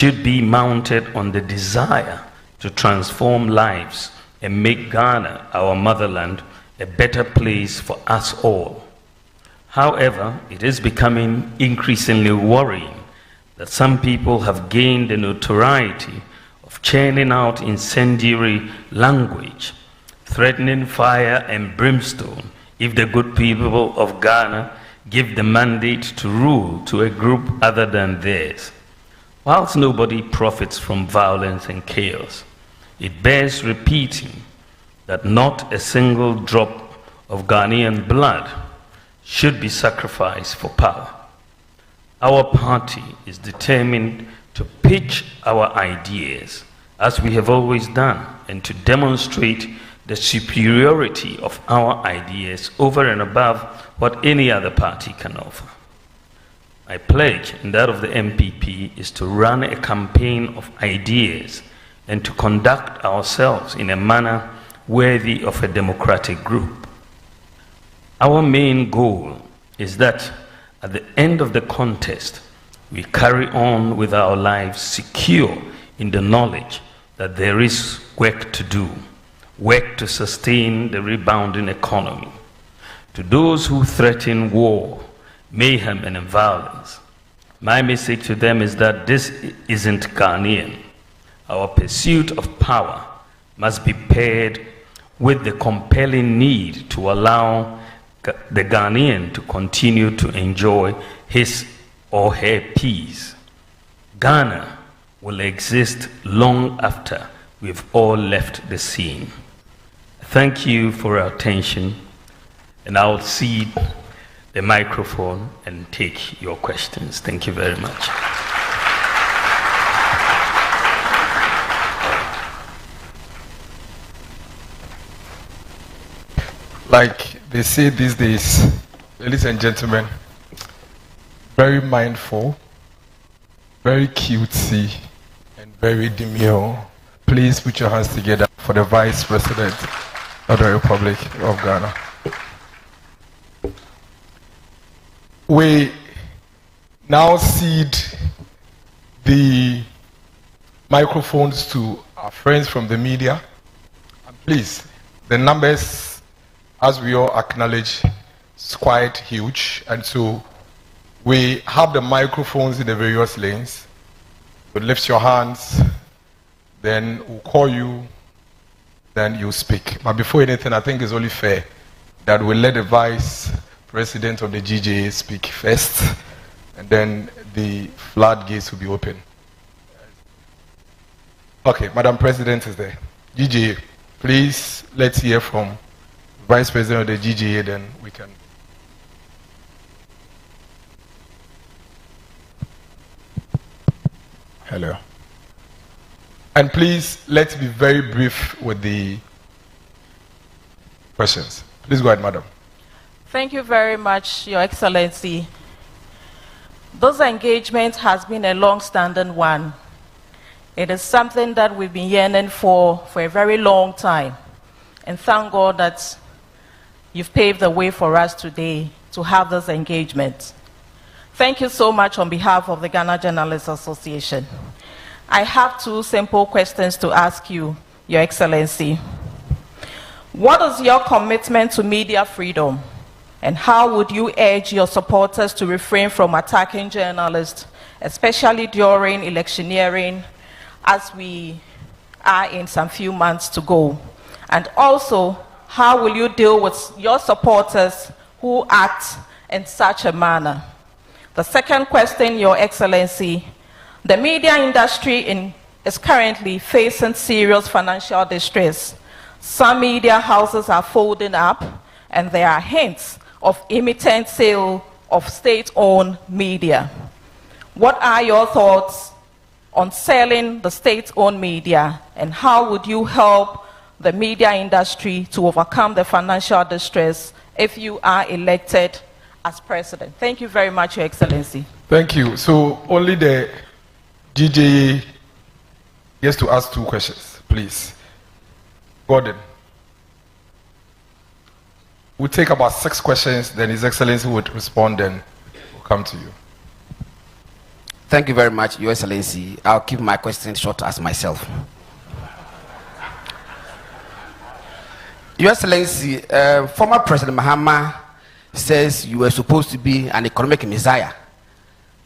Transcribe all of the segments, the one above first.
should be mounted on the desire to transform lives and make Ghana, our motherland, a better place for us all. However, it is becoming increasingly worrying that some people have gained the notoriety of churning out incendiary language, threatening fire and brimstone if the good people of Ghana give the mandate to rule to a group other than theirs. Whilst nobody profits from violence and chaos, it bears repeating that not a single drop of Ghanaian blood should be sacrificed for power. Our party is determined to pitch our ideas, as we have always done, and to demonstrate the superiority of our ideas over and above what any other party can offer. My pledge, and that of the MPP, is to run a campaign of ideas and to conduct ourselves in a manner worthy of a democratic group. Our main goal is that at the end of the contest, we carry on with our lives secure in the knowledge that there is work to do, work to sustain the rebounding economy. To those who threaten war, mayhem, and violence, my message to them is that this isn't Ghanaian. Our pursuit of power must be paired with the compelling need to allow the Ghanaian to continue to enjoy his or her peace. Ghana will exist long after we've all left the scene. Thank you for your attention, and I'll cede the microphone and take your questions. Thank you very much. Like they say these days, ladies and gentlemen, very mindful, very cutesy, and very demure. Please put your hands together for the Vice President of the Republic of Ghana. We now cede the microphones to our friends from the media. And please, the numbers, as we all acknowledge, is quite huge. And so we have the microphones in the various lanes. You lift your hands, then we'll call you, then you speak. But before anything, I think it's only fair that we let the Vice President of the GJA speak first, and then the floodgates will be open. Okay, Madam President is there. GJA, please, let's hear from Vice President of the GJA, then we can. Hello. And please, let's be very brief with the questions. Please go ahead, Madam. Thank you very much, Your Excellency. This engagement has been a long-standing one. It is something that we've been yearning for a very long time. And thank God that you've paved the way for us today to have this engagement. Thank you so much on behalf of the Ghana Journalists Association. I have two simple questions to ask you, Your Excellency. What is your commitment to media freedom? And how would you urge your supporters to refrain from attacking journalists, especially during electioneering, as we are in some few months to go? And also, how will you deal with your supporters who act in such a manner? The second question, Your Excellency, the media industry is currently facing serious financial distress. Some media houses are folding up, and there are hints of imminent sale of state-owned media. What are your thoughts on selling the state-owned media, and how would you help the media industry to overcome the financial distress if you are elected as president? Thank you very much, Your Excellency. Thank you. So only the GJA gets to ask two questions, please. Gordon. We'll take about 6 questions, then His Excellency would respond, then we'll come to you. Thank you very much, Your Excellency. I'll keep my question short as myself. Your Excellency, former President Mahama says you were supposed to be an economic messiah,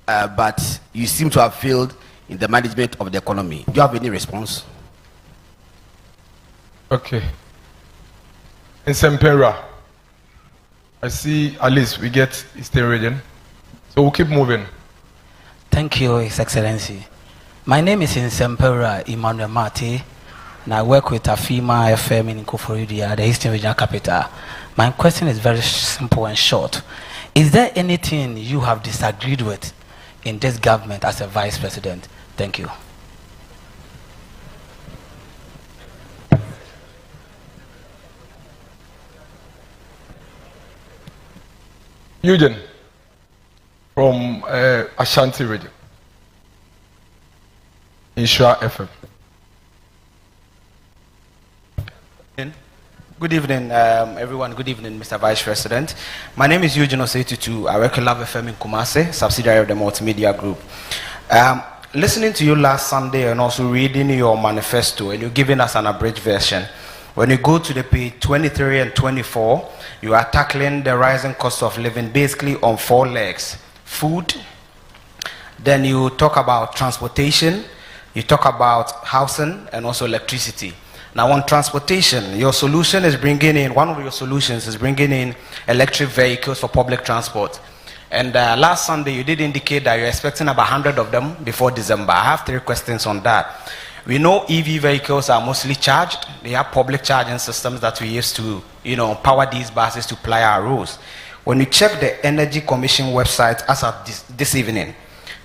but you seem to have failed in the management of the economy. Do you have any response? Okay. In Sempera, I see at least we get Eastern region. So we'll keep moving. Thank you, His Excellency. My name is Insempera Emmanuel Mate, and I work with AFIMA FM in Nkoforidia, the Eastern Regional Capital. My question is very simple and short. Is there anything you have disagreed with in this government as a Vice President? Thank you. Eugene from Ashanti region, Insha FM. Good evening, everyone. Good evening, Mr. Vice President. My name is Eugene Osetutu. I work at Love FM in Kumasi, subsidiary of the Multimedia Group. Listening to you last Sunday and also reading your manifesto, and you're giving us an abridged version. When you go to the page 23 and 24, you are tackling the rising cost of living basically on 4 legs. Food, then you talk about transportation, you talk about housing, and also electricity. Now on transportation, your solution is bringing in, one of your solutions is bringing in electric vehicles for public transport. And last Sunday you did indicate that you're expecting about 100 of them before December. I have 3 questions on that. We know EV vehicles are mostly charged. They have public charging systems that we use to, power these buses to ply our roads. When you check the Energy Commission website as of this evening,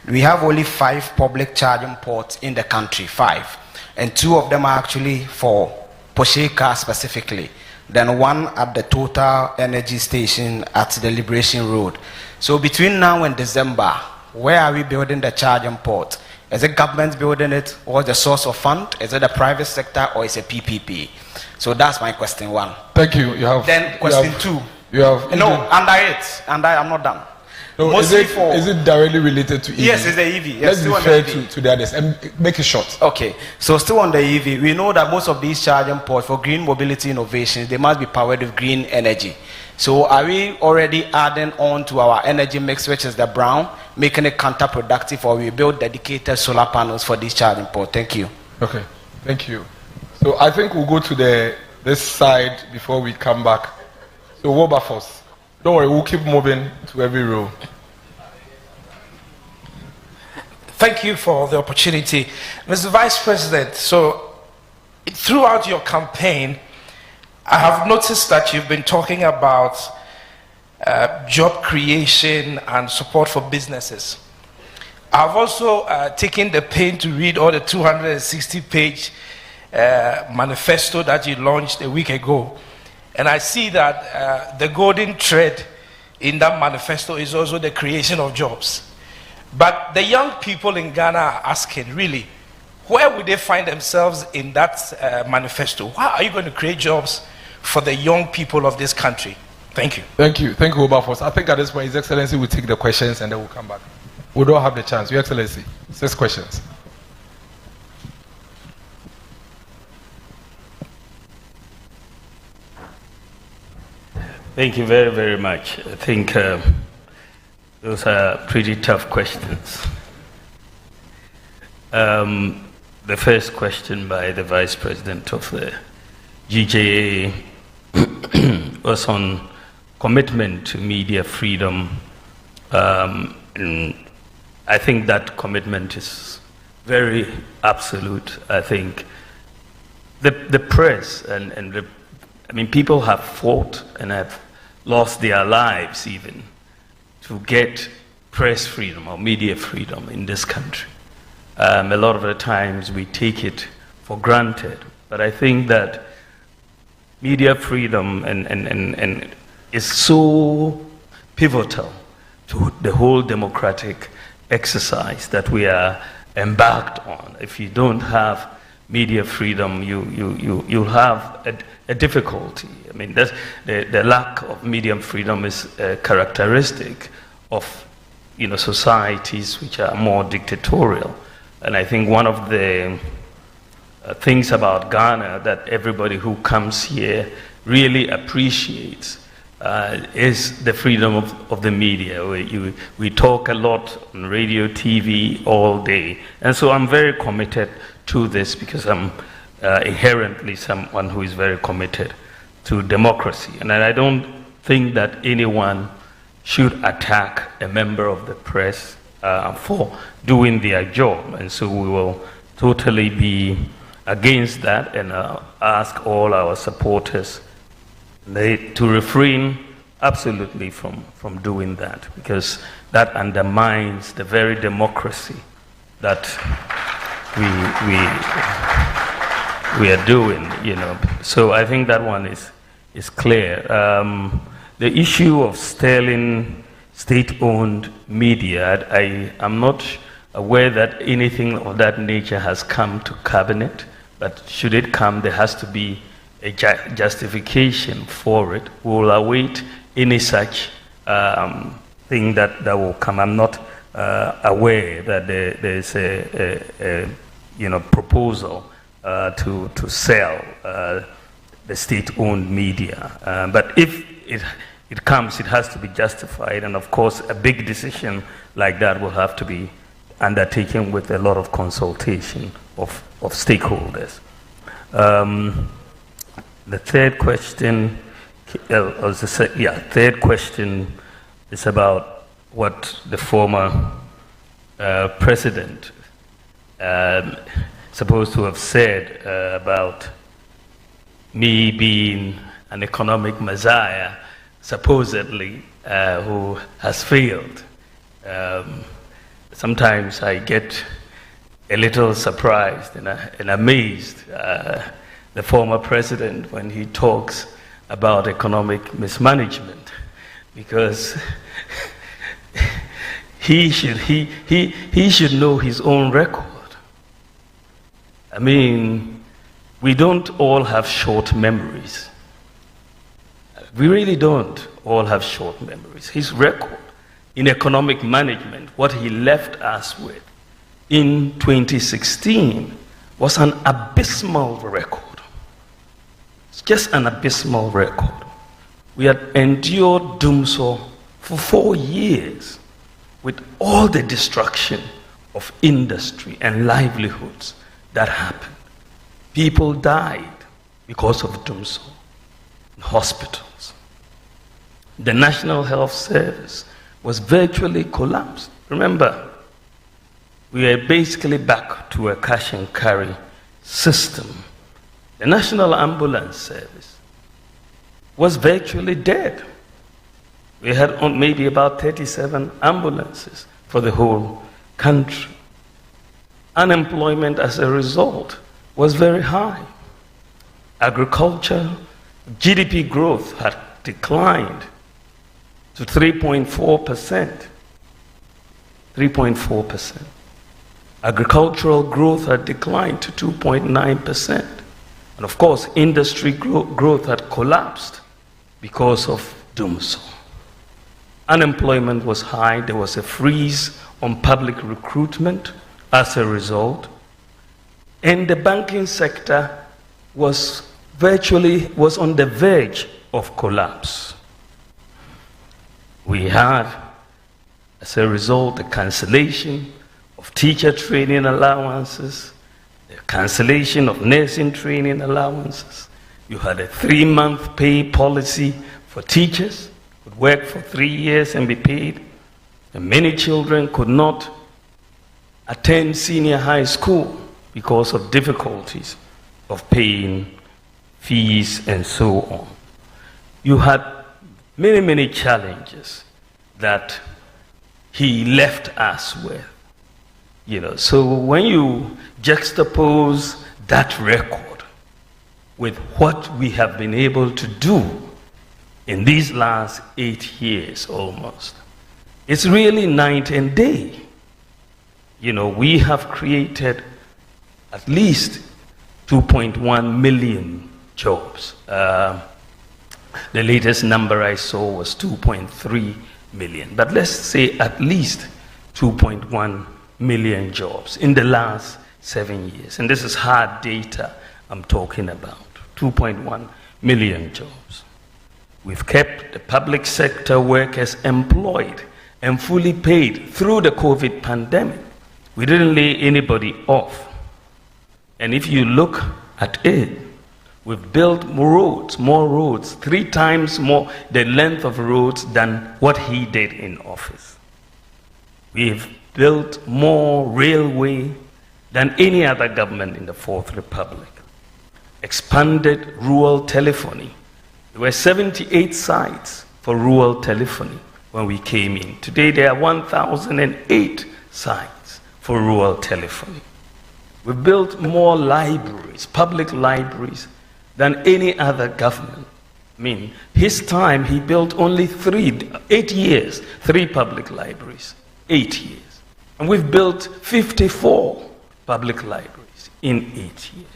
we have only 5 public charging ports in the country, 5. And 2 of them are actually for Porsche cars specifically. Then 1 at the Total Energy Station at the Liberation Road. So between now and December, where are we building the charging port? Is it government building it, or the source of fund? Is it the private sector, or is it PPP? So that's my question 1. Thank you. You have. Then question 2. You have. No, under it. I'm not done. No, is it directly related to EV? Yes, it's the EV. Yes, let's be fair to the others and make it short. Okay, so still on the EV, we know that most of these charging ports for green mobility innovations, they must be powered with green energy. So are we already adding on to our energy mix, which is the brown, making it counterproductive, or we build dedicated solar panels for these charging ports? Thank you. Okay, thank you. So I think we'll go to this side before we come back. So Wilberforce. Don't worry, we'll keep moving to every row. Thank you for the opportunity. Mr. Vice President, so throughout your campaign, I have noticed that you've been talking about job creation and support for businesses. I've also taken the pain to read all the 260-page manifesto that you launched a week ago. And I see that the golden thread in that manifesto is also the creation of jobs. But the young people in Ghana are asking, really, where would they find themselves in that manifesto? How are you going to create jobs for the young people of this country? Thank you. Thank you. Thank you, Wilberforce. I think at this point, His Excellency will take the questions and then we'll come back. We don't have the chance. Your Excellency, 6 questions. Thank you very, very much. I think those are pretty tough questions. The first question by the Vice President of the GJA was on commitment to media freedom. And I think that commitment is very absolute. I think the press and people have fought and have lost their lives even to get press freedom or media freedom in this country. A lot of the times we take it for granted, but I think that media freedom and is so pivotal to the whole democratic exercise that we are embarked on. If you don't have media freedom, you'll have a difficulty. I mean, the lack of media freedom is a characteristic of societies which are more dictatorial. And I think one of the things about Ghana that everybody who comes here really appreciates is the freedom of the media. We talk a lot on radio, TV all day. And so I'm very committed to this because I'm inherently someone who is very committed to democracy. And I don't think that anyone should attack a member of the press for doing their job. And so we will totally be against that and ask all our supporters to refrain absolutely from doing that, because that undermines the very democracy that we are doing, So I think that one is clear. The issue of stealing state-owned media, I'm not aware that anything of that nature has come to cabinet, but should it come, there has to be a justification for it. We will await any such thing that will come. I'm not aware that there's a proposal to sell the state-owned media. But if it comes, it has to be justified, and of course a big decision like that will have to be undertaken with a lot of consultation of stakeholders. The third question, third question is about what the former president supposed to have said about me being an economic messiah, supposedly, who has failed. Sometimes I get a little surprised and amazed, the former president, when he talks about economic mismanagement, because he should know his own record. I mean, we don't all have short memories. We really don't all have short memories. His record in economic management, what he left us with in 2016, was an abysmal record. It's just an abysmal record. We had endured doomsor for 4 years with all the destruction of industry and livelihoods that happened. People died because of doomsor in hospitals. The National Health Service was virtually collapsed. Remember, we are basically back to a cash and carry system. The National Ambulance Service was virtually dead. We had maybe about 37 ambulances for the whole country. Unemployment as a result was very high. Agriculture, GDP growth had declined to 3.4%. 3.4%. Agricultural growth had declined to 2.9%. And of course, industry growth had collapsed because of doomsor. Unemployment was high. There was a freeze on public recruitment as a result. And the banking sector was on the verge of collapse. We had, as a result, the cancellation of teacher training allowances, the cancellation of nursing training allowances. You had a 3-month pay policy for teachers, could work for 3 years and be paid. And many children could not attend senior high school because of difficulties of paying fees and so on. You had many, many challenges that he left us with. So when you juxtapose that record with what we have been able to do in these last 8 years almost, it's really night and day. We have created at least 2.1 million jobs. The latest number I saw was 2.3 million. But let's say at least 2.1 million jobs in the last 7 years. And this is hard data I'm talking about. 2.1 million jobs. We've kept the public sector workers employed and fully paid through the COVID pandemic. We didn't lay anybody off. And if you look at it, we've built more roads, 3 times more the length of roads than what he did in office. We've built more railway than any other government in the Fourth Republic. Expanded rural telephony. There were 78 sites for rural telephony when we came in. Today there are 1,008 sites for rural telephony. We built more libraries, public libraries, than any other government. I mean, his time he built only 8 years, 3 public libraries, 8 years. And we've built 54 public libraries in 8 years.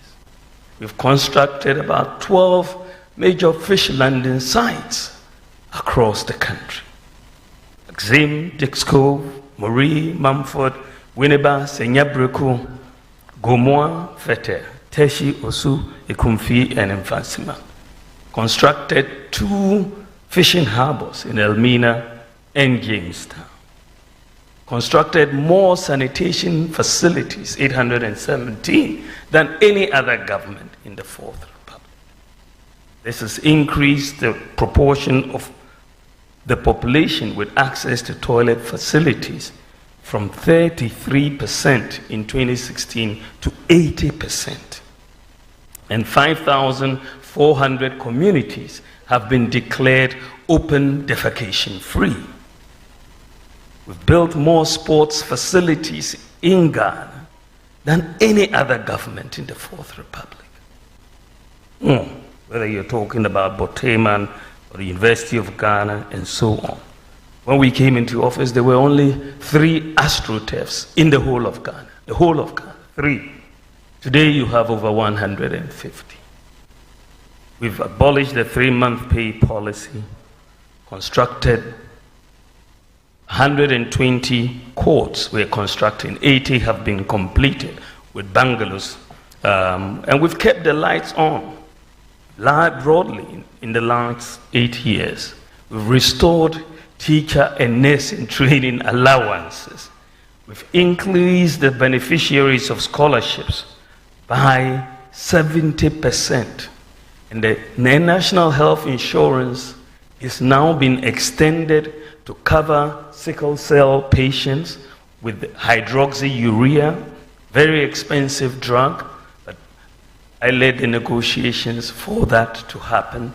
We've constructed about 12 major fish landing sites across the country. Exim, Dix Cove, Marie, Mumford, Winneba, Senyabreku, Gomoa, Fete, Teshi, Osu, Ekumfi, and Mfasima. Constructed 2 fishing harbors in Elmina and Jamestown. Constructed more sanitation facilities, 817, than any other government in the Fourth Republic. This has increased the proportion of the population with access to toilet facilities from 33% in 2016 to 80%. And 5,400 communities have been declared open defecation free. We've built more sports facilities in Ghana than any other government in the Fourth Republic. Whether you're talking about Boteman or the University of Ghana and so on. When we came into office, there were only 3 astroturfs in the whole of Ghana. The whole of Ghana, 3. Today you have over 150. We've abolished the 3-month pay policy, constructed 120 courts we're constructing, 80 have been completed with bungalows, and we've kept the lights on broadly in the last 8 years. We've restored teacher and nursing training allowances. We've increased the beneficiaries of scholarships by 70%. And the national health insurance is now being extended to cover sickle cell patients with hydroxyurea, very expensive drug, but I led the negotiations for that to happen.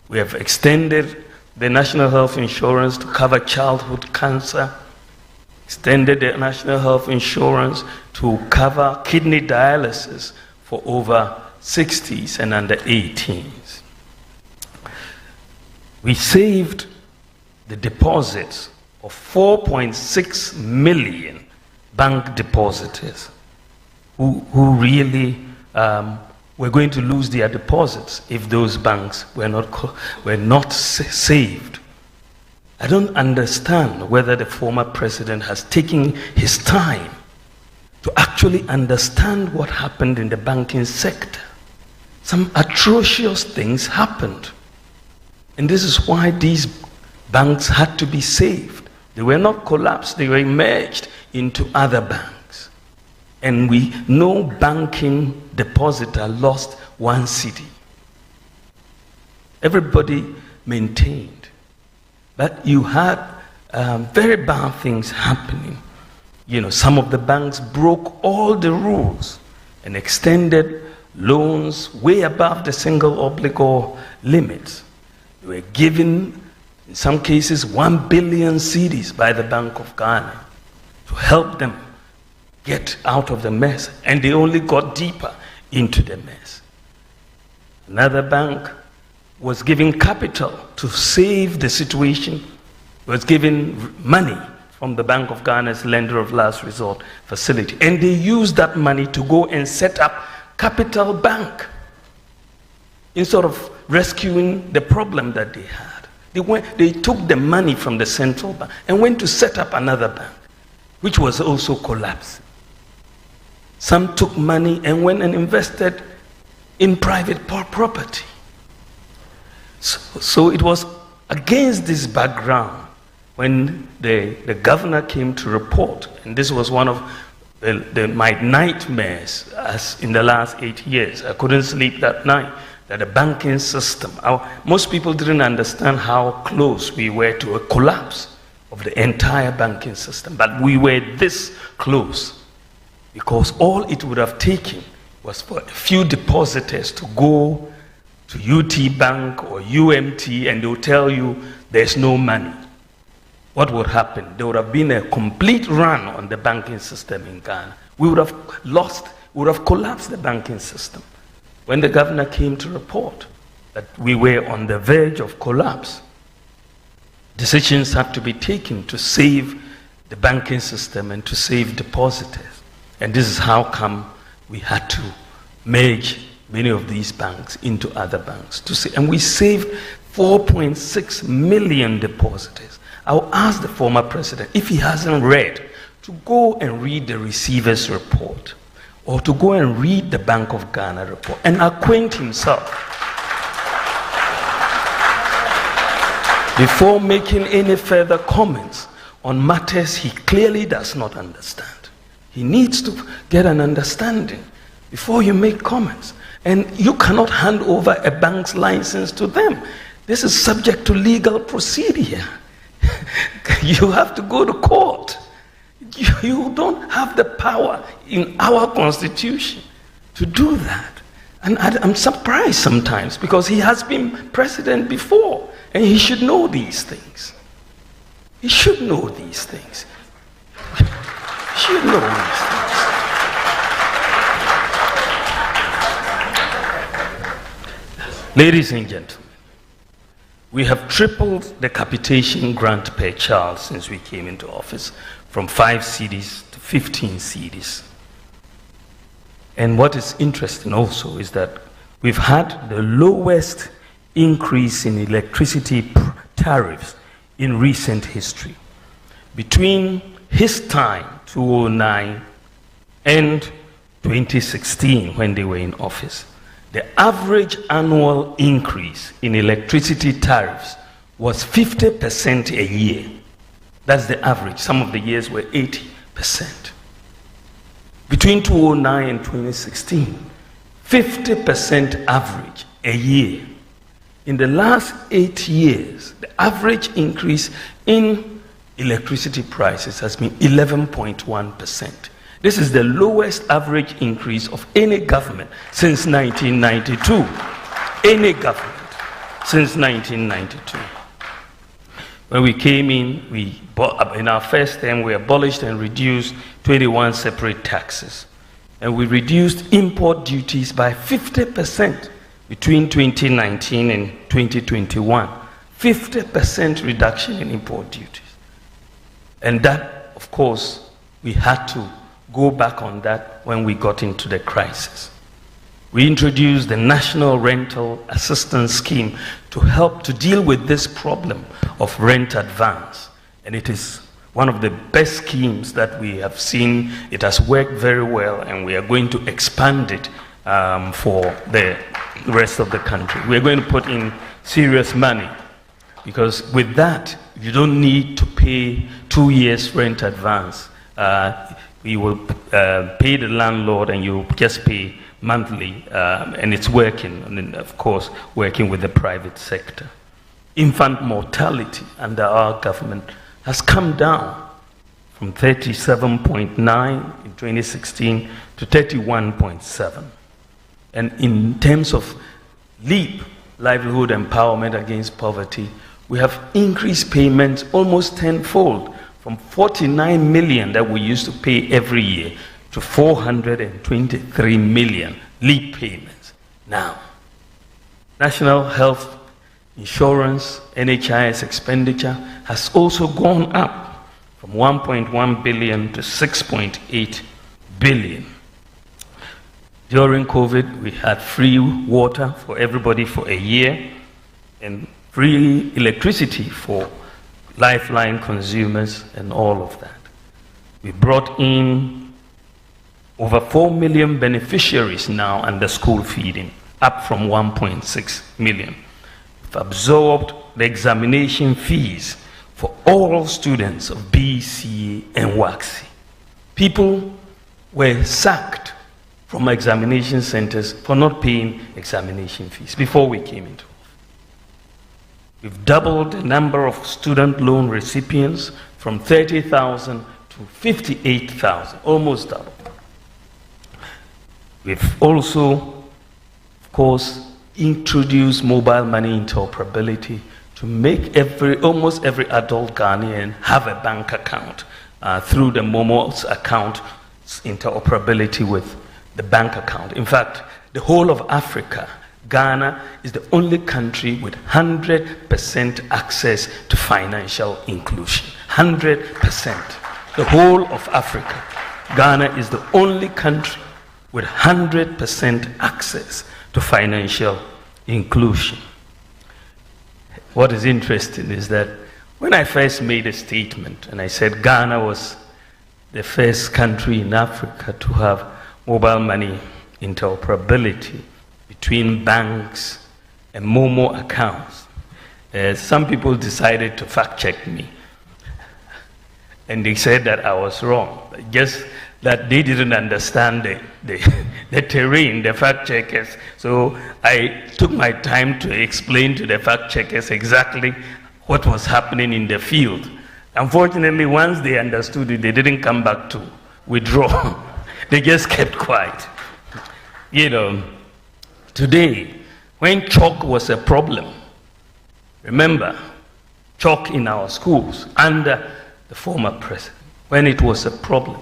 We have extended the national health insurance to cover childhood cancer, extended the national health insurance to cover kidney dialysis for over 60s and under 18s. We saved the deposits of 4.6 million bank depositors who really were going to lose their deposits if those banks were not saved. I don't understand whether the former president has taken his time to actually understand what happened in the banking sector. Some atrocious things happened. And this is why these banks had to be saved. They were not collapsed, they were merged into other banks. And no banking depositor lost 1 cedi. Everybody maintained. But you had very bad things happening. You know, some of the banks broke all the rules and extended loans way above the single obligor limits. They were given, in some cases, 1 billion cedis by the Bank of Ghana to help them get out of the mess. And they only got deeper into the mess. Another bank was giving capital to save the situation, was giving money from the Bank of Ghana's lender of last resort facility. And they used that money to go and set up Capital Bank instead of rescuing the problem that they had. They took the money from the central bank and went to set up another bank, which was also collapsed. Some took money and went and invested in private property. So it was against this background when the governor came to report, and this was one of my nightmares as in the last 8 years. I couldn't sleep that night, that the banking system, most people didn't understand how close we were to a collapse of the entire banking system, but we were this close because all it would have taken was for a few depositors to go to UT Bank or UMT and they'll tell you there's no money. What would happen? There would have been a complete run on the banking system in Ghana. We would have collapsed the banking system. When the governor came to report that we were on the verge of collapse, decisions had to be taken to save the banking system and to save depositors. And this is how come we had to merge many of these banks into other banks. And we saved 4.6 million depositors. I'll ask the former president, if he hasn't read, to go and read the receiver's report, or to go and read the Bank of Ghana report and acquaint himself before making any further comments on matters he clearly does not understand. He needs to get an understanding before you make comments. And you cannot hand over a bank's license to them. This is subject to legal procedure. You have to go to court. You don't have the power in our constitution to do that. And I'm surprised sometimes because he has been president before and he should know these things. He should know these things. He should know these things. Ladies and gentlemen, we have tripled the capitation grant per child since we came into office, from 5 cedis to 15 cedis. And what is interesting also is that we've had the lowest increase in electricity tariffs in recent history. Between his time, 2009, and 2016, when they were in office, the average annual increase in electricity tariffs was 50% a year. That's the average. Some of the years were 80%. Between 2009 and 2016, 50% average a year. In the last 8 years, the average increase in electricity prices has been 11.1%. This is the lowest average increase of any government since 1992. Any government since 1992. When we came in our first term, we abolished and reduced 21 separate taxes. And we reduced import duties by 50% between 2019 and 2021. 50% reduction in import duties. And that, of course, we had to go back on that when we got into the crisis. We introduced the National Rental Assistance Scheme to help to deal with this problem of rent advance. And it is one of the best schemes that we have seen. It has worked very well, and we are going to expand it for the rest of the country. We are going to put in serious money, because with that, you don't need to pay 2 years rent advance. You will pay the landlord and you just pay monthly, and it's working, and of course, working with the private sector. Infant mortality under our government has come down from 37.9 in 2016 to 31.7. And in terms of LEAP, Livelihood Empowerment Against Poverty, we have increased payments almost tenfold, from 49 million that we used to pay every year to 423 million LEAP payments. Now, National Health Insurance, NHIS expenditure has also gone up from 1.1 billion to 6.8 billion. During COVID, we had free water for everybody for a year, and free electricity for lifeline consumers, and all of that. We brought in over 4 million beneficiaries now under school feeding, up from 1.6 million. We've absorbed the examination fees for all students of BCA and WACC. People were sacked from examination centers for not paying examination fees before we came into office. We've doubled the number of student loan recipients from 30,000 to 58,000, almost double. We've also, of course, introduced mobile money interoperability to make almost every adult Ghanaian have a bank account through the Momo's account interoperability with the bank account. In fact, the whole of Africa, Ghana is the only country with 100% access to financial inclusion. 100%. The whole of Africa. Ghana is the only country with 100% access to financial inclusion. What is interesting is that when I first made a statement and I said Ghana was the first country in Africa to have mobile money interoperability between banks and Momo accounts, some people decided to fact check me. And they said that I was wrong. Just that they didn't understand the terrain, the fact checkers. So I took my time to explain to the fact checkers exactly what was happening in the field. Unfortunately, once they understood it, they didn't come back to withdraw. They just kept quiet. You know, today, when chalk was a problem, remember, chalk in our schools under the former president, when it was a problem.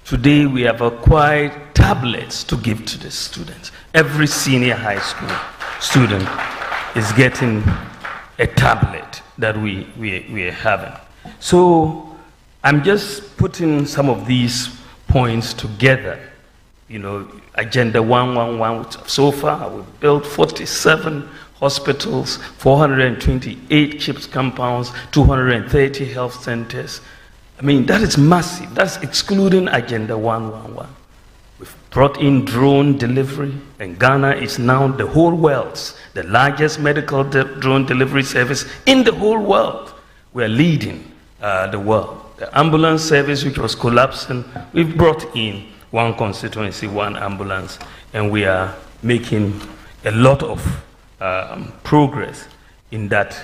Today we have acquired tablets to give to the students. Every senior high school student is getting a tablet that we are having. So I'm just putting some of these points together. You know, Agenda 111, so far we've built 47 hospitals, 428 CHIPS compounds, 230 health centers. I mean, that is massive. That's excluding Agenda 111. We've brought in drone delivery, and Ghana is now the whole world's, the largest medical drone delivery service in the whole world. We're leading the world. The ambulance service, which was collapsing, we've brought in one constituency, one ambulance, and we are making a lot of progress in that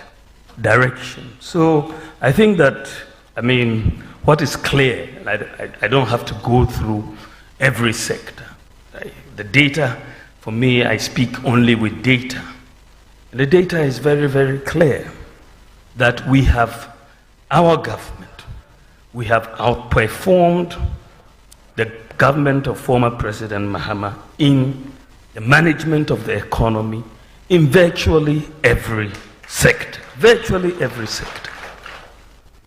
direction. So I think that, I mean, what is clear, I don't have to go through every sector. The data, for me, I speak only with data. And the data is very, very clear that we have our government. We have outperformed the government of former President Mahama in the management of the economy in virtually every sector. Virtually every sector.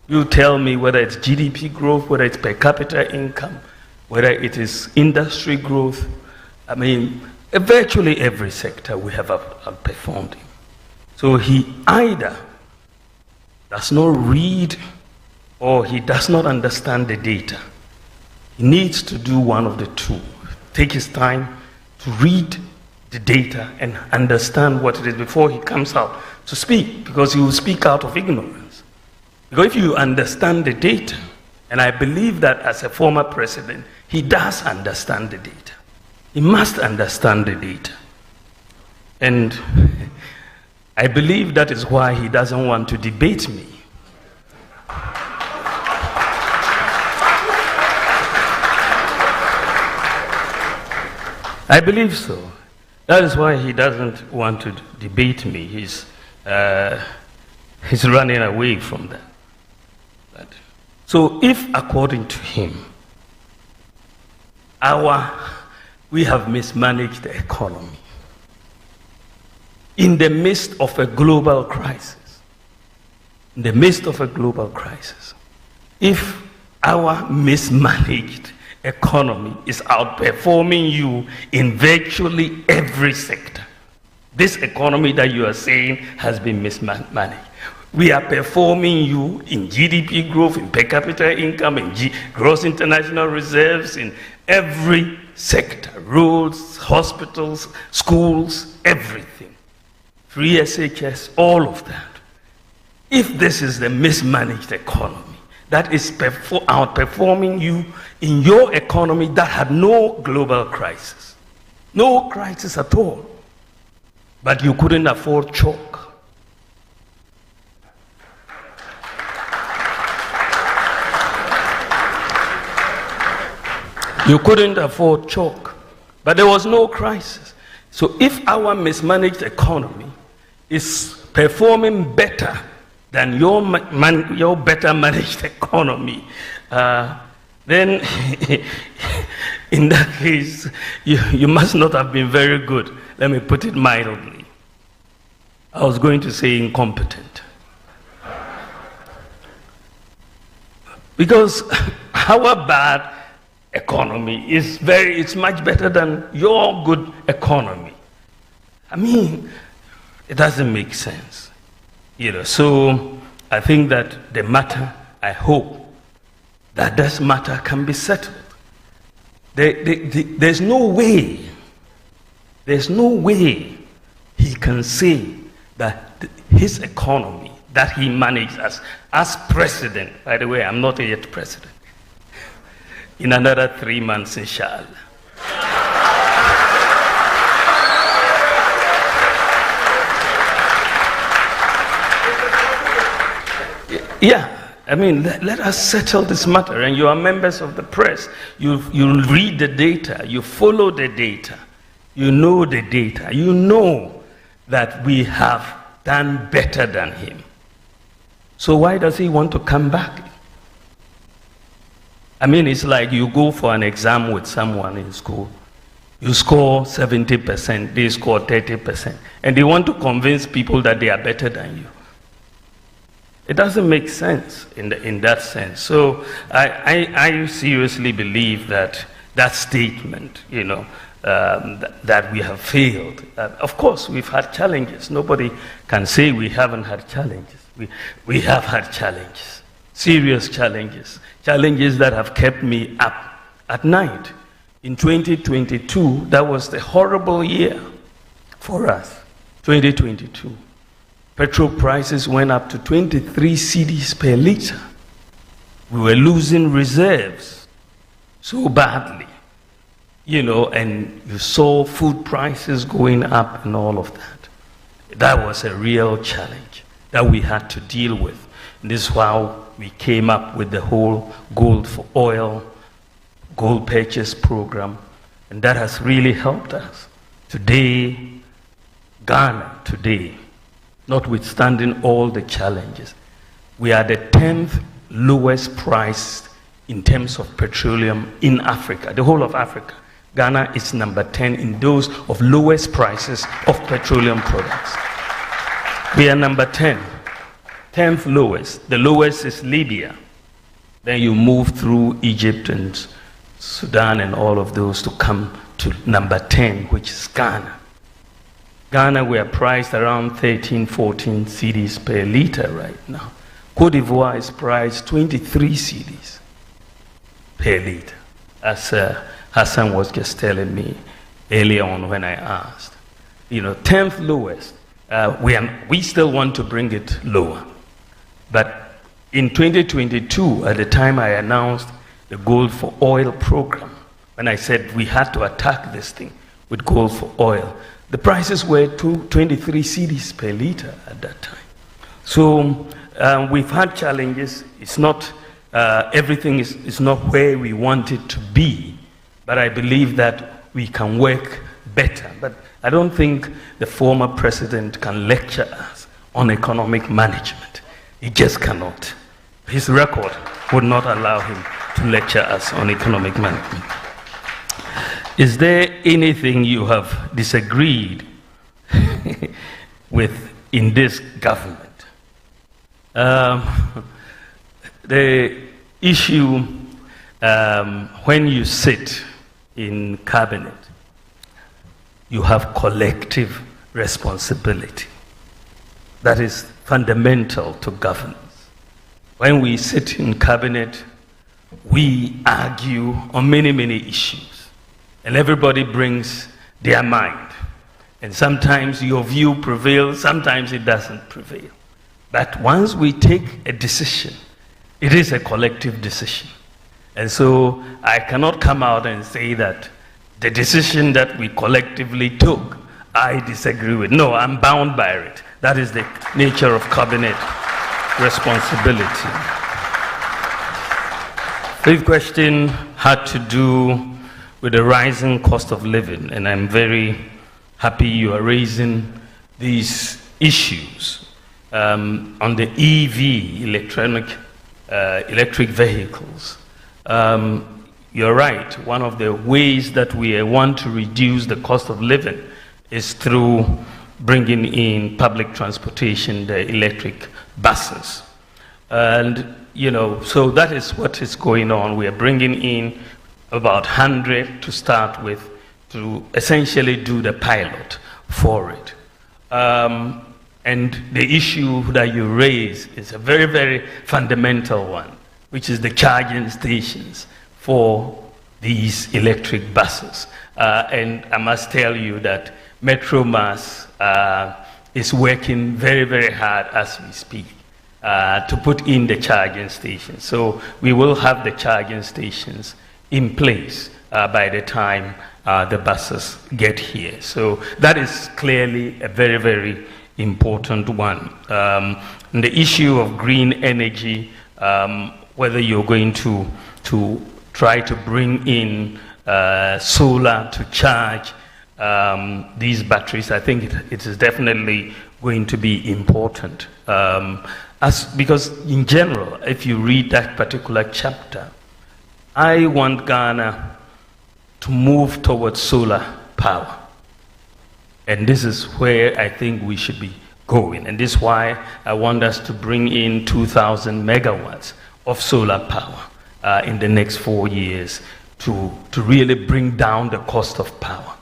You tell me whether it's GDP growth, whether it's per capita income, whether it is industry growth. I mean, virtually every sector we have outperformed him. So he either does not read or he does not understand the data. He needs to do one of the two. Take his time to read the data and understand what it is before he comes out to speak, because he will speak out of ignorance. Because if you understand the data, and I believe that as a former president, he does understand the data. He must understand the data. And I believe that is why he doesn't want to debate me. I believe so. That is why he doesn't want to debate me. He's running away from that. So if, according to him, we have mismanaged the economy in the midst of a global crisis, if our mismanaged economy is outperforming you in virtually every sector, This economy that you are saying has been mismanaged. We are performing you in GDP growth, in per capita income, in gross international reserves, in every sector, roads, hospitals, schools, everything. Free SHS, all of that. If this is the mismanaged economy, that is outperforming you in your economy that had no global crisis. No crisis at all. But you couldn't afford chalk. You couldn't afford chalk. But there was no crisis. So if our mismanaged economy is performing better than your better managed economy, then in that case, you must not have been very good. Let me put it mildly. I was going to say incompetent. Because our bad economy it's much better than your good economy. I mean, it doesn't make sense. So I think that the matter, I hope that this matter can be settled. There's no way he can say that his economy that he managed as president, by the way, I'm not yet president, in another 3 months, inshallah. Yeah, I mean, let us settle this matter. And you are members of the press. You read the data. You follow the data. You know the data. You know that we have done better than him. So why does he want to come back? I mean, it's like you go for an exam with someone in school. You score 70%, they score 30%. And they want to convince people that they are better than you. It doesn't make sense in that sense. So I seriously believe that statement, that we have failed. Of course, we've had challenges. Nobody can say we haven't had challenges. We have had challenges, serious challenges, challenges that have kept me up at night. In 2022, that was the horrible year for us, 2022. Petrol prices went up to 23 cedis per liter. We were losing reserves so badly, and you saw food prices going up and all of that. That was a real challenge that we had to deal with. And this is how we came up with the whole gold for oil, gold purchase program, and that has really helped us. Today, Ghana, notwithstanding all the challenges, we are the 10th lowest priced in terms of petroleum in Africa, the whole of Africa. Ghana is number 10 in those of lowest prices of petroleum products. We are number 10, 10th lowest. The lowest is Libya. Then you move through Egypt and Sudan and all of those to come to number 10, which is Ghana. Ghana, we are priced around 13, 14 cedis per liter right now. Cote d'Ivoire is priced 23 cedis per liter, as Hassan was just telling me earlier on when I asked. 10th lowest. We still want to bring it lower. But in 2022, at the time I announced the Gold for Oil program, when I said we had to attack this thing with gold for oil, the prices were 23 cedis per liter at that time. So we've had challenges. It's not, everything is not where we want it to be, but I believe that we can work better. But I don't think the former president can lecture us on economic management. He just cannot. His record would not allow him to lecture us on economic management. Is there anything you have disagreed with in this government? The issue when you sit in cabinet, you have collective responsibility. That is fundamental to governance. When we sit in cabinet, we argue on many, many issues, and everybody brings their mind. And sometimes your view prevails, sometimes it doesn't prevail. But once we take a decision, it is a collective decision. And so I cannot come out and say that the decision that we collectively took, I disagree with. No, I'm bound by it. That is the nature of cabinet responsibility. Fifth question had to do with the rising cost of living, and I'm very happy you are raising these issues on the EV, electric vehicles. You're right. One of the ways that we want to reduce the cost of living is through bringing in public transportation, the electric buses. And, you know, so that is what is going on. We are bringing in about 100 to start with to essentially do the pilot for it. And the issue that you raise is a very, very fundamental one, which is the charging stations for these electric buses. And I must tell you that Metro Mass is working very, very hard as we speak to put in the charging stations. So we will have the charging stations in place by the time the buses get here. So that is clearly a very, very important one. And the issue of green energy, whether you're going to try to bring in solar to charge these batteries, I think it is definitely going to be important. Because in general, if you read that particular chapter, I want Ghana to move towards solar power. And this is where I think we should be going. And this is why I want us to bring in 2,000 megawatts of solar power in the next 4 years to really bring down the cost of power.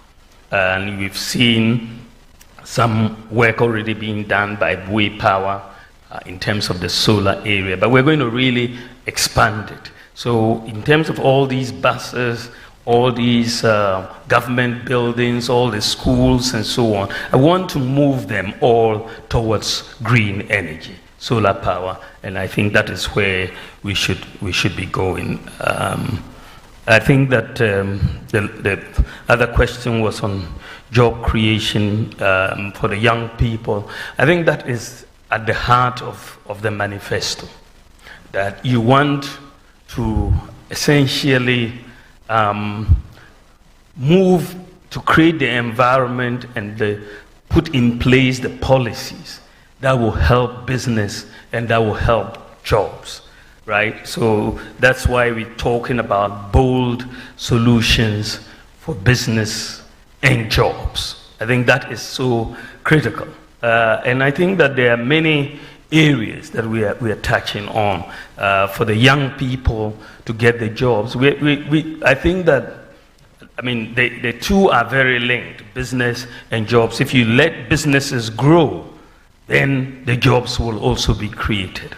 And we've seen some work already being done by Bawumia Power in terms of the solar area, but we're going to really expand it. So in terms of all these buses, all these government buildings, all the schools and so on, I want to move them all towards green energy, solar power, and I think that is where we should be going. I think that the other question was on job creation for the young people. I think that is at the heart of the manifesto, that you want to essentially move to create the environment and put in place the policies that will help business and that will help jobs, right? So that's why we're talking about bold solutions for business and jobs. I think that is so critical. And I think that there are many areas that we are touching on for the young people to get the jobs. I think that, I mean, the two are very linked, business and jobs. If you let businesses grow, then the jobs will also be created.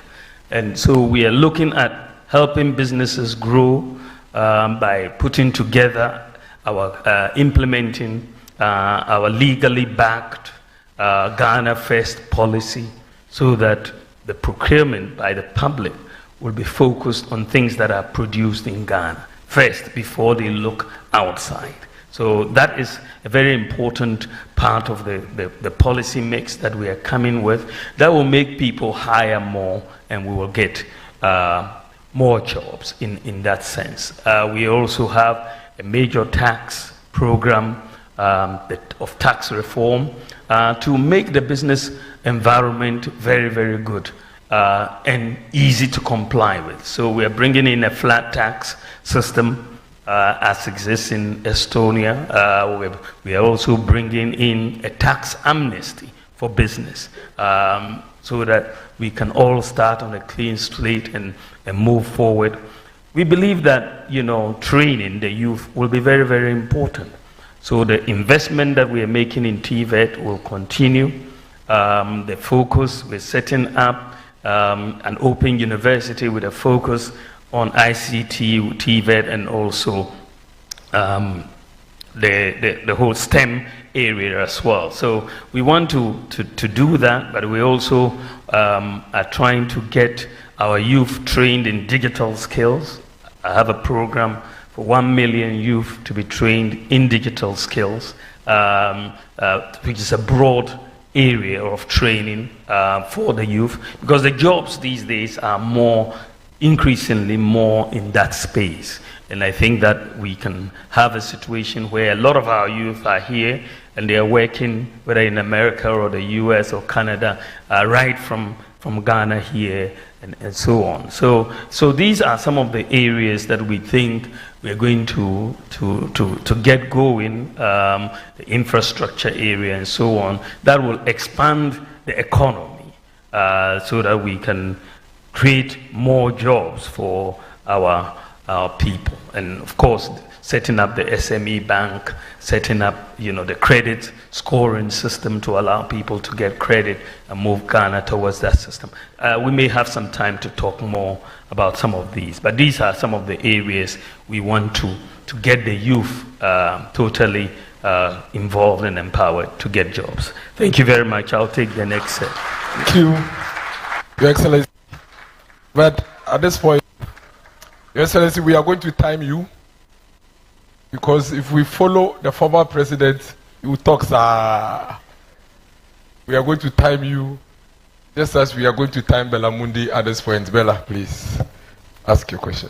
And so we are looking at helping businesses grow by putting together implementing our legally backed Ghana First policy, so that the procurement by the public will be focused on things that are produced in Ghana first before they look outside. So that is a very important part of the policy mix that we are coming with. That will make people hire more, and we will get more jobs in that sense. We also have a major tax program of tax reform to make the business environment very, very good and easy to comply with. So we are bringing in a flat tax system as exists in Estonia. We are also bringing in a tax amnesty for business so that we can all start on a clean slate and move forward. We believe that, you know, training the youth will be very, very important. So the investment that we are making in TVET will continue. The focus, we're setting up an open university with a focus on ICT, TVET, and also the whole STEM area as well. So we want to do that, but we also are trying to get our youth trained in digital skills. I have a program for 1 million youth to be trained in digital skills, which is a broad area of training for the youth, because the jobs these days are increasingly more in that space. And I think that we can have a situation where a lot of our youth are here and they are working, whether in America or the US or Canada, right from Ghana here and so on. So these are some of the areas that we think we're going to get going, the infrastructure area and so on, that will expand the economy so that we can create more jobs for our people. And of course, setting up the SME bank, setting up, the credit scoring system to allow people to get credit and move Ghana towards that system. We may have some time to talk more about some of these, but these are some of the areas we want to get the youth totally involved and empowered to get jobs. Thank you very much. I'll take the next set. Thank you, Your Excellency. But at this point, Your Excellency, we are going to time you, because if we follow the former president who talks, we are going to time you just as we are going to time Bella Mundi at this point. Bella, please ask your question.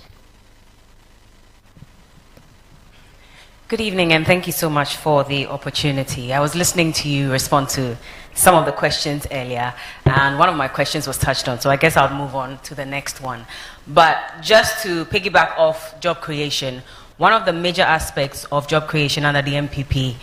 Good evening, and thank you so much for the opportunity. I was listening to you respond to some of the questions earlier, and one of my questions was touched on, so I guess I'll move on to the next one. But just to piggyback off job creation, one of the major aspects of job creation under the MPP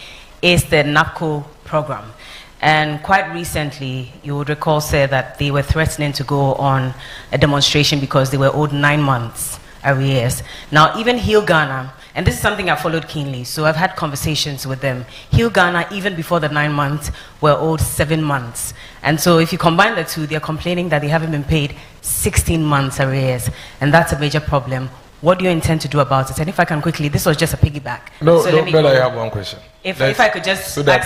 is the NAPCO program. And quite recently, you would recall, sir, that they were threatening to go on a demonstration because they were owed 9 months arrears. Now, even Heal Ghana, and this is something I followed keenly, so I've had conversations with them. Heal Ghana, even before the 9 months, were owed 7 months. And so if you combine the two, they're complaining that they haven't been paid 16 months arrears, and that's a major problem. What do you intend to do about it? And if I can quickly, this was just a piggyback. No, I have one question. If I could just so that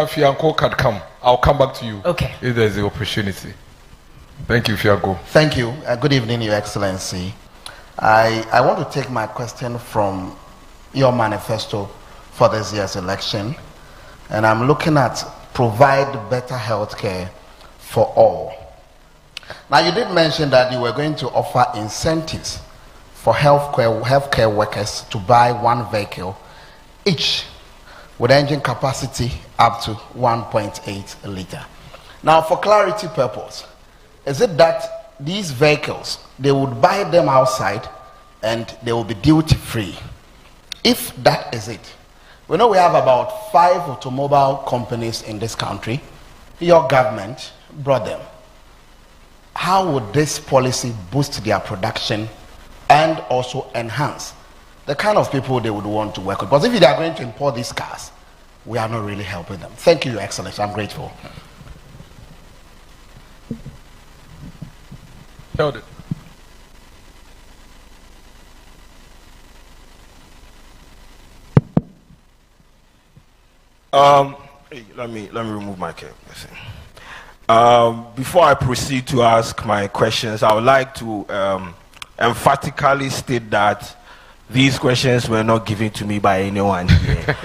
Fianco can come, I'll come back to you. Okay. If there's the opportunity. Thank you, Fianco. Thank you. Good evening, Your Excellency. I want to take my question from your manifesto for this year's election, and I'm looking at provide better health care for all. Now, you did mention that you were going to offer incentives for healthcare workers to buy 1 vehicle each with engine capacity up to 1.8 liter. Now, for clarity purpose, is it that these vehicles, they would buy them outside and they will be duty free? If that is it, we know we have about 5 automobile companies in this country. Your government brought them. How would this policy boost their production and also enhance the kind of people they would want to work with? Because if they are going to import these cars, we are not really helping them. Thank you, Your Excellency. I'm grateful. Held it. Let me remove my cap. Before I proceed to ask my questions, I would like to emphatically state that these questions were not given to me by anyone here.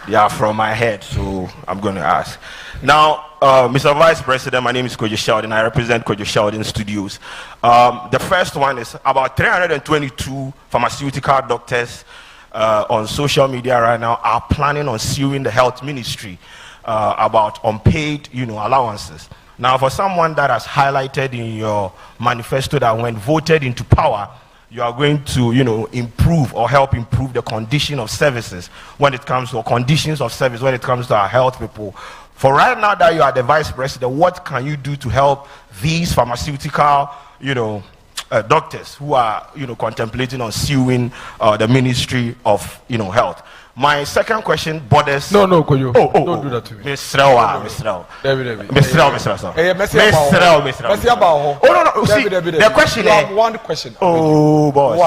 They are from my head, so I'm going to ask. Now, Mr. Vice President, my name is Kojo Sheldon. I represent Kojo Sheldon Studios. The first one is about 322 pharmaceutical doctors on social media right now are planning on suing the health ministry about unpaid, allowances. Now, for someone that has highlighted in your manifesto that when voted into power, you are going to, improve or help improve the condition of services when it comes to conditions of service when it comes to our health people. For right now that you are the vice president, what can you do to help these pharmaceutical, doctors who are, contemplating on suing the Ministry of, Health. My second question borders. No, Koyo. Don't do that to me. Mr. Rao. Oh, no. See, the question you have one question. Oh, boss.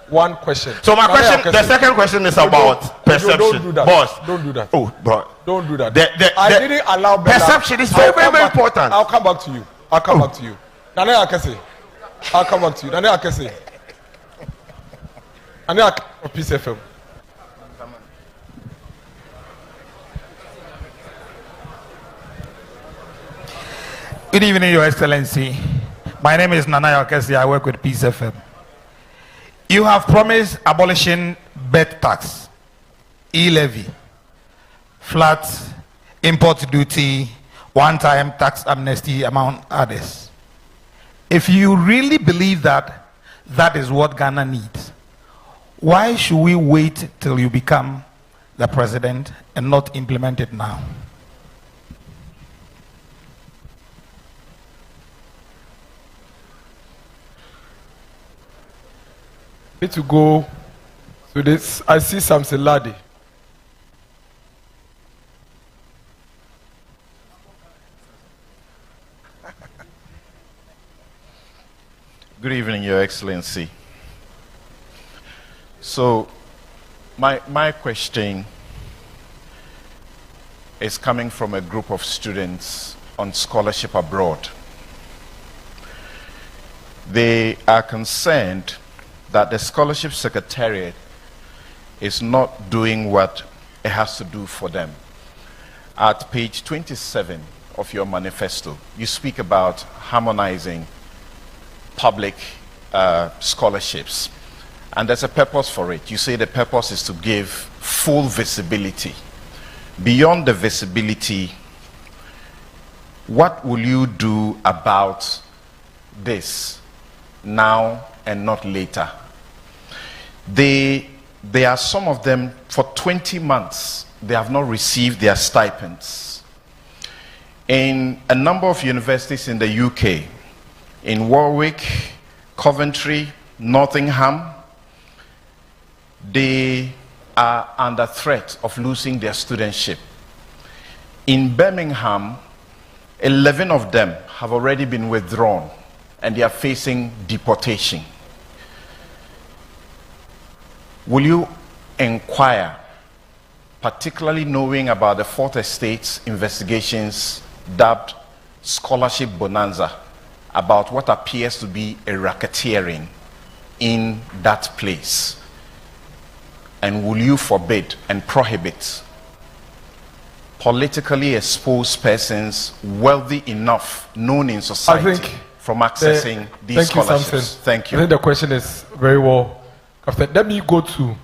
One question. So my question, the second question is about perception. Don't do that. Boss. Don't do that. Oh, bro. Don't do that. I didn't allow Bella. Perception is very, very important. I'll come back to you. I'll come back to you. Nane Akese. I'll come back to you. Nane Akese. Nane Akese. Peace FM. Good evening, Your Excellency. My name is Nana Akese. I work with Peace FM. You have promised abolishing bet tax, e-levy, flat import duty, one-time tax amnesty, among others. If you really believe that that is what Ghana needs, why should we wait till you become the president and not implement it now? Need to go to this. I see Samson Ladi. Good evening, Your Excellency. So, my question is coming from a group of students on scholarship abroad. They are concerned that the Scholarship Secretariat is not doing what it has to do for them. At page 27 of your manifesto, you speak about harmonizing public scholarships. And there's a purpose for it. You say the purpose is to give full visibility. Beyond the visibility, what will you do about this now and not later? There are some of them, for 20 months, they have not received their stipends. In a number of universities in the UK, in Warwick, Coventry, Nottingham, they are under threat of losing their studentship. In Birmingham, 11 of them have already been withdrawn and they are facing deportation. Will you inquire, particularly knowing about the Fourth Estate's investigations dubbed Scholarship Bonanza, about what appears to be a racketeering in that place? And will you forbid and prohibit politically exposed persons wealthy enough, known in society, from accessing these scholarships? Thank you. I think the question is very well. After, let me go to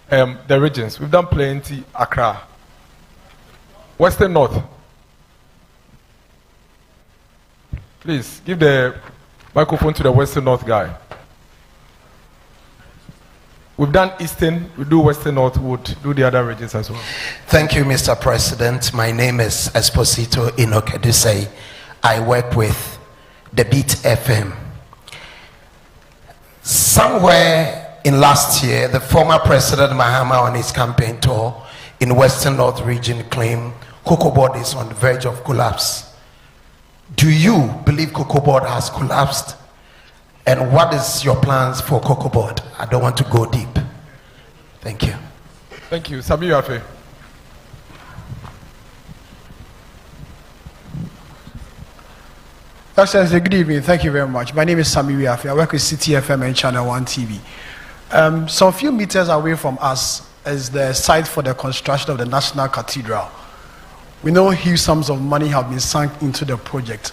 the regions. We've done plenty. Accra, Western North. Please give the microphone to the Western North guy. We've done Eastern, we do Western North, we'll do the other regions as well. Thank you, Mr. President. My name is Esposito Inokedusei. I work with the Beat FM. Somewhere in last year, the former President Mahama on his campaign tour in Western North region claimed Cocoa Board is on the verge of collapse. Do you believe Cocoa Board has collapsed? And what is your plans for Cocoa Board? I don't want to go deep. Thank you. Thank you. Sami Yafe. Excellency, good evening. Thank you very much. My name is Sami Yafe. I work with CTFM and Channel 1 TV. Some few meters away from us is the site for the construction of the National Cathedral. We know huge sums of money have been sunk into the project.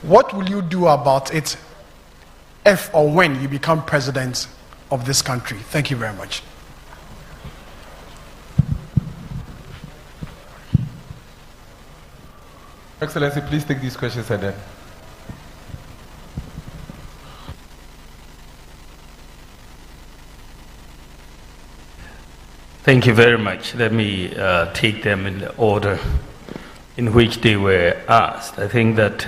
What will you do about it if or when you become president of this country? Thank you very much. Excellency, please take these questions and then. Thank you very much. Let me take them in the order in which they were asked. I think that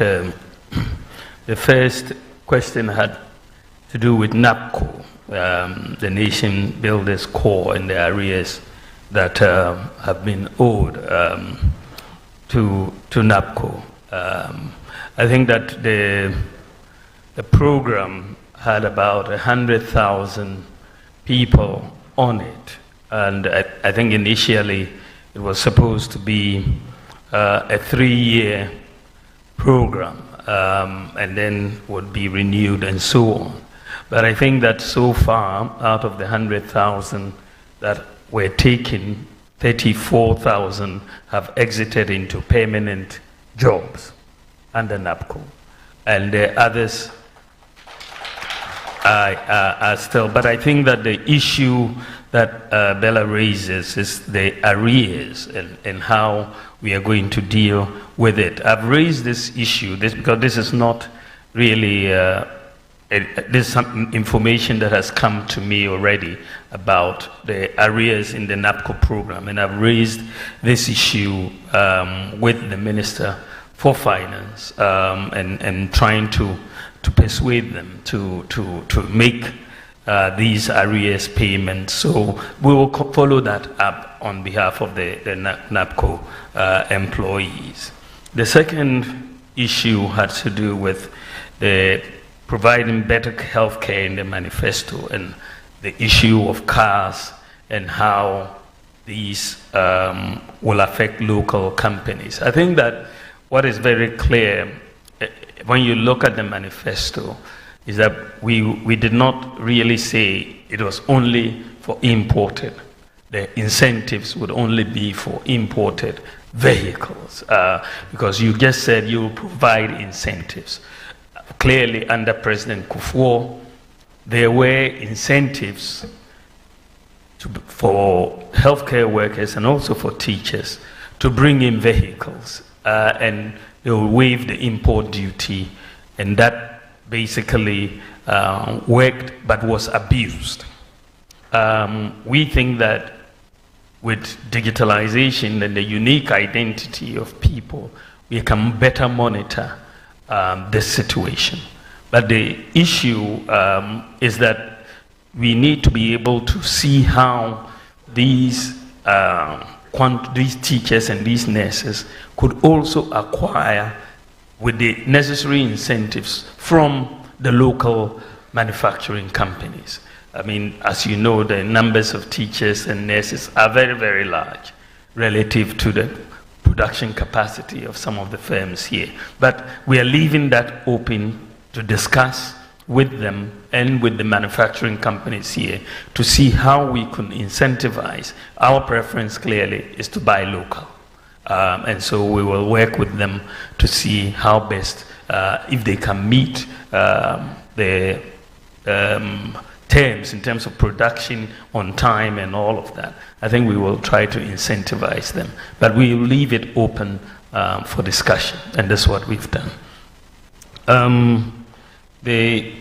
the first question had to do with NAPCO, the Nation Builders Corps, and the arrears that have been owed to NAPCO. I think that the program had about 100,000 people on it, and I think initially it was supposed to be a 3-year program, and then would be renewed and so on. But I think that so far, out of the 100,000 that were taken, 34,000 have exited into permanent jobs under NAPCO, and the others are still. But I think that the issue that Bella raises is the arrears and how we are going to deal with it. I've raised this issue because this is not really there's some information that has come to me already about the arrears in the NAPCO program, and I've raised this issue with the Minister for Finance and trying to persuade them to make these arrears payments. So we will follow that up on behalf of the NAPCO employees. The second issue had to do with providing better health care in the manifesto and the issue of cars and how these will affect local companies. I think that what is very clear when you look at the manifesto is that we did not really say it was only for imported. The incentives would only be for imported vehicles, because you just said you will provide incentives. Clearly, under President Kufuor, there were incentives for healthcare workers and also for teachers to bring in vehicles, and they will waive the import duty, and that basically worked but was abused. We think that with digitalization and the unique identity of people, we can better monitor this situation. But the issue is that we need to be able to see how these teachers and these nurses could also acquire with the necessary incentives from the local manufacturing companies. I mean, as you know, the numbers of teachers and nurses are very, very large relative to the production capacity of some of the firms here. But we are leaving that open to discuss with them and with the manufacturing companies here to see how we can incentivize. Our preference clearly is to buy local. And so we will work with them to see how best, if they can meet the terms in terms of production on time and all of that. I think we will try to incentivize them, but we will leave it open for discussion, and that's what we've done. The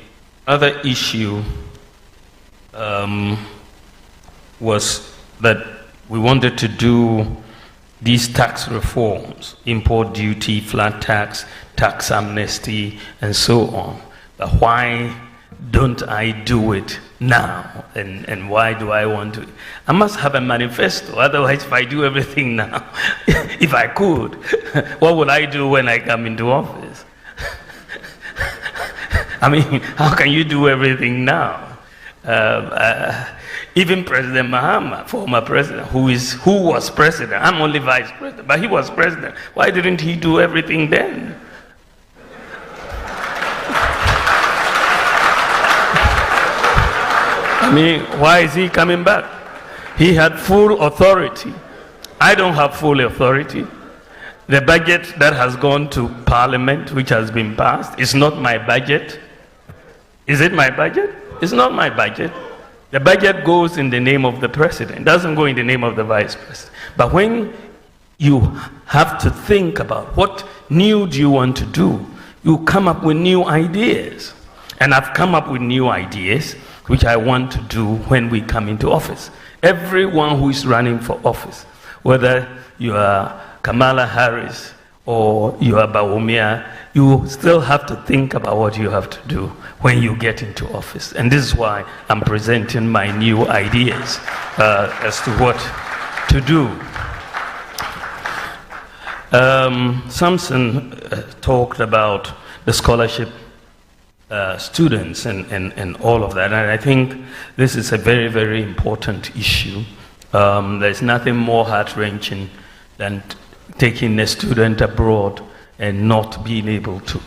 other issue was that we wanted to do these tax reforms, import duty, flat tax, tax amnesty, and so on. But why don't I do it now? And why do I want to? I must have a manifesto. Otherwise, if I do everything now, if I could, what would I do when I come into office? I mean, how can you do everything now? Even President Mahama, former president, who was president, I'm only vice president, but he was president. Why didn't he do everything then? I mean, why is he coming back? He had full authority. I don't have full authority. The budget that has gone to Parliament, which has been passed, is not my budget. Is it my budget? It's not my budget. The budget goes in the name of the president. It doesn't go in the name of the vice president. But when you have to think about what new do you want to do, you come up with new ideas. And I've come up with new ideas which I want to do when we come into office. Everyone who is running for office, whether you are Kamala Harris or you are Bawumia, you still have to think about what you have to do when you get into office. And this is why I'm presenting my new ideas as to what to do. Samson talked about the scholarship students and all of that, and I think this is a very, very important issue. There's nothing more heart-wrenching than taking a student abroad and not being able to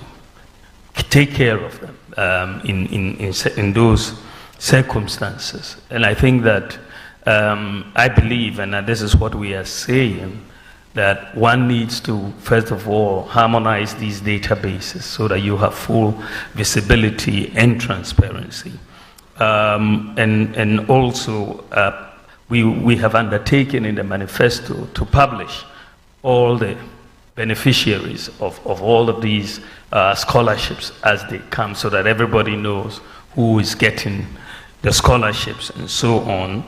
take care of them in those circumstances. And I think that I believe, and this is what we are saying, that one needs to, first of all, harmonize these databases so that you have full visibility and transparency. And also, we have undertaken in the manifesto to publish all the beneficiaries of all of these scholarships as they come, so that everybody knows who is getting the scholarships and so on.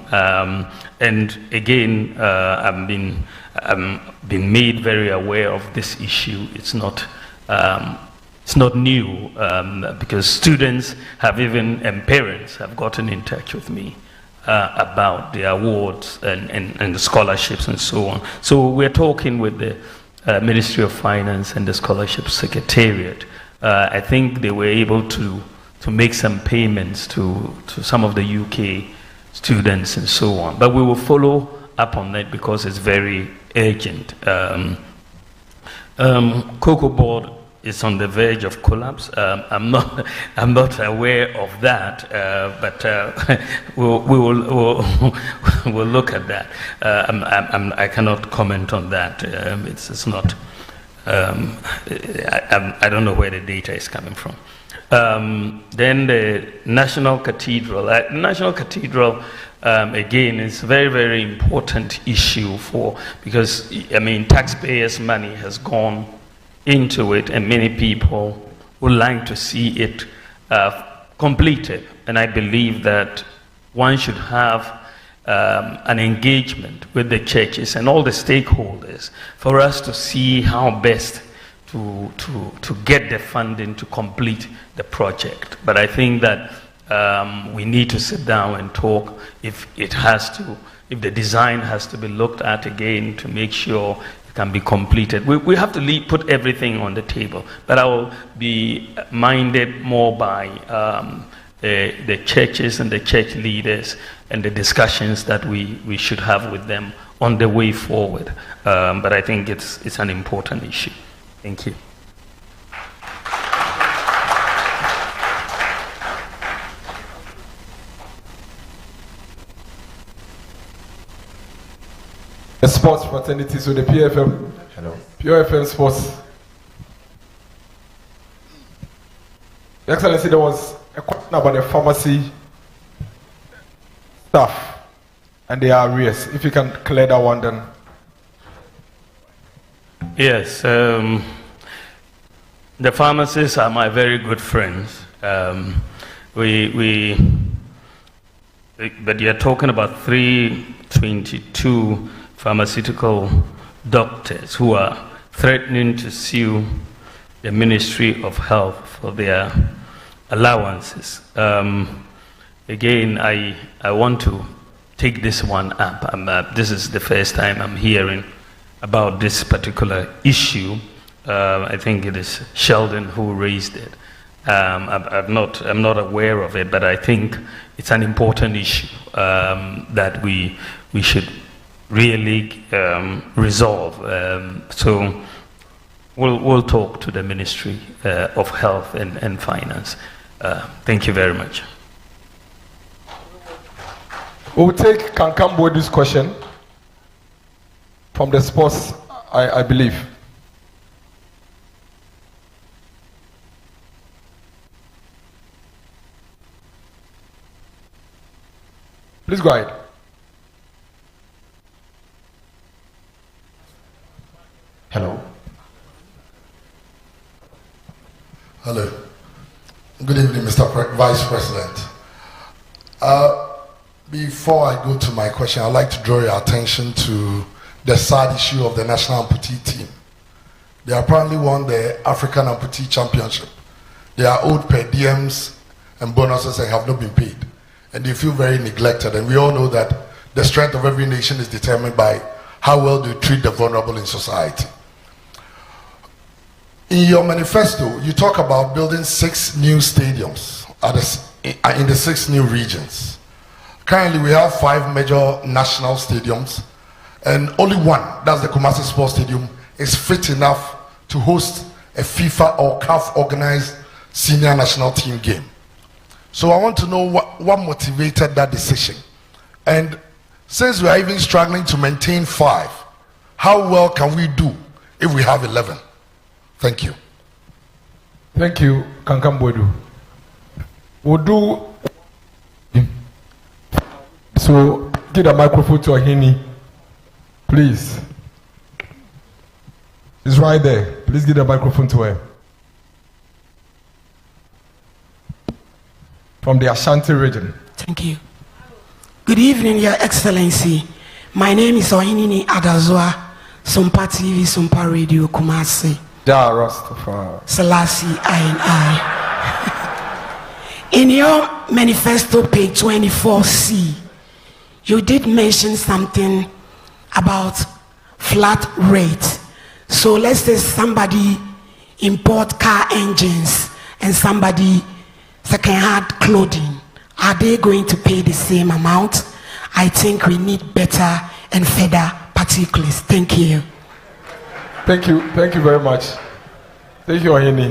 And again, I've been made very aware of this issue. It's not new, because students have and parents have gotten in touch with me about the awards and the scholarships and so on. So we're talking with the Ministry of Finance and the Scholarship Secretariat. I think they were able to make some payments to some of the UK students and so on. But we will follow up on that because it's very urgent. Cocoa Board is on the verge of collapse. I'm not aware of that, but we'll look at that. I cannot comment on that. It's not. I don't know where the data is coming from. Then the National Cathedral. National Cathedral, again, is a very, very important issue because, I mean, taxpayers' money has gone into it, and many people would like to see it completed. And I believe that one should have an engagement with the churches and all the stakeholders for us to see how best to get the funding to complete the project. But I think that we need to sit down and talk if the design has to be looked at again to make sure it can be completed. We have to put everything on the table, but I will be minded more by the churches and the church leaders and the discussions that we should have with them on the way forward. But I think it's an important issue. Thank you. The sports fraternity, so the PFM. Hello. PFM Sports. Your Excellency, there was a question about the pharmacy staff and their arrears. If you can clear that one, then. Yes. The pharmacists are my very good friends. But you're talking about 322 pharmaceutical doctors who are threatening to sue the Ministry of Health for their allowances. Again, I want to take this one up. This is the first time I'm hearing about this particular issue. I think it is Sheldon who raised it. I'm not aware of it, but I think it's an important issue that we should really resolve. So we'll talk to the Ministry of Health and Finance. Thank you very much. We'll take Kankambodu's question from the sports, I believe. Please go ahead. Hello. Hello. Good evening, Mr. Vice President. Before I go to my question, I'd like to draw your attention to the sad issue of the national amputee team. They apparently won the African Amputee Championship. They are owed per diems and bonuses and have not been paid. And they feel very neglected. And we all know that the strength of every nation is determined by how well they treat the vulnerable in society. In your manifesto, you talk about building 6 new stadiums in the 6 new regions. Currently, we have 5 major national stadiums, and only one, that's the Kumasi Sports Stadium, is fit enough to host a FIFA or CAF organized senior national team game. So I want to know what motivated that decision. And since we are even struggling to maintain 5, how well can we do if we have 11? Thank you. Thank you, Kankam Bodu. We'll do. So, give the microphone to Ahini, please. It's right there. Please give the microphone to her. From the Ashanti region. Thank you. Good evening, Your Excellency. My name is Ohinini Adazwa, Sumpa TV, Sumpa Radio, Kumasi. Ja Rastafari. Selassie, I. In your manifesto, page 24C, you did mention something about flat rate. So let's say somebody import car engines and somebody second-hand clothing. Are they going to pay the same amount? I think we need better and further particulars. Thank you. Thank you very much. Thank you, Ahini.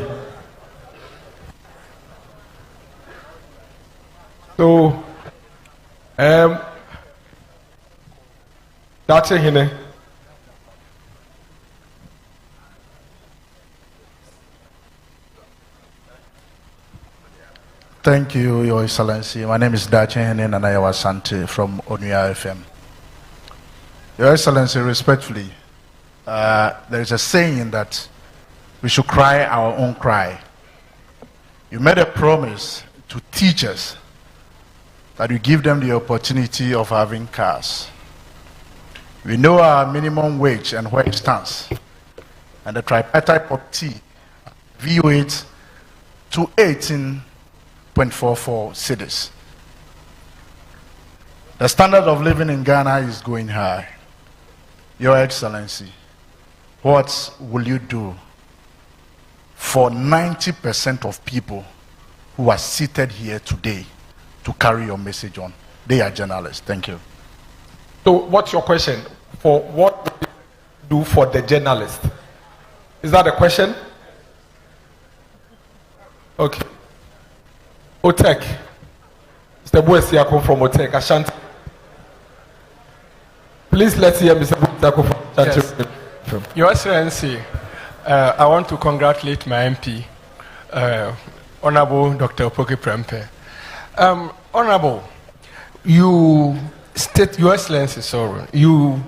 So, that's Ahini. Thank you, Your Excellency. My name is Dache Hene Nanayawa Sante from Onuya FM. Your Excellency, respectfully, there is a saying that we should cry our own cry. You made a promise to teachers that you give them the opportunity of having cars. We know our minimum wage and where it stands. And the tripartite of T, VO8 to 18.44 cities. The standard of living in Ghana is going high. Your Excellency, what will you do for 90% of people who are seated here today to carry your message on? They are journalists. Thank you. So what's your question? For what will you do for the journalist? Is that a question? Okay. Otek. Mr. Buesiako from Otek, Ashanti. Please let's hear Mr. Buesiako from Ashanti. Yes. Your Excellency, I want to congratulate my MP, Honorable Dr. Opoki Prempeh. Honorable, Your Excellency, you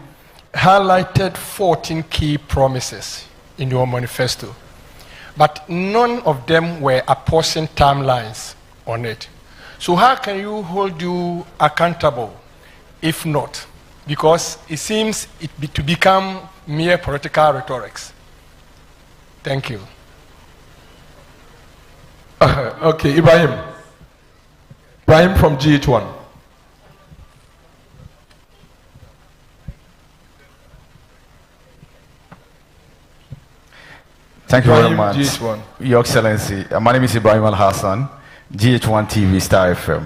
highlighted 14 key promises in your manifesto, but none of them were apportioned timelines on it. So how can you hold you accountable if not? Because it seems to become mere political rhetorics. Thank you. Okay, Ibrahim. Ibrahim from GH1. Thank you very much, GH1. Your Excellency. My name is Ibrahim Al Hassan, GH1 TV, Star FM.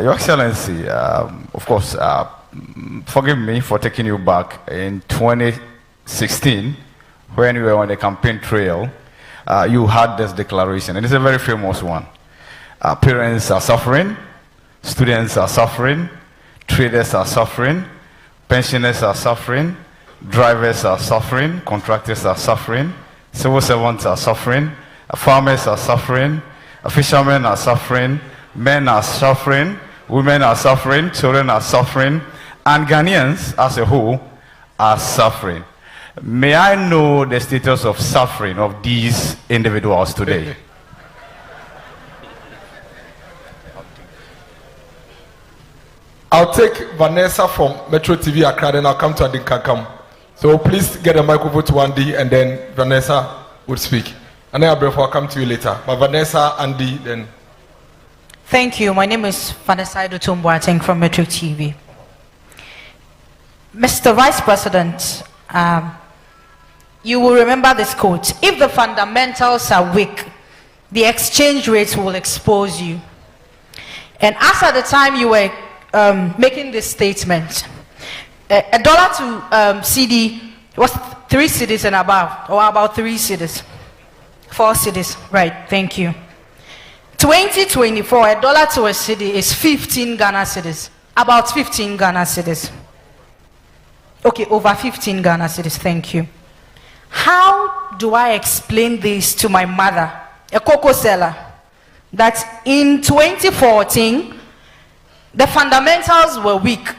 Your Excellency, of course, forgive me for taking you back in 2016 when you were on the campaign trail. You had this declaration, and it's a very famous one. Parents are suffering, students are suffering, traders are suffering, pensioners are suffering, drivers are suffering, contractors are suffering, civil servants are suffering, farmers are suffering, fishermen are suffering, men are suffering, women are suffering, children are suffering, and Ghanaians as a whole are suffering. May I know the status of suffering of these individuals today? I'll take Vanessa from Metro TV Accra, then I'll come to Adinkankam. So please get a microphone to Andy, and then Vanessa would speak. And then I'll come to you later. But Vanessa, Andy, then. Thank you. My name is Vanessa Idutumbo from Metric TV. Mr. Vice President, you will remember this quote: if the fundamentals are weak, the exchange rate will expose you. And as at the time you were making this statement, a dollar to CD was 3 cedis and above, or about 3 cedis, 4 cedis, right? Thank you. 2024, a dollar to a cedi is 15 Ghana cedis, about 15 Ghana cedis. Okay, over 15 Ghana cedis. Thank you. How do I explain this to my mother, a cocoa seller, that in 2014 the fundamentals were weak?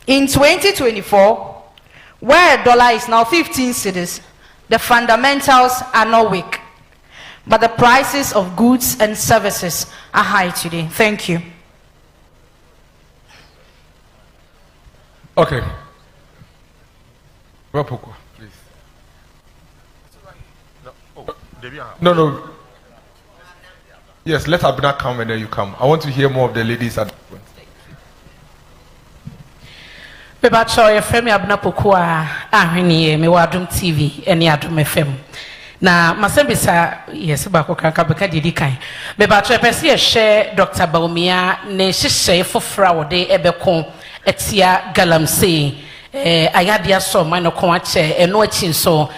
In 2024, where a dollar is now 15 cedis, the fundamentals are not weak, but the prices of goods and services are high today. Thank you. Okay. Rapoko, please. No. Yes, let Abna come and then you come. I want to hear more of the ladies at the point. Bebacho, your friend Abna Pokua, Ahini, Mewadum TV, and Yadum FM. Na masembisa yes bako kanka beka didi kan me ba tro pese ye share Dr. Bawumia ne hihye fofra wode ebeko etia galamsey ayadia so man no kon ache eno achi so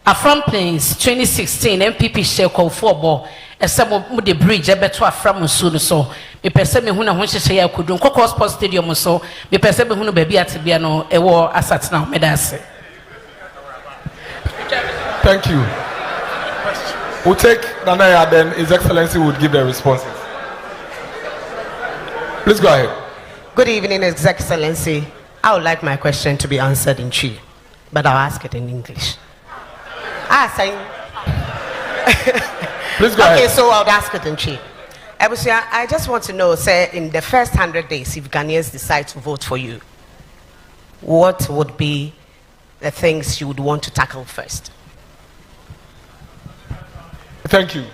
Afram Plains 2016 MPP share call for bo esemo de bridge ebeto Afram nsu no so me pese me hu na ho hihye ya kodun Kokos Sports Stadium so me pese me hu no ba bi atebia no ewo asatena medase. Thank you. We'll take Nanaya, then His Excellency would give the responses. Please go ahead. Good evening, His Excellency. I would like my question to be answered in Chi, but I'll ask it in English. Please go ahead. Okay, so I'll ask it in Chi. I just want to know, sir, in the first 100 days, if Ghanaians decide to vote for you, what would be the things you would want to tackle first? Thank you.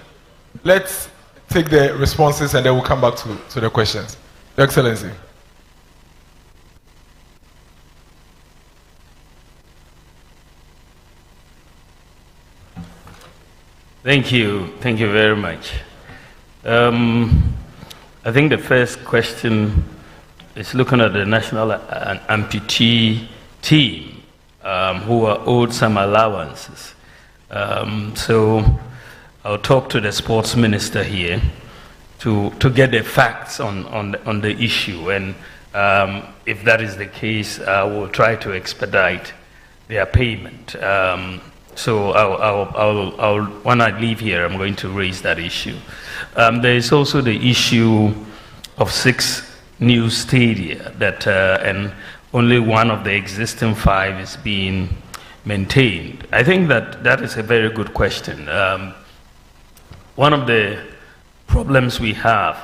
Let's take the responses and then we'll come back to the questions. Your Excellency. Thank you. Thank you very much. I think the first question is looking at the national amputee team who are owed some allowances. So I'll talk to the sports minister here to get the facts on the issue, and if that is the case, I will try to expedite their payment. So I'll when I leave here, I'm going to raise that issue. There is also the issue of 6 new stadia that and only one of the existing 5 is being maintained. I think that is a very good question. One of the problems we have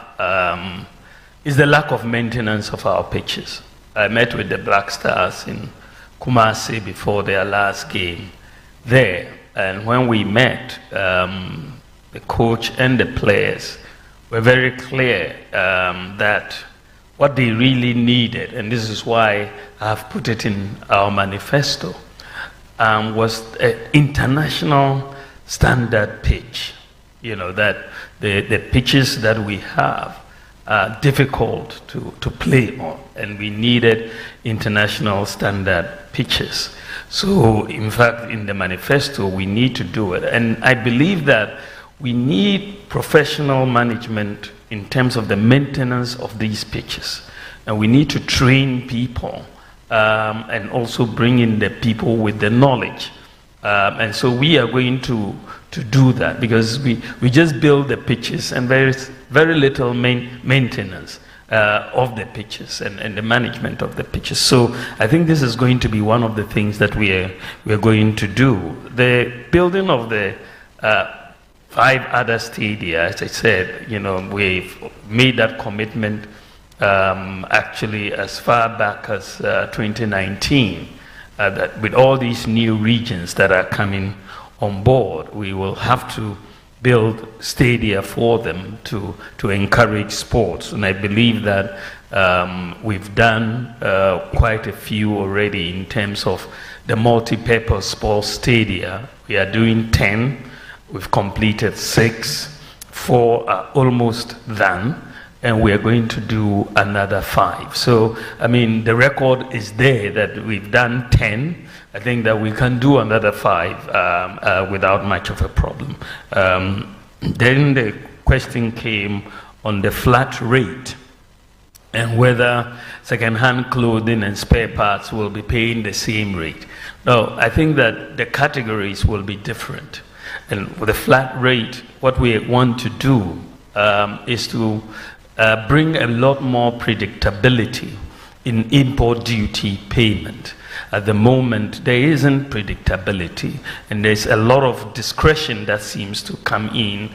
is the lack of maintenance of our pitches. I met with the Black Stars in Kumasi before their last game there, and when we met, the coach and the players were very clear that what they really needed, and this is why I've put it in our manifesto, was an international standard pitch. You know, that the pitches that we have are difficult to play on, and we needed international standard pitches. So, in fact, in the manifesto, we need to do it. And I believe that we need professional management in terms of the maintenance of these pitches. And we need to train people and also bring in the people with the knowledge. And so we are going to do that, because we just build the pitches and very little maintenance of the pitches and the management of the pitches. So I think this is going to be one of the things that we are going to do. The building of the 5 other stadia, as I said, you know, we've made that commitment actually as far back as 2019. that with all these new regions that are coming on board, we will have to build stadia for them to encourage sports. And I believe that we've done quite a few already in terms of the multi-purpose sports stadia. We are doing 10. We've completed 6. 4 are almost done. And we are going to do another 5. So, I mean, the record is there that we've done 10. I think that we can do another 5 without much of a problem. Then the question came on the flat rate and whether second-hand clothing and spare parts will be paying the same rate. No, I think that the categories will be different. And with the flat rate, what we want to do is to bring a lot more predictability in import duty payment. At the moment, there isn't predictability, and there's a lot of discretion that seems to come in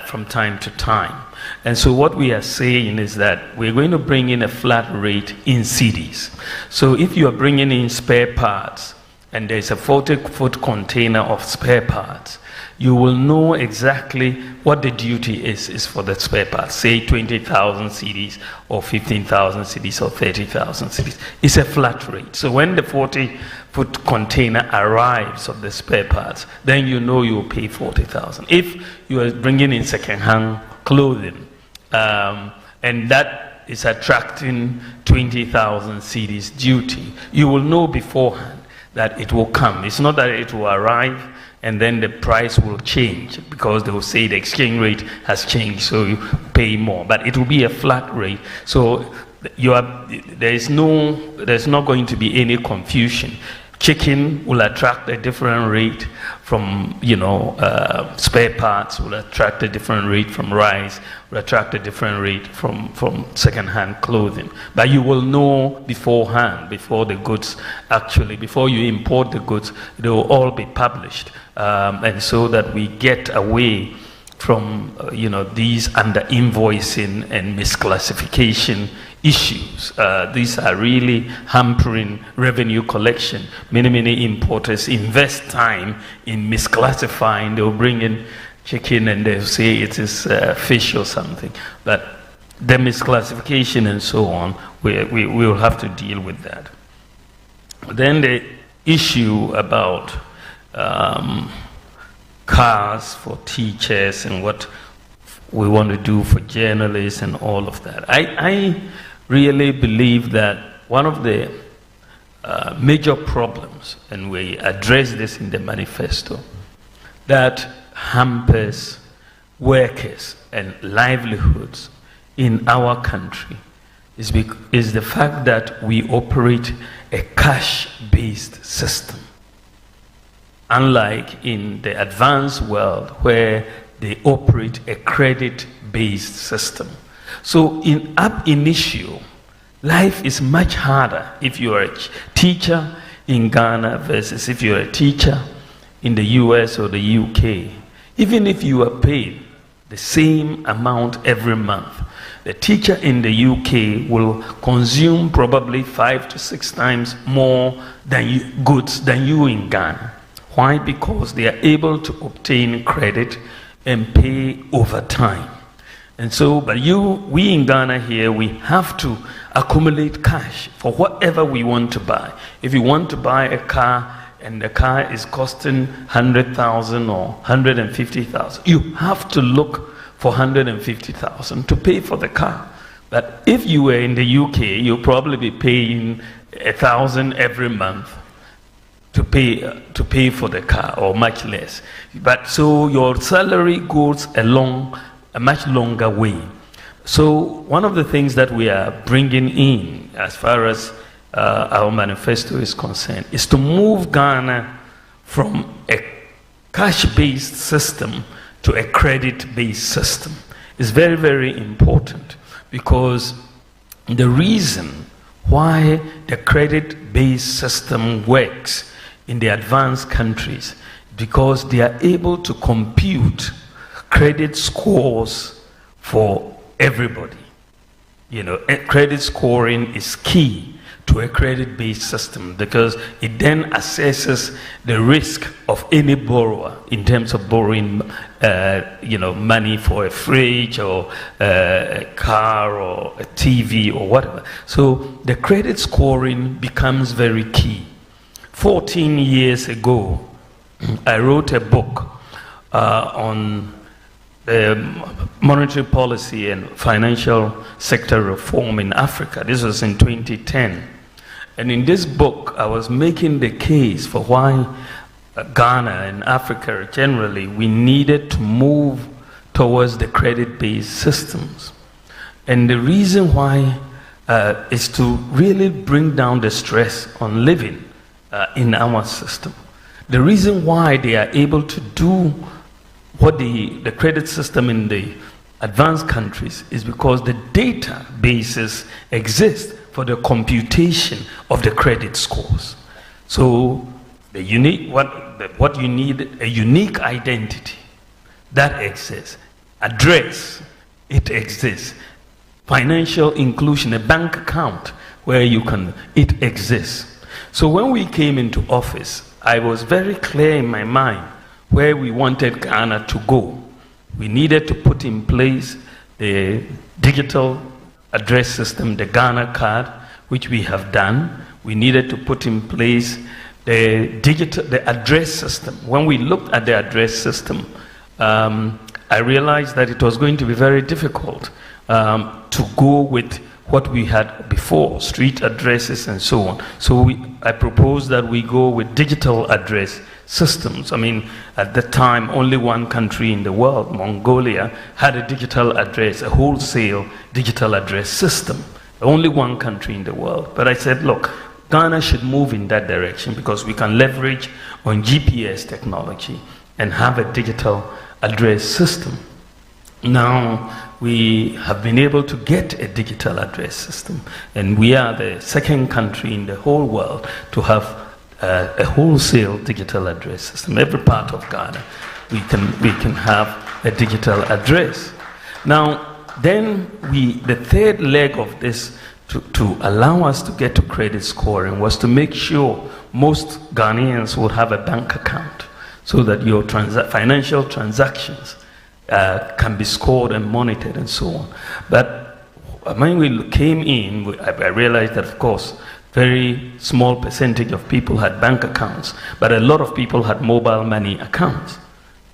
from time to time. And so what we are saying is that we're going to bring in a flat rate in cities. So if you are bringing in spare parts, and there's a 40-foot container of spare parts, you will know exactly what the duty is for the spare parts, say 20,000 cedis or 15,000 cedis or 30,000 cedis. It's a flat rate. So when the 40-foot container arrives of the spare parts, then you know you'll pay 40,000. If you are bringing in second-hand clothing, and that is attracting 20,000 cedis duty, you will know beforehand that it will come. It's not that it will arrive and then the price will change because they will say the exchange rate has changed, so you pay more. But it will be a flat rate. So there's not going to be any confusion. Chicken will attract a different rate from, spare parts will attract a different rate from rice, will attract a different rate from second-hand clothing. But you will know beforehand, before you import the goods, they will all be published. And so that we get away from, these under-invoicing and misclassification issues. These are really hampering revenue collection. Many importers invest time in misclassifying. They'll bring in chicken and they'll say it is fish or something. But the misclassification and so on, we will have to deal with that. Then the issue about cars for teachers and what we want to do for journalists and all of that. I really believe that one of the major problems, and we address this in the manifesto, that hampers workers and livelihoods in our country is the fact that we operate a cash-based system. Unlike in the advanced world where they operate a credit-based system. So in ab initio, life is much harder if you are a teacher in Ghana versus if you're a teacher in the US or the UK. Even if you are paid the same amount every month, the teacher in the UK will consume probably 5 to 6 times more goods than you in Ghana. Why? Because they are able to obtain credit and pay over time. And so, we in Ghana here, we have to accumulate cash for whatever we want to buy. If you want to buy a car and the car is costing 100,000 or 150,000, you have to look for 150,000 to pay for the car. But if you were in the UK, you'll probably be paying 1,000 every month to pay for the car, or much less. But so your salary goes along a much longer way. So one of the things that we are bringing in as far as our manifesto is concerned is to move Ghana from a cash-based system to a credit-based system. It's very, very important, because the reason why the credit-based system works in the advanced countries, because they are able to compute credit scores for everybody. Credit scoring is key to a credit-based system, because it then assesses the risk of any borrower in terms of borrowing, money for a fridge or a car or a TV or whatever. So the credit scoring becomes very key. 14 years ago, I wrote a book on monetary policy and financial sector reform in Africa. This was in 2010. And in this book, I was making the case for why Ghana and Africa generally, we needed to move towards the credit-based systems. And the reason why is to really bring down the stress on living in our system. The reason why they are able to do what the credit system in the advanced countries is because the databases exist for the computation of the credit scores. So the unique, what you need, a unique identity that exists, address, it exists, financial inclusion, a bank account where you can, it exists. So when we came into office, I was very clear in my mind where we wanted Ghana to go. We needed to put in place the digital address system, the Ghana card, which we have done. We needed to put in place the address system. When we looked at the address system, I realized that it was going to be very difficult to go with what we had before, street addresses and so on. So I proposed that we go with digital address systems. I mean, at the time, only one country in the world, Mongolia, had a digital address, a wholesale digital address system. Only one country in the world. But I said, look, Ghana should move in that direction because we can leverage on GPS technology and have a digital address system. Now, we have been able to get a digital address system, and we are the second country in the whole world to have a wholesale digital address system. Every part of Ghana, we can have a digital address. Now, then the third leg of this to allow us to get to credit scoring was to make sure most Ghanaians would have a bank account so that your financial transactions can be scored and monitored and so on. But when we came in, I realized that, of course, very small percentage of people had bank accounts, but a lot of people had mobile money accounts,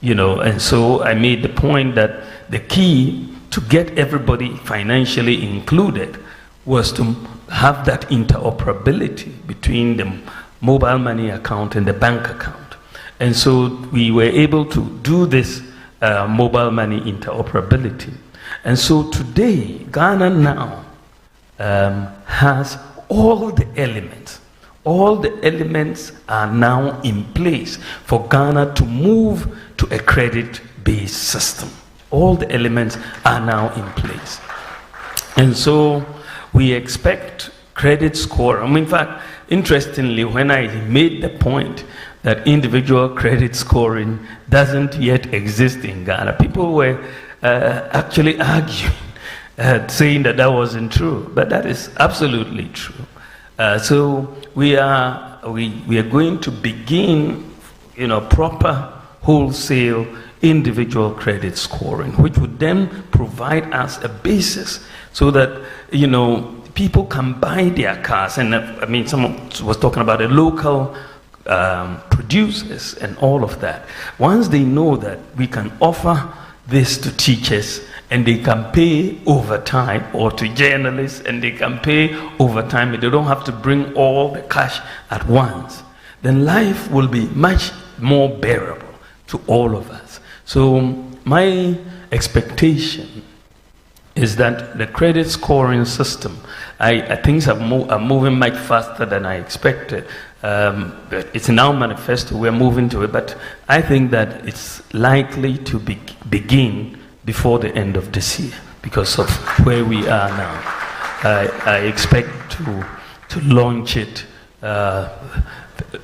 and so I made the point that the key to get everybody financially included was to have that interoperability between the mobile money account and the bank account. And so we were able to do this mobile money interoperability. And so today, Ghana now has all the elements. All the elements are now in place for Ghana to move to a credit-based system. All the elements are now in place. And so we expect credit score. In fact, interestingly, when I made the point that individual credit scoring doesn't yet exist in Ghana, people were actually arguing, saying that that wasn't true, but that is absolutely true. So we are going to begin, proper wholesale individual credit scoring, which would then provide us a basis so that people can buy their cars. And someone was talking about the local producers and all of that. Once they know that we can offer this to teachers and they can pay overtime, or to journalists and they can pay overtime, and they don't have to bring all the cash at once, then life will be much more bearable to all of us. So my expectation is that the credit scoring system, things are moving much faster than I expected. It's in our manifesto, we're moving to it, but I think that it's likely to begin before the end of this year because of where we are now. I expect to launch it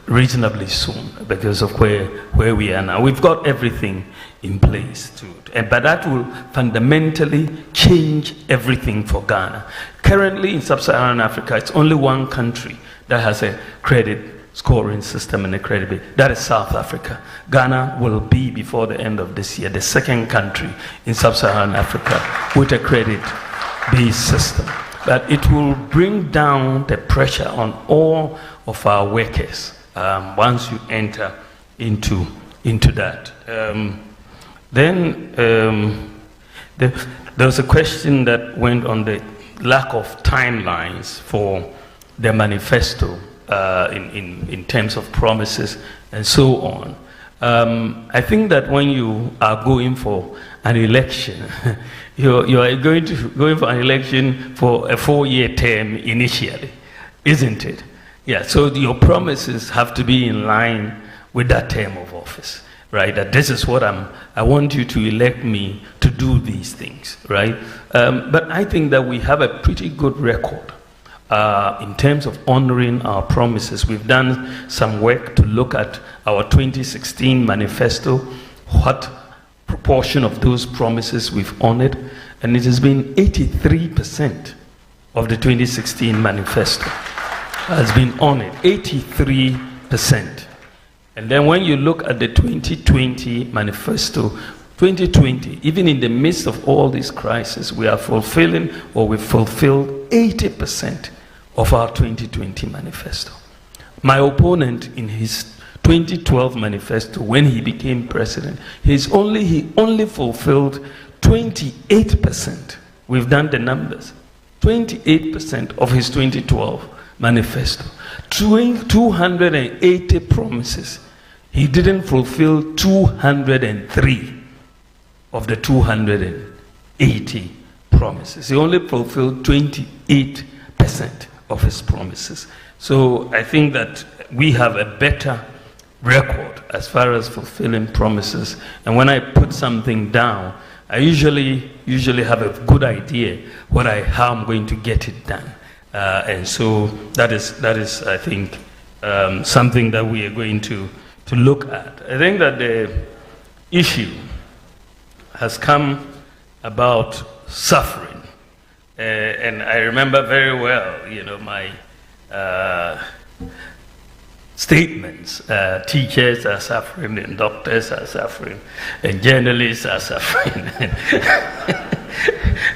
reasonably soon because of where we are now. We've got everything in place but that will fundamentally change everything for Ghana. Currently in sub-Saharan Africa, it's only one country that has a credit scoring system and a credit. That is South Africa. Ghana will be, before the end of this year, the second country in sub-Saharan Africa with a credit-based system. But it will bring down the pressure on all of our workers once you enter into that. Then there was a question that went on the lack of timelines for the manifesto in terms of promises and so on. I think that when you are going for an election, you are going for an election for a 4-year term initially, isn't it? Yeah, so your promises have to be in line with that term of office, right? That this is what I want you to elect me to do these things, right? But I think that we have a pretty good record in terms of honoring our promises. We've done some work to look at our 2016 manifesto, what proportion of those promises we've honored, and it has been 83% of the 2016 manifesto has been honored, 83%. And then when you look at the 2020 manifesto, 2020, even in the midst of all these crises, we are fulfilling, or we've fulfilled 80% of our 2020 manifesto. My opponent in his 2012 manifesto, when he became president, he only fulfilled 28%. We've done the numbers. 28% of his 2012 manifesto. 280 promises. He didn't fulfill 203 of the 280 promises. He only fulfilled 28% of his promises. So I think that we have a better record as far as fulfilling promises. And when I put something down, I usually have a good idea how I'm going to get it done. And so that is I think something that we are going to look at. I think that the issue has come about suffering, and I remember very well, my statements. Teachers are suffering, and doctors are suffering, and journalists are suffering,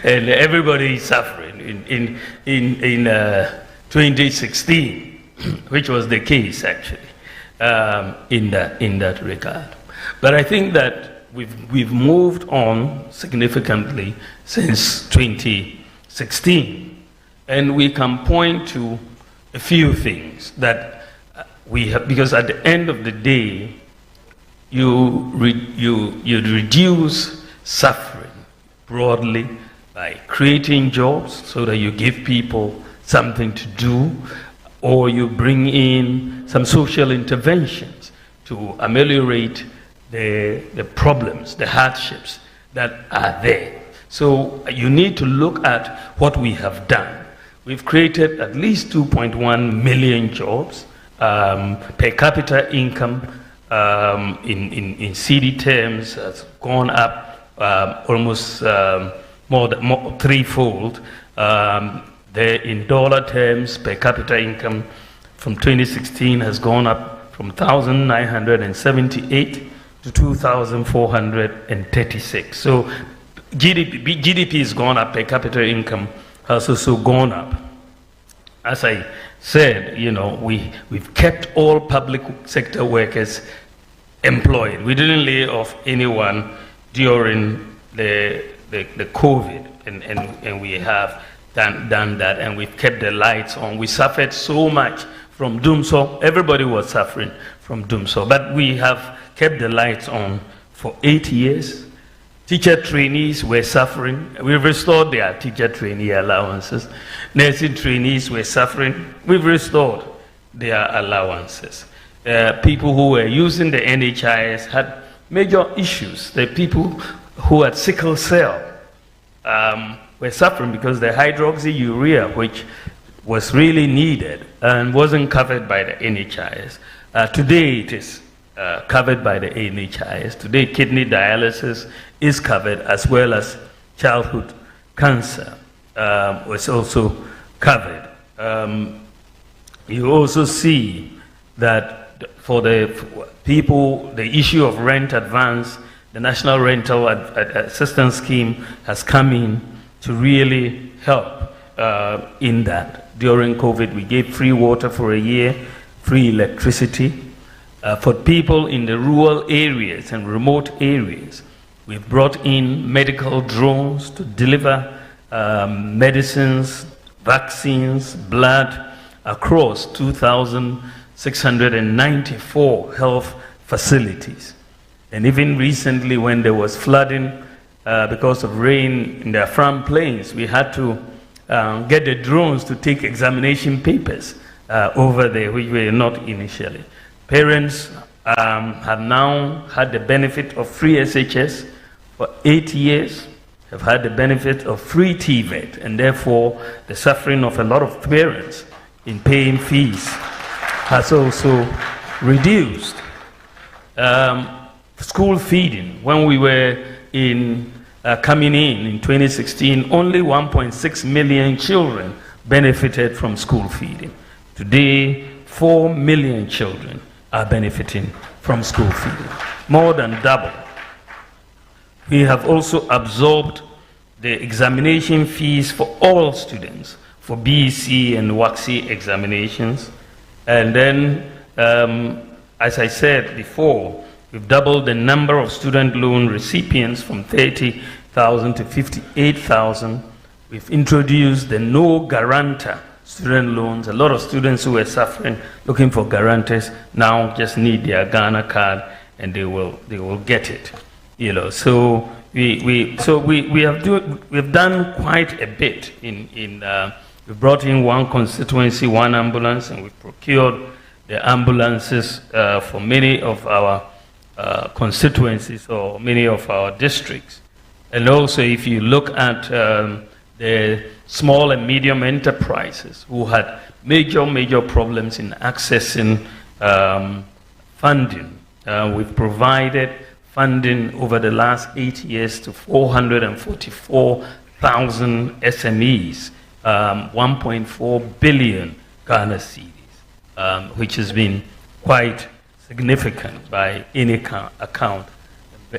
and everybody is suffering. In 2016, which was the case actually, in that regard. But I think that we've moved on significantly since 2016, and we can point to a few things that we have, because at the end of the day, you reduce suffering broadly by creating jobs so that you give people something to do, or you bring in some social interventions to ameliorate the problems, the hardships that are there. So you need to look at what we have done. We've created at least 2.1 million jobs. Per capita income in CD terms has gone up almost more threefold. In dollar terms, per capita income from 2016 has gone up from 1,978 to 2,436. So GDP has gone up, per capita income has also gone up. As I said, we've kept all public sector workers employed. We didn't lay off anyone during the COVID, and we have done that, and we've kept the lights on. We suffered so much from doomsday. Everybody was suffering from doomsday, but we have kept the lights on for 8 years. Teacher trainees were suffering. We've restored their teacher trainee allowances. Nursing trainees were suffering. We've restored their allowances. People who were using the NHIS had major issues. The people who had sickle cell were suffering because the hydroxyurea, which was really needed and wasn't covered by the NHIS. Today it is covered by the NHIS. Today kidney dialysis is covered, as well as childhood cancer was also covered. You also see that for the people, the issue of rent advance, the National Rental Assistance Scheme has come in to really help in that. During COVID, we gave free water for a year, free electricity. For people in the rural areas and remote areas, we've brought in medical drones to deliver medicines, vaccines, blood across 2,694 health facilities. And even recently, when there was flooding because of rain in the Afram Plains, we had to get the drones to take examination papers over there, which were not initially. Parents have now had the benefit of free SHS for 8 years, have had the benefit of free TVET, and therefore the suffering of a lot of parents in paying fees has also reduced. School feeding, when we were coming in 2016, only 1.6 million children benefited from school feeding. Today, 4 million children are benefiting from school feeding, more than double. We have also absorbed the examination fees for all students for BEC and WACSI examinations. And then, as I said before, we've doubled the number of student loan recipients from 30,000 to 58,000. We've introduced the no guarantor student loans. A lot of students who were suffering, looking for guarantors, now just need their Ghana card and they will get it. You know, so we've done quite a bit we brought in one constituency, one ambulance, and we procured the ambulances for many of our constituencies or many of our districts. And also, if you look at the small and medium enterprises who had major problems in accessing funding, we've provided funding over the last 8 years to 444,000 SMEs, 1.4 billion Ghana cedis, which has been quite significant by any account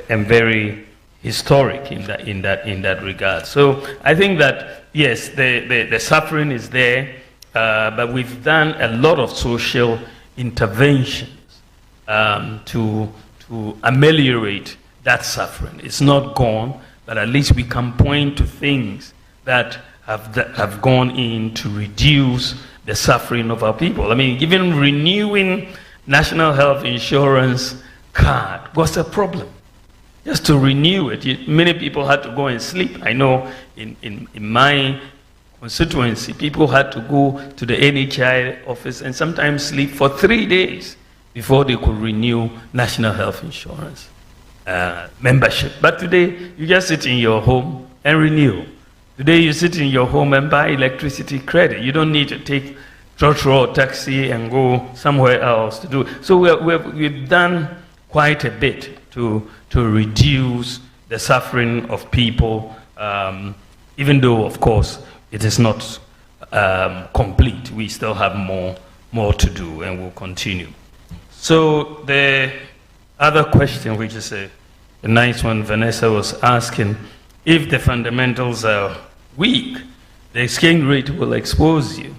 and very historic in that regard. So I think that yes, the suffering is there, but we've done a lot of social interventions to ameliorate that suffering. It's not gone, but at least we can point to things that have gone in to reduce the suffering of our people. I mean, even renewing National Health Insurance card was a problem. Just to renew it, many people had to go and sleep. I know in my constituency, people had to go to the NHI office and sometimes sleep for 3 days before they could renew National Health Insurance membership. But today, you just sit in your home and renew. Today, you sit in your home and buy electricity credit. You don't need to take trotro or taxi and go somewhere else to do it. So we've done quite a bit to reduce the suffering of people, even though, of course, it is not complete. We still have more to do, and we'll continue. So the other question, which is a nice one, Vanessa was asking, if the fundamentals are weak, the exchange rate will expose you,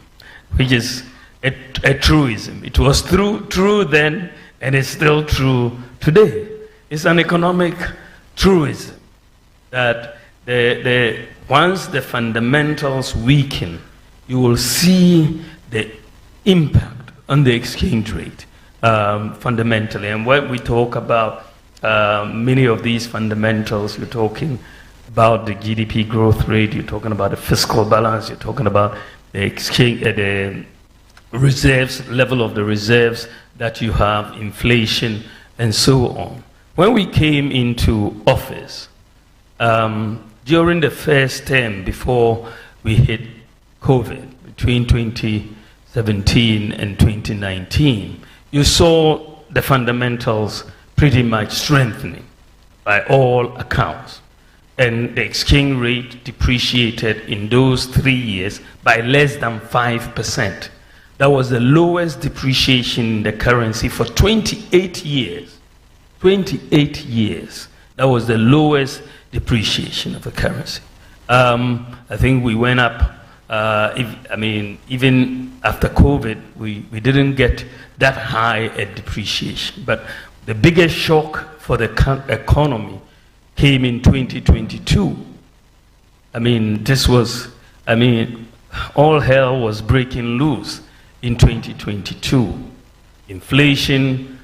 which is a truism. It was true then, and it's still true today. It's an economic truism that once the fundamentals weaken, you will see the impact on the exchange rate fundamentally. And when we talk about many of these fundamentals, you're talking about the GDP growth rate, you're talking about the fiscal balance, you're talking about the exchange, the reserves, level of the reserves that you have, inflation, and so on. When we came into office, during the first term before we hit COVID, between 2017 and 2019, you saw the fundamentals pretty much strengthening by all accounts. And the exchange rate depreciated in those 3 years by less than 5%. That was the lowest depreciation in the currency for 28 years. 28 years. That was the lowest depreciation of the currency. I think we went up, even after COVID, we didn't get that high a depreciation. But the biggest shock for the economy came in 2022. All hell was breaking loose in 2022. Inflation,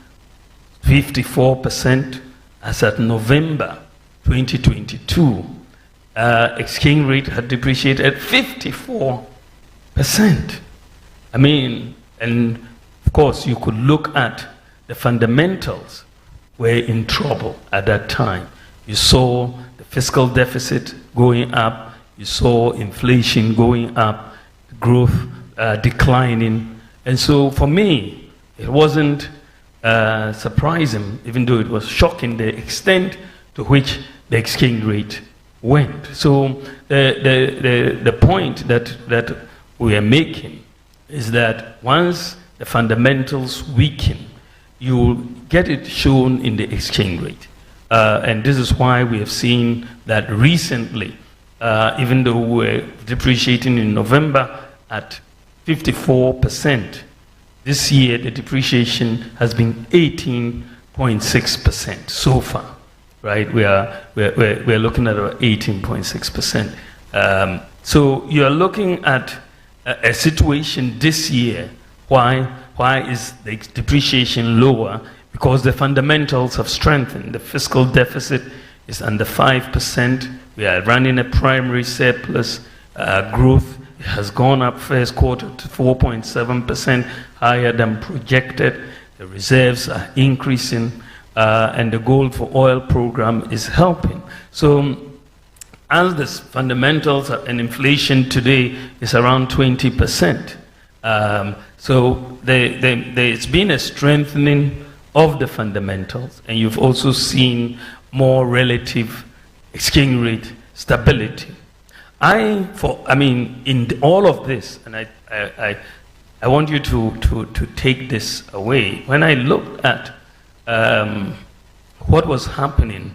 54%, as at November 2022. Exchange rate had depreciated at 54%. And of course, you could look at the fundamentals were in trouble at that time. You saw the fiscal deficit going up, you saw inflation going up, growth declining. And so for me, it wasn't surprising, even though it was shocking, the extent to which the exchange rate went. So the point that we are making is that once the fundamentals weaken, you will get it shown in the exchange rate. And this is why we have seen that recently, even though we're depreciating in November at 54%, this year the depreciation has been 18.6% so far. Right, we're looking at about 18.6%. So you are looking at a situation this year. Why is the depreciation lower? Because the fundamentals have strengthened. The fiscal deficit is under 5%. We are running a primary surplus. Growth has gone up first quarter to 4.7%, higher than projected. The reserves are increasing. And the gold for oil program is helping. So as the fundamentals and inflation today is around 20%, so there's been a strengthening of the fundamentals, and you've also seen more relative exchange rate stability. In all of this, and I want you to take this away. When I looked at what was happening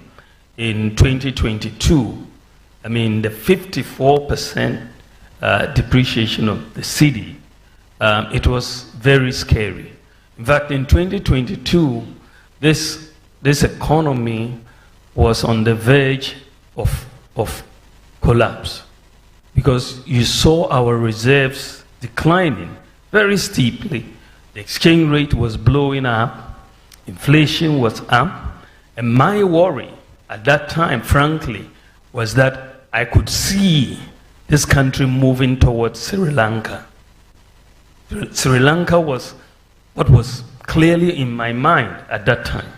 in 2022, the 54% depreciation of the cedi, it was very scary. In fact, in 2022, this economy was on the verge of collapse, because you saw our reserves declining very steeply. The exchange rate was blowing up. Inflation was up, and my worry at that time, frankly, was that I could see this country moving towards Sri Lanka. Sri Lanka was what was clearly in my mind at that time,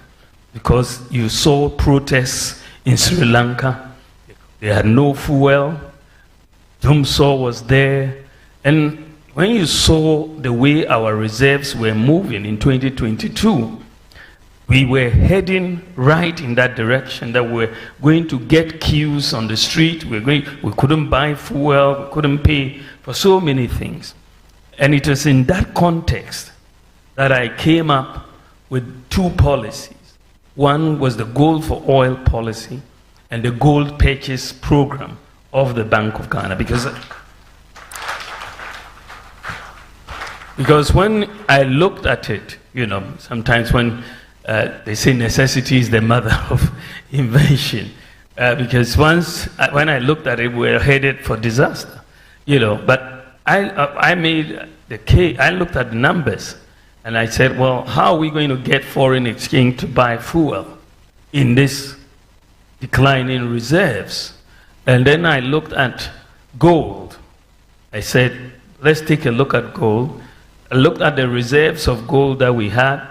because you saw protests in Sri Lanka. They had no fuel. Jumso was there. And when you saw the way our reserves were moving in 2022, we were heading right in that direction, that we're going to get queues on the street. We couldn't buy fuel, we couldn't pay for so many things. And it was in that context that I came up with two policies. One was the gold for oil policy and the gold purchase program of the Bank of Ghana. Because when I looked at it, sometimes when they say necessity is the mother of invention. Because when I looked at it, we were headed for disaster. But I made the case. I looked at the numbers, and I said, well, how are we going to get foreign exchange to buy fuel in this declining reserves? And then I looked at gold. I said, let's take a look at gold. I looked at the reserves of gold that we had,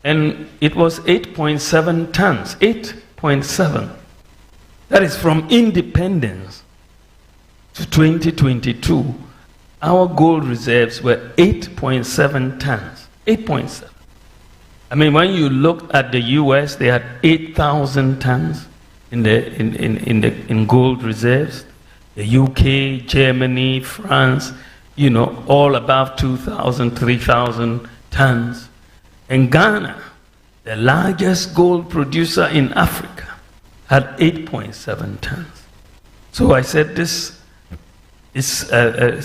and it was 8.7 tons, 8.7. That is from independence to 2022. our gold reserves were 8.7 tons. 8.7. I mean, when you look at the US, they had 8,000 tons in gold reserves. The UK, Germany, France, you know, all above 2,000, 3,000 tons. And Ghana, the largest gold producer in Africa, had 8.7 tons. So I said this is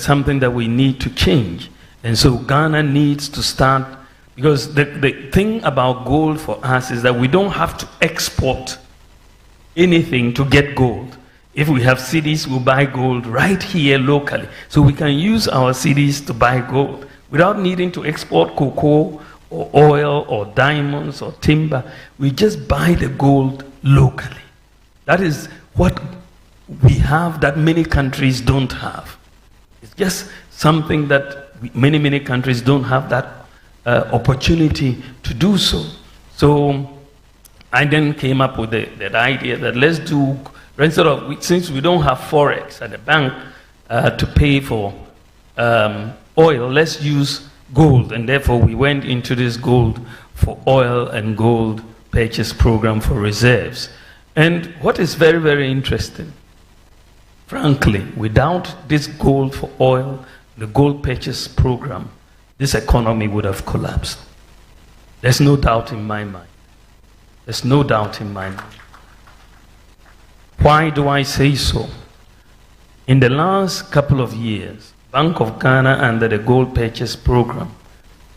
something that we need to change. And so Ghana needs to start, because the thing about gold for us is that we don't have to export anything to get gold. If we have cities, we'll buy gold right here locally. So we can use our cities to buy gold without needing to export cocoa or oil or diamonds or timber. We just buy the gold locally. That is what we have that many countries don't have. It's just something that many countries don't have that opportunity to do so. So I then came up with that idea that let's do, instead of, since we don't have forex at the bank to pay for oil, let's use gold. And therefore we went into this gold for oil and gold purchase program for reserves. And what is very, very interesting, frankly, without this gold for oil, the gold purchase program, this economy would have collapsed. There's no doubt in my mind. There's no doubt in my mind. Why do I say so? In the last couple of years, Bank of Ghana under the gold purchase program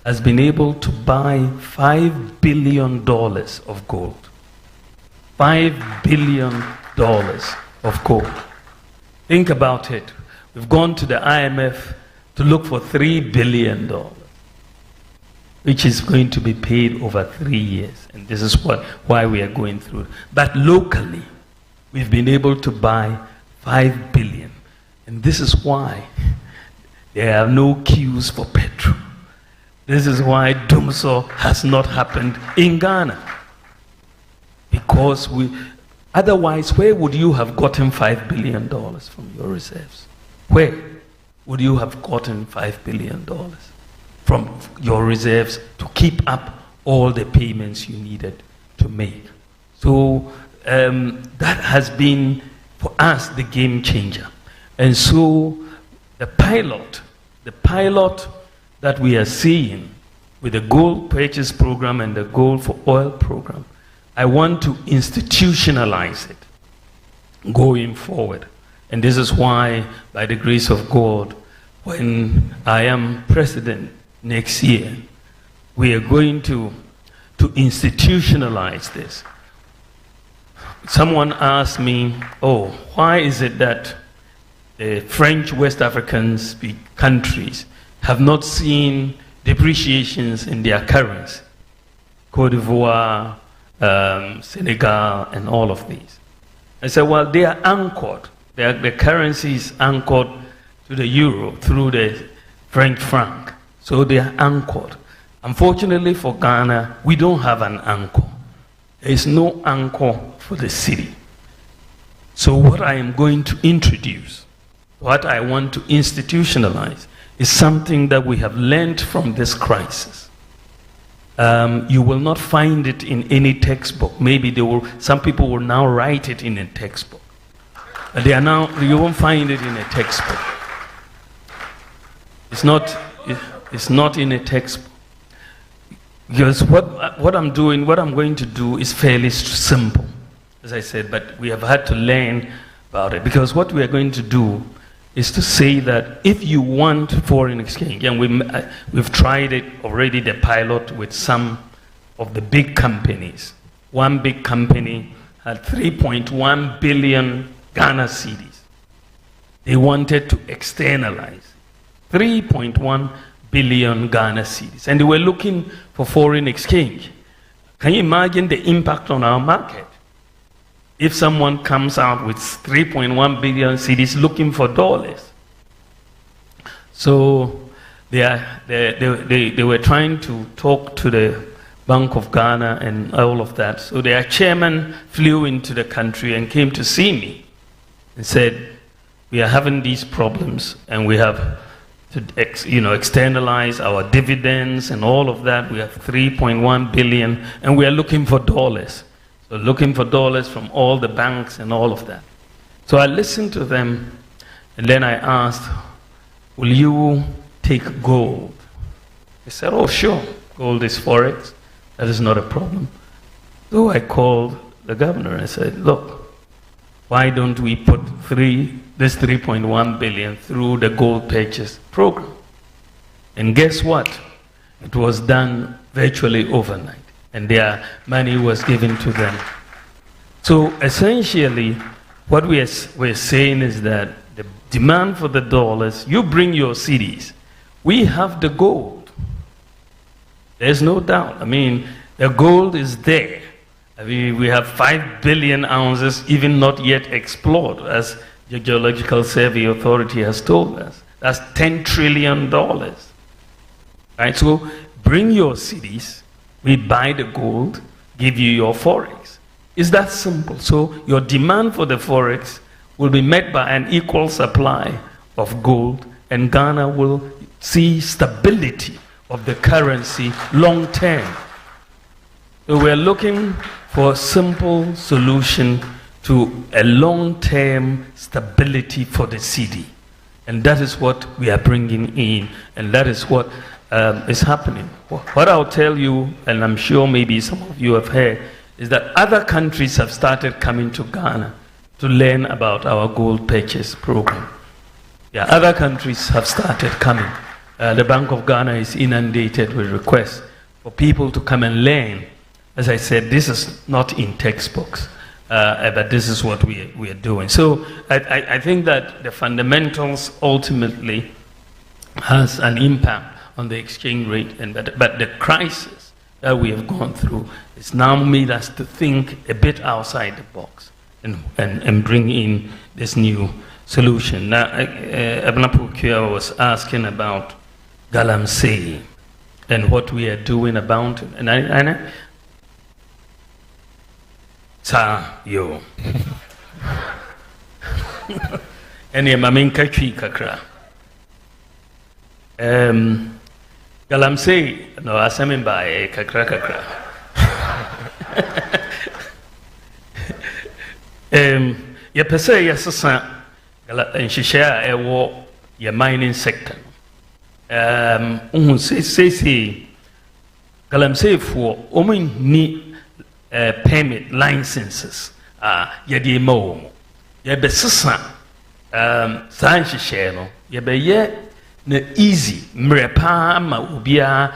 has been able to buy $5 billion of gold. $5 billion of gold. Think about it. We've gone to the IMF to look for $3 billion, which is going to be paid over 3 years. And this is why we are going through. But locally, we've been able to buy $5 billion. And this is why there are no queues for petrol. This is why Dumso has not happened in Ghana. Because otherwise, where would you have gotten $5 billion from your reserves? Where would you have gotten $5 billion from your reserves to keep up all the payments you needed to make? So that has been, for us, the game changer. And so the pilot that we are seeing with the gold purchase program and the gold for oil program, I want to institutionalize it going forward. And this is why, by the grace of God, when I am president next year, we are going to institutionalize this. Someone asked me, oh, why is it that the French West African countries have not seen depreciations in their currency? Cote d'Ivoire, Senegal, and all of these. I said, well, they are anchored. The currency is anchored to the euro through the French franc. So they are anchored. Unfortunately for Ghana, we don't have an anchor. There is no anchor for the city. So what I am going to introduce, what I want to institutionalize, is something that we have learned from this crisis. You will not find it in any textbook. Maybe some people will now write it in a textbook. But you won't find it in a textbook. It's not in a textbook. Because what I'm going to do is fairly simple, as I said, but we have had to learn about it. Because what we are going to do is to say that if you want foreign exchange, and we've tried it already, the pilot, with some of the big companies. One big company had 3.1 billion Ghana cedis. They wanted to externalize 3.1 billion Ghana cedis. And they were looking for foreign exchange. Can you imagine the impact on our market? If someone comes out with 3.1 billion cedis looking for dollars. So they were trying to talk to the Bank of Ghana and all of that. So their chairman flew into the country and came to see me and said, we are having these problems and we have to externalize our dividends and all of that. We have 3.1 billion, and we are looking for dollars. So looking for dollars from all the banks and all of that. So I listened to them, and then I asked, will you take gold? They said, oh, sure, gold is forex. That is not a problem. So I called the governor and I said, look, why don't we put this 3.1 billion through the gold purchase program? And guess what? It was done virtually overnight, and their money was given to them. So essentially, what we're saying is that the demand for the dollars, you bring your cedis. We have the gold. There's no doubt. I mean, the gold is there. I mean, we have 5 billion ounces even not yet explored, as the Geological Survey Authority has told us. That's $10 trillion. Right? So bring your cedis, we buy the gold, give you your forex. It's that simple. So your demand for the forex will be met by an equal supply of gold, and Ghana will see stability of the currency long term. So we're looking for a simple solution to a long-term stability for the cedi. And that is what we are bringing in, and that is what is happening. What I'll tell you, and I'm sure maybe some of you have heard, is that other countries have started coming to Ghana to learn about our gold purchase program. Yeah, other countries have started coming. The Bank of Ghana is inundated with requests for people to come and learn. As I said, this is not in textbooks, but this is what we are doing. So I think that the fundamentals ultimately has an impact on the exchange rate, but the crisis that we have gone through has now made us to think a bit outside the box and bring in this new solution. Now, Abna Pukia was asking about Galamsey and what we are doing about it. And I yo. And your mamin kachi kakra. Galamsey, no, asamin by kakra kakra. Ye pese yasasa and she share a war your mining sector. Say Galamsey for ni permit licenses yedi mo ye be sisa san share no ye be ye na easy mrepa ma ubia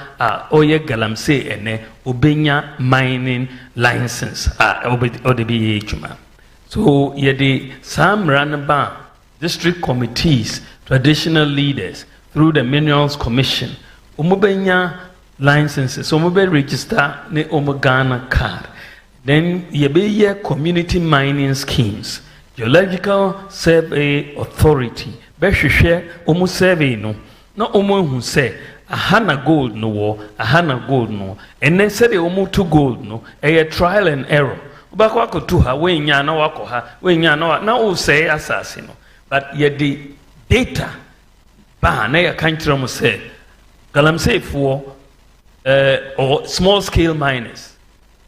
oye Galamsey ene obenya mining license odebi ejuma. So yedi sam ranaba district committees, traditional leaders through the Minerals Commission umubenya licenses umube register ne Ghana card. Then yebe community mining schemes, Geological Survey Authority behwehwe omu survey no na omu hu se ahana gold no wo ahana gold no ene se de omu to gold no trial and error ubakwa akotu ha wenya na wako ha wenya na o say asase no, but the data ba na ya kantra mo say Galamsey for or small scale miners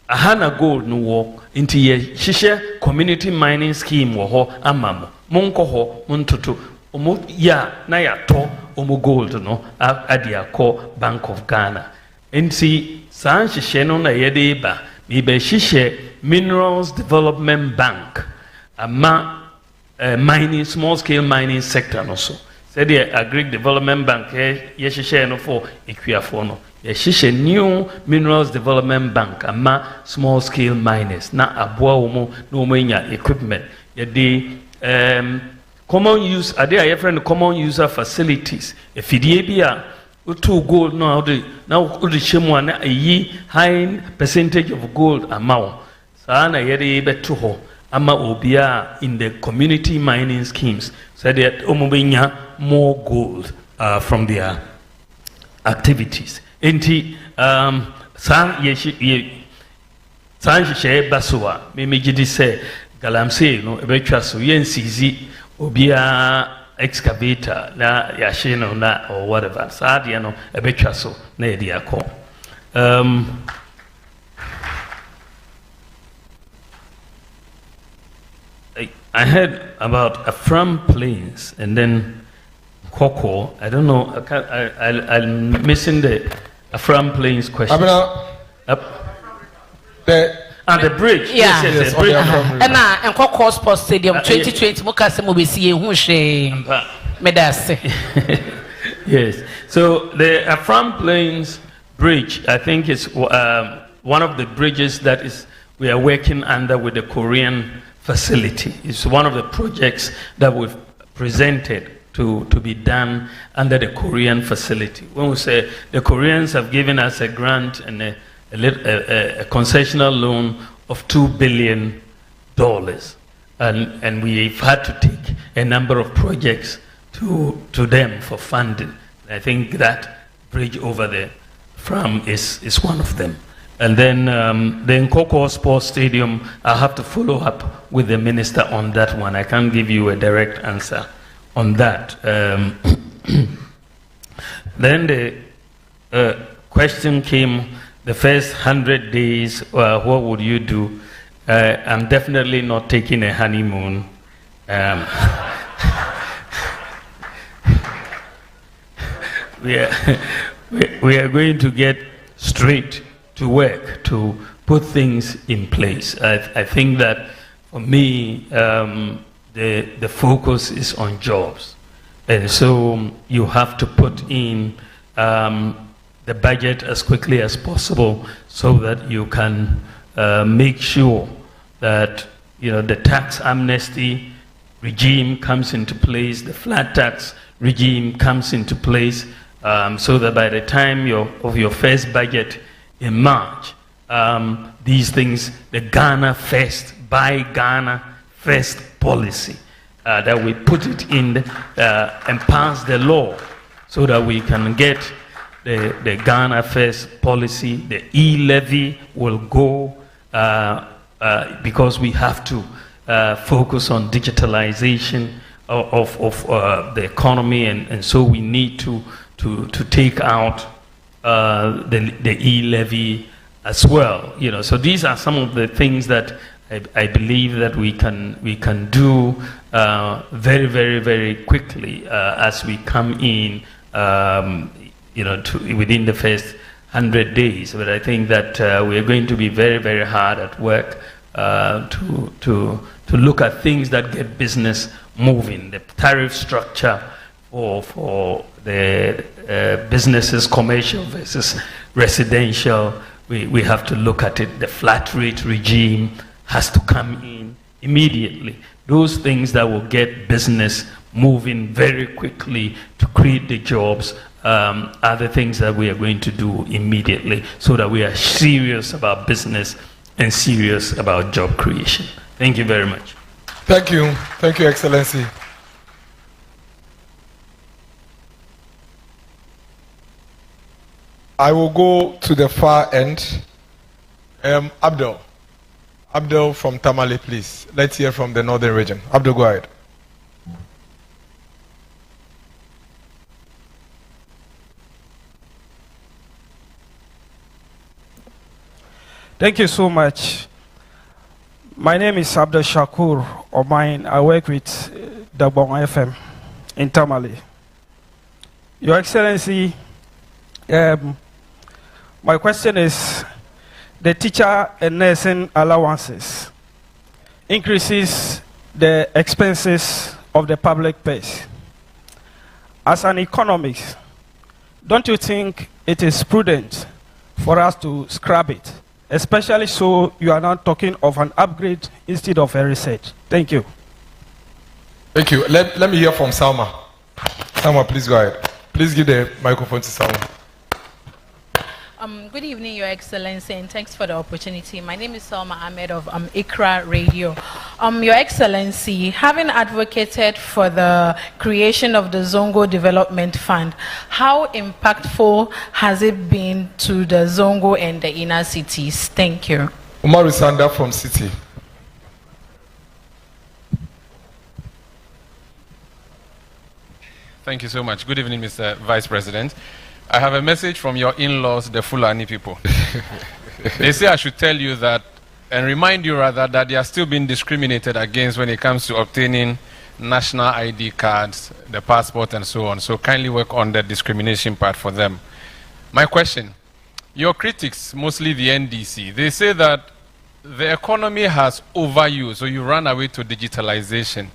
ahana gold no wo into ye hihye community mining scheme wo ho amamo monko ho montoto omo ya na ya to omo gold no adia ko Bank of Ghana enti san hihye no na yede ba mi be hihye Minerals Development Bank ama mining small scale mining sector no so said the Agri Development Bank ye hihye no for equiafo no ye new Minerals Development Bank ama small scale miners na aboa omo na omo nya equipment ye de common use ade a friend common user facilities efidie bia to gold no now the shemu na yi high percentage of gold amount sana yede beto ho ama obia in the community mining schemes so that omo benya more gold from their activities. Enti san share baswa me gidi say Galamsey no ebetwa so yensizi obia excavator na yashino na or whatever. So no a betcha so na ediako. I heard about Afram Plains and then Koko. I don't know. I'm missing the Afram Plains question. The bridge. Yeah. Yes, the bridge. And Koko Sports Stadium 2020. Mokase mo besi ehun she medase. Yes. So the Afram Plains Bridge, I think, is one of the bridges that we are working under with the Korean facility. It's one of the projects that we've presented to be done under the Korean facility. When we say the Koreans have given us a grant and a concessional loan of $2 billion, and we've had to take a number of projects to them for funding. I think that bridge over there is one of them. And then the Nkoko Sports Stadium, I'll have to follow up with the minister on that one. I can't give you a direct answer on that. Then the question came, the first 100 days, what would you do? I'm definitely not taking a honeymoon. We are going to get straight to work to put things in place. I think that for me, the focus is on jobs. And so you have to put in the budget as quickly as possible so that you can make sure that the tax amnesty regime comes into place, the flat tax regime comes into place, so that by the time of your first budget in March, these things, the Ghana First, Buy Ghana First policy, that we put it in and pass the law so that we can get the Ghana First policy. The e-levy will go because we have to focus on digitalization of the economy, and so we need to take out the e-levy as well. So these are some of the things that I believe that we can do very, very, very quickly as we come in, within the first 100 days. But I think that we are going to be very, very hard at work to look at things that get business moving. The tariff structure for the businesses, commercial versus residential, we have to look at it. The flat rate regime has to come in immediately. Those things that will get business moving very quickly to create the jobs are the things that we are going to do immediately so that we are serious about business and serious about job creation. Thank you very much. Thank you. Thank you, Excellency. I will go to the far end. Abdul from Tamale, please. Let's hear from the northern region. Abdul, go ahead. Thank you so much. My name is Abdul Shakur Omain. I work with Bawumia FM in Tamale. Your Excellency, my question is, the teacher and nursing allowances increases the expenses of the public purse. As an economist, don't you think it is prudent for us to scrap it? Especially so you are not talking of an upgrade instead of a research. Thank you. Thank you. Let me hear from Salma. Salma, please go ahead. Please give the microphone to Salma. Good evening, Your Excellency, and thanks for the opportunity. My name is Salma Ahmed of ICRA Radio. Your Excellency, having advocated for the creation of the Zongo Development Fund, how impactful has it been to the Zongo and the inner cities? Thank you. Umaru Sanda from City. Thank you so much. Good evening, Mr. Vice President. I have a message from your in-laws, the Fulani people. They say I should tell you that, and remind you rather, that they are still being discriminated against when it comes to obtaining national ID cards, the passport, and so on. So kindly work on the discrimination part for them. My question, your critics, mostly the NDC, they say that the economy has overused, so you run away to digitalization.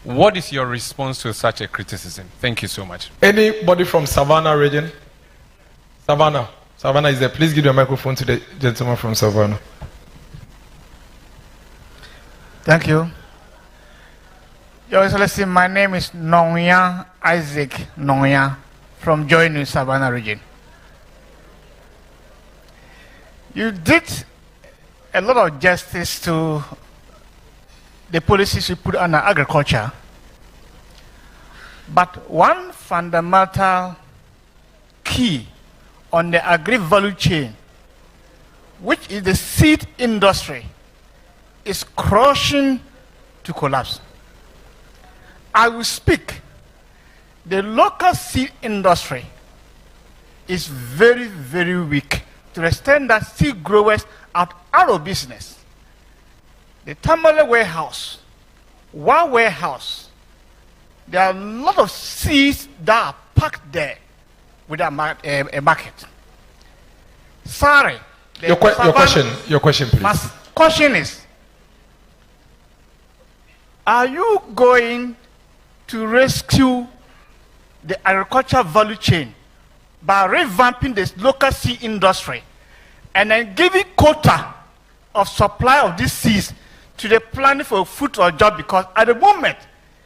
What is your response to such a criticism? Thank you so much. Anybody from Savannah region? Savannah. Savannah is there. Please give the microphone to the gentleman from Savannah. Thank you. Your Excellency, my name is Nongya Isaac Nongya from Joy New Savannah region. You did a lot of justice to the policies you put under agriculture, but one fundamental key on the agri-value chain, which is the seed industry, is crushing to collapse. I will speak. The local seed industry is very, very weak to the extent that seed growers are out of business. The Tamale warehouse, one warehouse, there are a lot of seeds that are packed there with a market. Sorry. Your question, please. My question is, are you going to rescue the agricultural value chain by revamping this local seed industry and then giving quota of supply of these seeds to the planning for food or job, because at the moment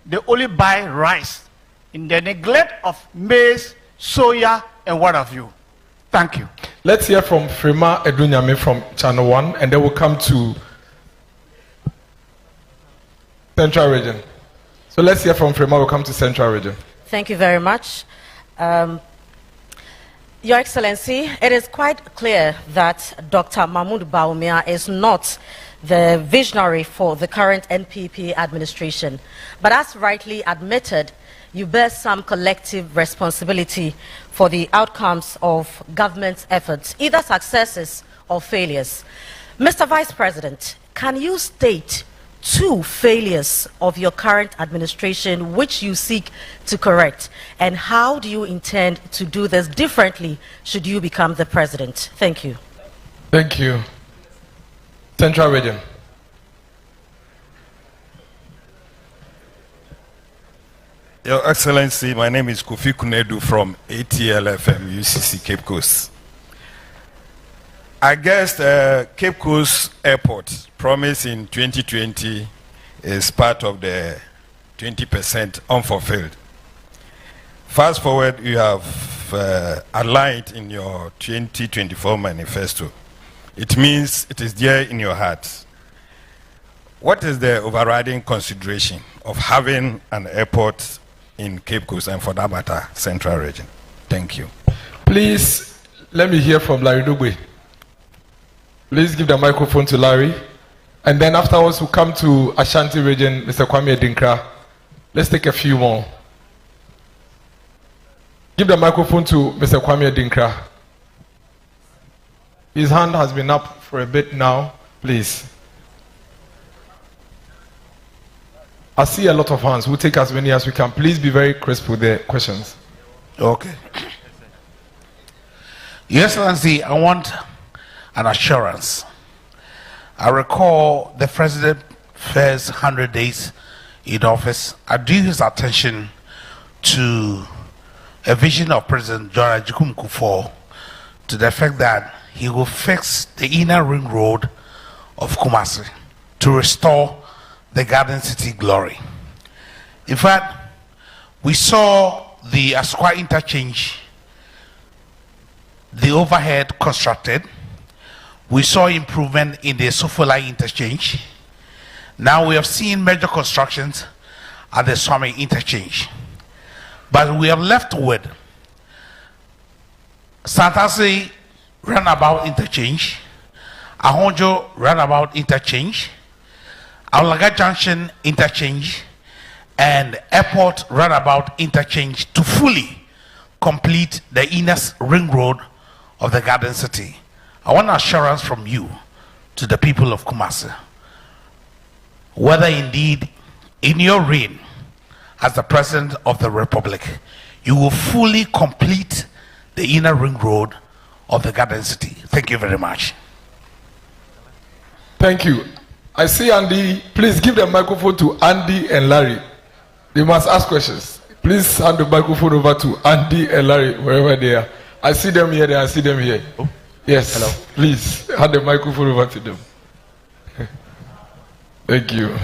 they only buy rice in the neglect of maize, soya, and what have you. Thank you. Let's hear from Frema Edunyame from Channel 1, and then we'll come to Central Region. So let's hear from Frema, we'll come to Central Region. Thank you very much. Your Excellency, it is quite clear that Dr. Mahmoud Bawumia is not the visionary for the current NPP administration. But as rightly admitted, you bear some collective responsibility for the outcomes of government's efforts, either successes or failures. Mr. Vice President, can you state 2 failures of your current administration which you seek to correct? And how do you intend to do this differently should you become the president? Thank you. Thank you. Central Region. Your Excellency, my name is Kofi Kunedu from ATLFM UCC Cape Coast. I guess Cape Coast Airport promise in 2020 is part of the 20% unfulfilled. Fast forward, you have aligned in your 2024 manifesto. It means it is there in your heart. What is the overriding consideration of having an airport in Cape Coast and, for that matter, Central Region? Thank you. Please, let me hear from Larry Dugbe. Please give the microphone to Larry. And then afterwards, we'll come to Ashanti Region, Mr. Kwame Adinkra. Let's take a few more. Give the microphone to Mr. Kwame Adinkra. His hand has been up for a bit now. Please. I see a lot of hands. We'll take as many as we can. Please be very crisp with the questions. Okay. Your Excellency, I want an assurance. I recall the President's first 100 days in office, I drew his attention to a vision of President John Ajikun Kufuor to the fact that he will fix the inner ring road of Kumasi to restore the Garden City glory. In fact, we saw the Asqua interchange, the overhead constructed. We saw improvement in the Sofolai interchange. Now we have seen major constructions at the Swami interchange. But we have left with Santasi roundabout interchange, Ahonjo roundabout interchange, Aulaga Junction interchange, and airport roundabout interchange to fully complete the inner ring road of the Garden City. I want assurance from you to the people of Kumasi, whether indeed in your reign as the President of the Republic, you will fully complete the inner ring road of the Garden City. Thank you very much. Thank you. I see Andy. Please give the microphone to Andy and Larry. They must ask questions. Please hand the microphone over to Andy and Larry, wherever they are. I see them here, I see them here. Oh. Yes. Hello. Please hand the microphone over to them. Thank you.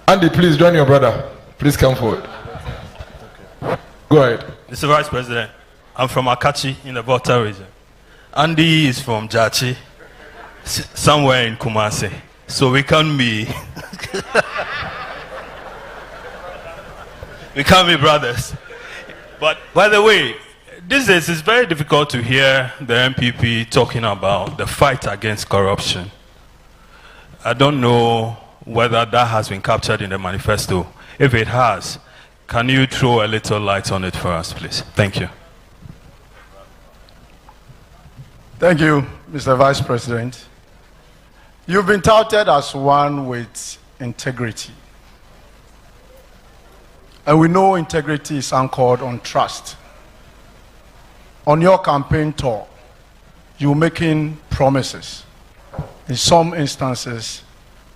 Andy, please join your brother. Please come forward. Go ahead. Mr. Vice President, I'm from Akachi in the Volta region. Andy is from Jachi, somewhere in Kumasi. So we can't be we can't be brothers. But by the way, these days it's very difficult to hear the MPP talking about the fight against corruption. I don't know whether that has been captured in the manifesto. If it has, can you throw a little light on it for us, please? Thank you. Thank you, Mr. Vice President. You've been touted as one with integrity. And we know integrity is anchored on trust. On your campaign tour, you're making promises. In some instances,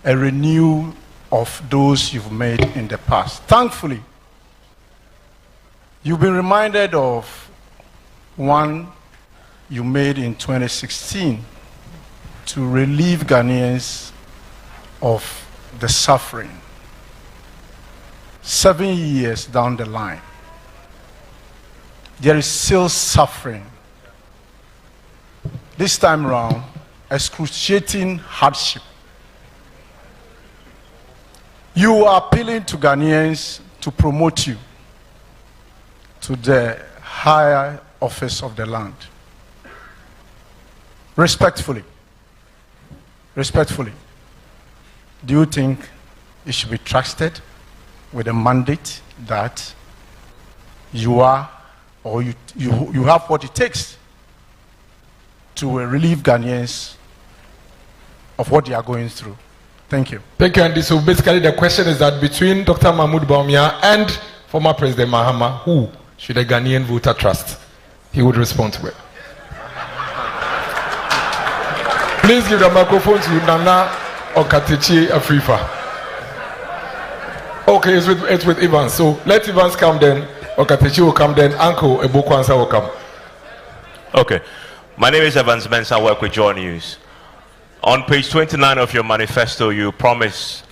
a renewal of those you've made in the past. Thankfully, you've been reminded of one you made in 2016 to relieve Ghanaians of the suffering. 7 years down the line, there is still suffering. This time around, excruciating hardship. You are appealing to Ghanaians to promote you to the higher office of the land. Respectfully, do you think you should be trusted with a mandate that you are, or you have what it takes to relieve Ghanaians of what they are going through? Thank you. Thank you, Andy. So basically the question is that between Dr. Mahmoud Bawumia and former President Mahama, who should a Ghanaian voter trust? He would respond to it. Please give the microphone to Nana Okatechi Afrifa. Okay, it's with Evans. So let Evans come then. Okatechi will come then. Uncle Ebokwansa will come. Okay. My name is Evans Benson. I work with Joy News. On page 29 of your manifesto, you promise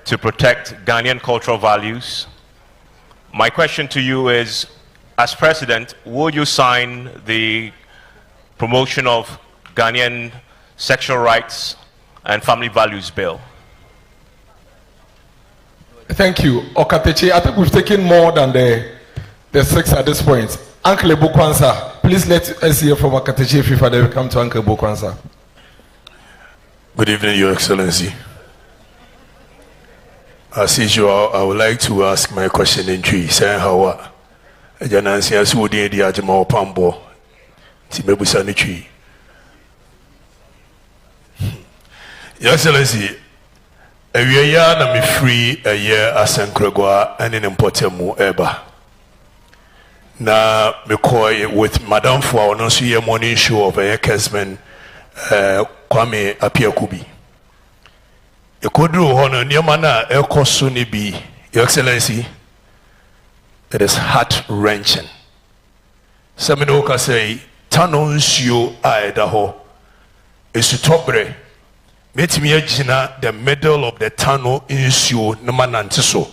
to protect Ghanaian cultural values. My question to you is, as president, will you sign the promotion of Ghanaian sexual rights and family values bill? Thank you. Okatechi, I think we've taken more than the 6 at this point. Uncle Ebokwansa, please let us hear from Okatechi Afrifa, then we come to Uncle Ebokwansa. Good evening, Your Excellency. As usual, I would like to ask my question in Tree. Saying how Janansi as would the Ajamo Pambo, Timebusan Tree. Your Excellency, a year na me free a year as Sankregua and in Importemu Eba. Na me koi with Madame Fwa no see a morning show of a Kesman Kwame Apiakubi. E kodru hono niamana e koso ni bi, Your Excellency. It is heart-wrenching. Semino ka say tano nsuo a eda ho esutobre metimi agina the middle of the tunnel nsuo no manante so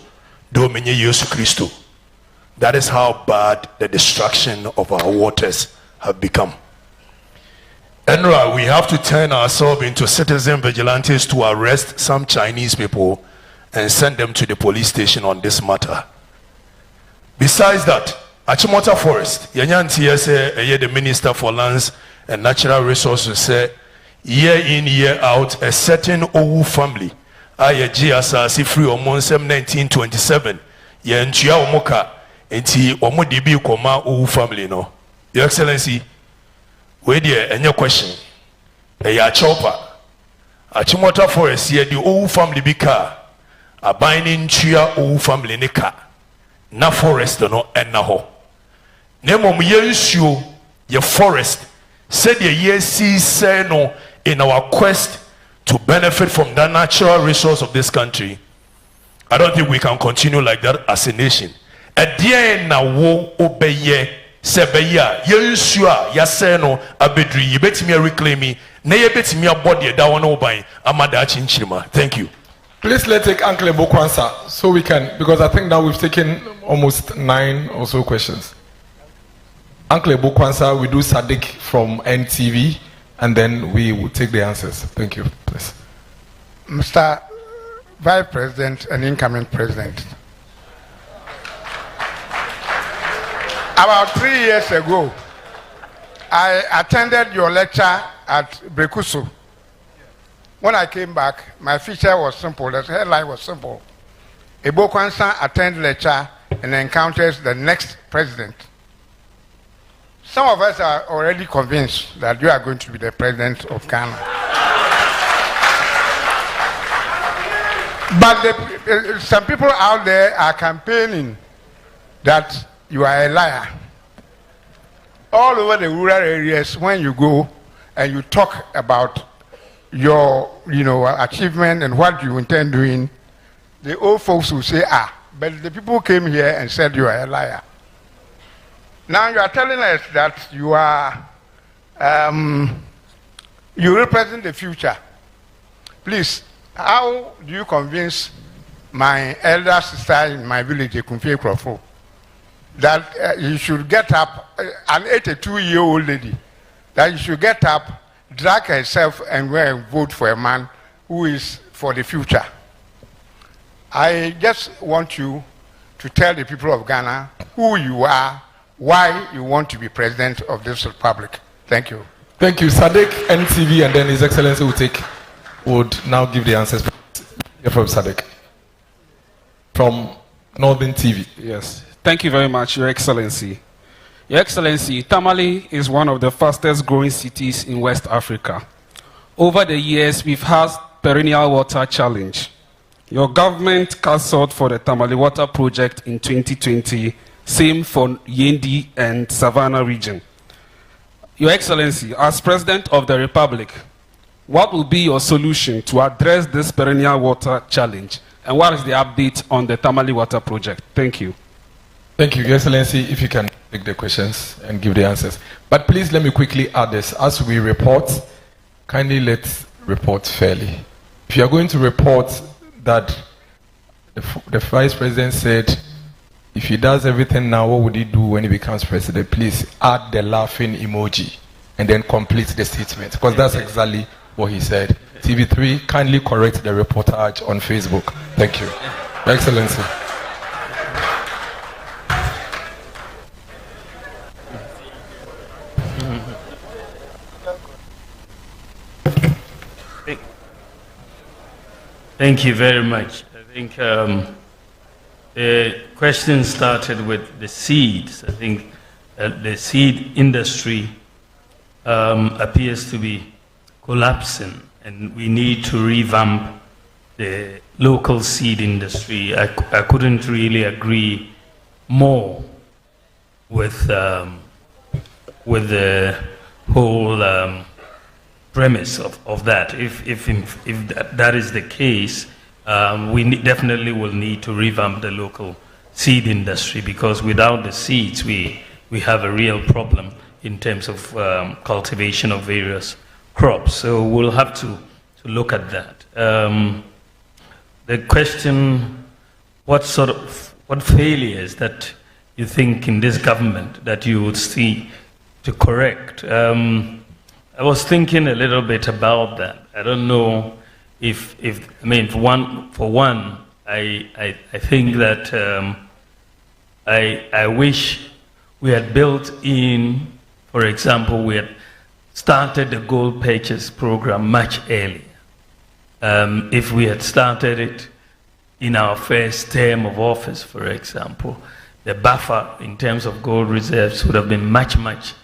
do menye Yesu Kristo. That is how bad the destruction of our waters have become. Enra, we have to turn ourselves into citizen vigilantes to arrest some Chinese people and send them to the police station on this matter. Besides that, Achimota Forest, Yanyanti say the Minister for Lands and Natural Resources say year in, year out, a certain Owu family, Aya G asasi free omonsem 1927. Ye ntua omoka enti omodibi koma owu family no. Your Excellency, we there any question. Ya chopper. Achimota forest here the owu family bika. A binding chia owu family nika. Na forest no enna ho. Nemo yensuo ye forest said ye yesi say no in our quest to benefit from the natural resource of this country. I don't think we can continue like that as a nation. At the end na wo obeye sebeya yensuo ya say no abedri ye betimi reclaim me na ye betimi abodi da won oban amada chinchirima. Thank you. Please let's take Uncle Ebokwansa so we can, because I think now we've taken almost 9 or so questions. Uncle Ebokwansa, we do Sadiq from NTV, and then we will take the answers. Thank you, please. Mr. Vice President and incoming President, about 3 years ago, I attended your lecture at Brekusu. When I came back, my feature was simple. The headline was simple. Ebokwansa attends lecture and encounters the next president. Some of us are already convinced that you are going to be the president of Ghana. But some people out there are campaigning that you are a liar. All over the rural areas, when you go and you talk about your achievement and what you intend doing, the old folks will say, but the people came here and said you are a liar. Now you are telling us that you are you represent the future. Please, how do you convince my elder sister in my village, Kumfe Krofo, that you should get up, an 82-year-old lady, that you should get up, drag herself and go and vote for a man who is for the future? I just want you to tell the people of Ghana who you are, why you want to be president of this republic. Thank you. Thank you. Sadiq, NTV, and then His Excellency would now give the answers. From Sadiq. From Northern TV. Yes. Thank you very much, Your Excellency. Your Excellency, Tamale is one of the fastest growing cities in West Africa. Over the years, we've had perennial water challenge. Your government cancelled for the Tamale Water Project in 2020, same for Yendi and Savannah region. Your Excellency, as President of the Republic, what will be your solution to address this perennial water challenge? And what is the update on the Tamale Water Project? Thank you. Thank you, Your Excellency. If you can take the questions and give the answers. But please let me quickly add this. As we report, kindly let's report fairly. If you are going to report that the Vice President said, if he does everything now, what would he do when he becomes president? Please add the laughing emoji and then complete the statement, because that's exactly what he said. TV3, kindly correct the reportage on Facebook. Thank you. Your Excellency. Thank you very much. I think the question started with the seeds. I think the seed industry appears to be collapsing, and we need to revamp the local seed industry. I couldn't really agree more with the whole premise of that. If that is the case, we definitely will need to revamp the local seed industry, because without the seeds, we have a real problem in terms of cultivation of various crops. So we'll have to look at that. The question, what failures that you think in this government that you would see to correct? I was thinking a little bit about that. I don't know if I mean, for one, I think that I wish we had built in, for example, we had started the gold purchase program much earlier. If we had started it in our first term of office, for example, the buffer in terms of gold reserves would have been much, much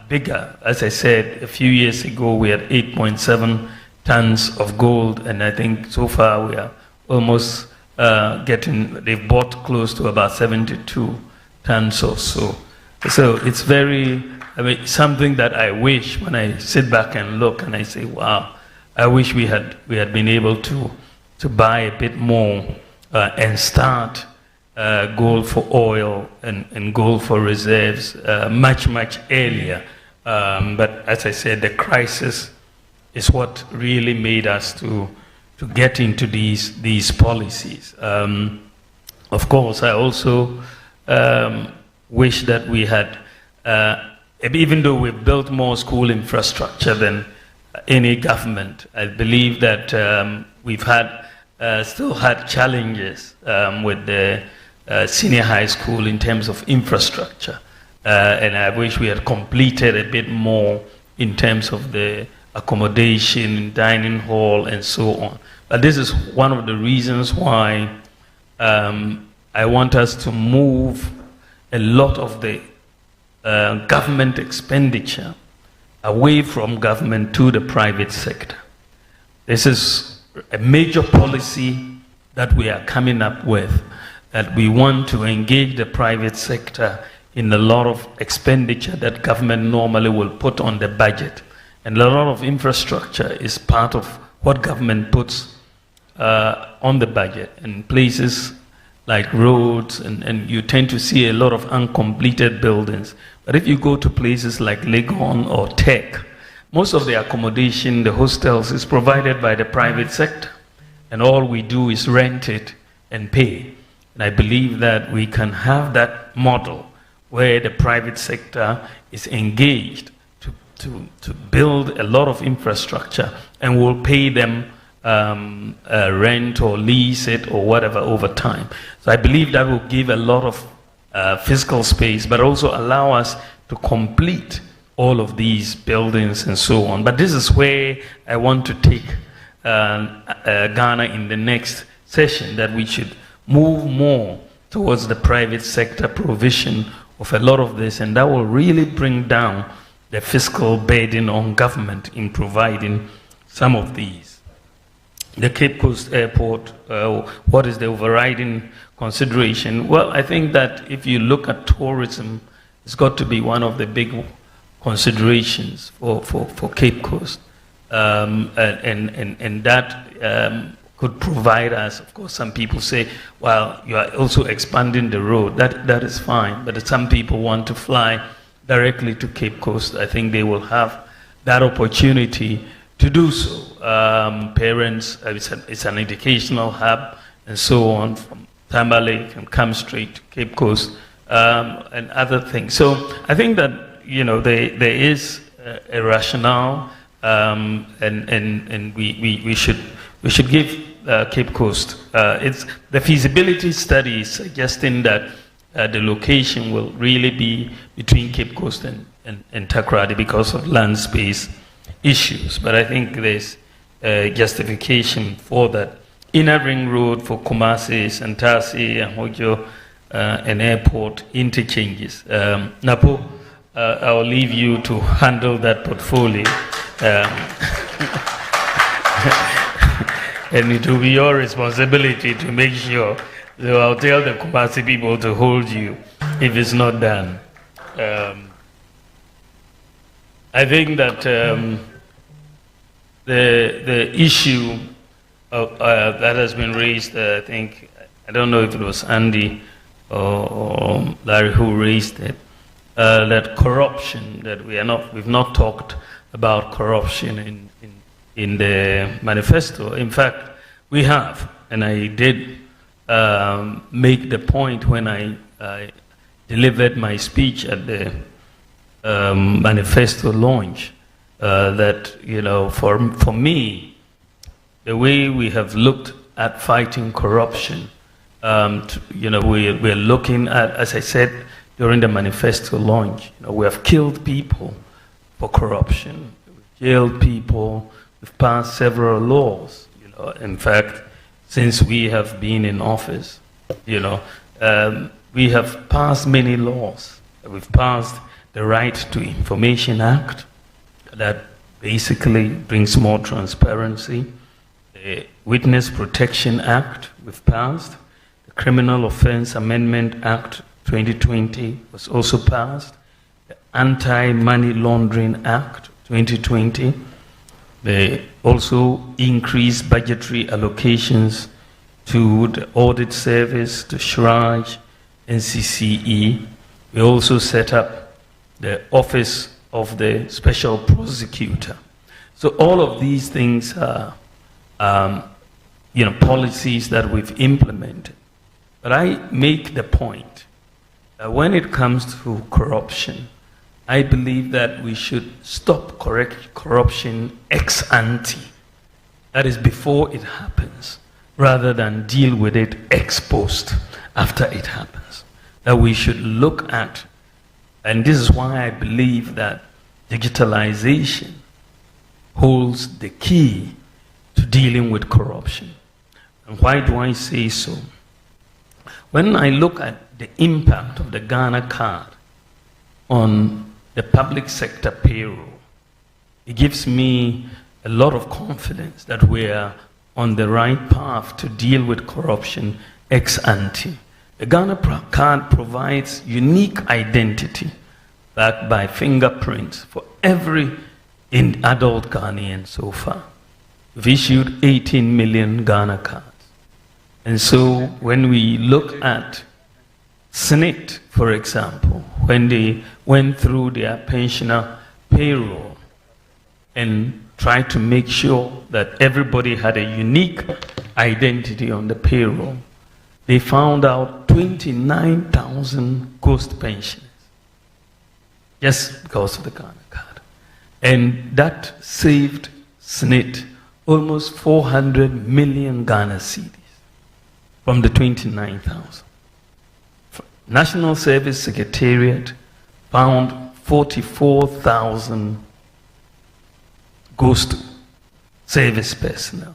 bigger. As I said, a few years ago, we had 8.7 tons of gold, and I think so far we are almost they've bought close to about 72 tons or so. So it's something that I wish, when I sit back and look and I say, wow, I wish we had been able to buy a bit more and start gold for oil and gold for reserves much, much earlier. But as I said, the crisis is what really made us to get into these policies. Of course, I also wish that we had, even though we've built more school infrastructure than any government, I believe that we've still had challenges with the senior high school in terms of infrastructure. And I wish we had completed a bit more in terms of the accommodation, dining hall, and so on. But this is one of the reasons why I want us to move a lot of the government expenditure away from government to the private sector. This is a major policy that we are coming up with, that we want to engage the private sector in a lot of expenditure that government normally will put on the budget. And a lot of infrastructure is part of what government puts on the budget. And places like roads, and you tend to see a lot of uncompleted buildings. But if you go to places like Legon or Tech, most of the accommodation, the hostels, is provided by the private sector. And all we do is rent it and pay. And I believe that we can have that model where the private sector is engaged to build a lot of infrastructure, and we'll pay them rent or lease it or whatever over time. So I believe that will give a lot of fiscal space, but also allow us to complete all of these buildings and so on. But this is where I want to take Ghana in the next session, that we should move more towards the private sector provision of a lot of this, and that will really bring down the fiscal burden on government in providing some of these. The Cape Coast Airport, what is the overriding consideration? Well, I think that if you look at tourism, it's got to be one of the big considerations for Cape Coast. And that could provide us, of course, some people say, well, you are also expanding the road. That is fine, but some people want to fly directly to Cape Coast. I think they will have that opportunity to do so. Parents, it's an educational hub and so on, from Tamale can come straight to Cape Coast and other things. So I think that, you know, there is a rationale, and we should give Cape Coast. It's the feasibility study suggesting that the location will really be between Cape Coast and Takoradi because of land space issues. But I think there's justification for that. Inner Ring Road for Kumasi, Santasi, Ahojo, and airport interchanges. Napo, I'll leave you to handle that portfolio. And it will be your responsibility to make sure. So I'll tell the Kumasi people to hold you if it's not done. I think that the issue that has been raised, I think, I don't know if it was Andy or Larry who raised it, that corruption, that we've not talked about corruption in the manifesto. In fact, we have, and I did make the point when I delivered my speech at the manifesto launch, that, you know, for me, the way we have looked at fighting corruption, you know, we're looking at, as I said during the manifesto launch, you know, we have killed people for corruption, we've jailed people we've passed several laws. In fact, since we have been in office, we have passed many laws. We've passed the Right to Information Act that basically brings more transparency. The Witness Protection Act we've passed. The Criminal Offense Amendment Act 2020 was also passed. The Anti-Money Laundering Act 2020. They also increased budgetary allocations to the Audit Service, to SHRAJ, NCCE. We also set up the Office of the Special Prosecutor. So all of these things are policies that we've implemented. But I make the point that when it comes to corruption, I believe that we should stop corruption ex ante. That is before it happens, rather than deal with it ex post after it happens. That we should look at, and this is why I believe that digitalization holds the key to dealing with corruption. And why do I say so? When I look at the impact of the Ghana card on the public sector payroll, it gives me a lot of confidence that we are on the right path to deal with corruption ex ante. The Ghana card provides unique identity backed by fingerprints for every adult Ghanaian so far. We've issued 18 million Ghana cards. And so when we look at SNIT, for example, when they went through their pensioner payroll and tried to make sure that everybody had a unique identity on the payroll, they found out 29,000 ghost pensioners just because of the Ghana card. And that saved SNIT almost 400 million Ghana cedis from the 29,000. National Service Secretariat found 44,000 ghost service personnel,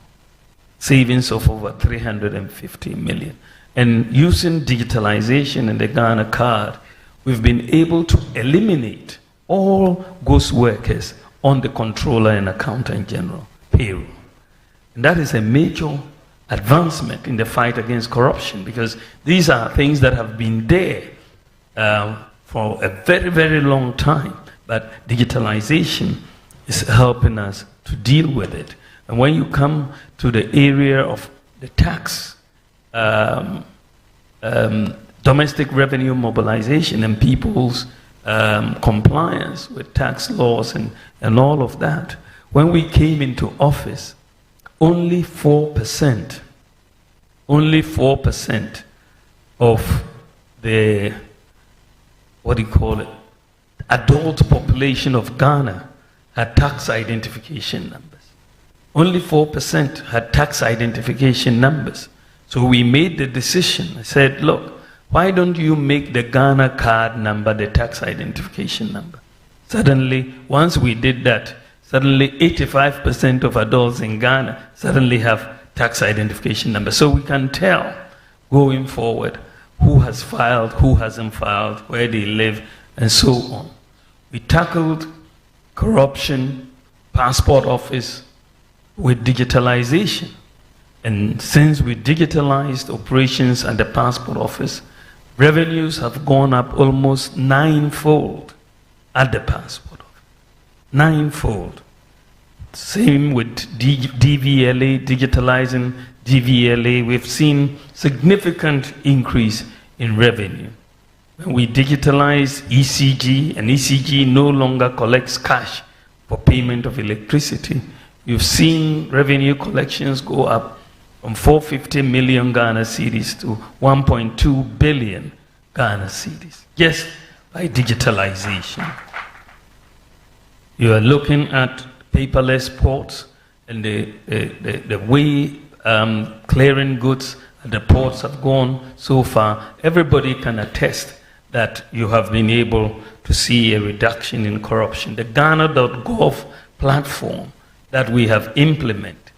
savings of over 350 million. And using digitalization in the Ghana card, we've been able to eliminate all ghost workers on the Controller and Accountant General payroll. And that is a major advancement in the fight against corruption, because these are things that have been there for a very, very long time, but digitalization is helping us to deal with it. And when you come to the area of the tax, domestic revenue mobilization and people's compliance with tax laws and all of that, when we came into office, only 4% of the, adult population of Ghana had tax identification numbers. Only 4% had tax identification numbers. So we made the decision. I said, look, why don't you make the Ghana card number the tax identification number? Suddenly, once we did that, suddenly 85% of adults in Ghana suddenly have tax identification number. So we can tell going forward who has filed, who hasn't filed, where they live, and so on. We tackled corruption, passport office with digitalization. And since we digitalized operations at the passport office, revenues have gone up almost ninefold at the passport office. Ninefold. Same with DVLA, digitalizing DVLA. We've seen significant increase in revenue. When we digitalize ECG, and ECG no longer collects cash for payment of electricity, you've seen revenue collections go up from 450 million Ghana cedis to 1.2 billion Ghana cedis, just by digitalization. You are looking at paperless ports and the way clearing goods at the ports have gone so far. Everybody can attest that you have been able to see a reduction in corruption. The Ghana.gov platform that we have implemented.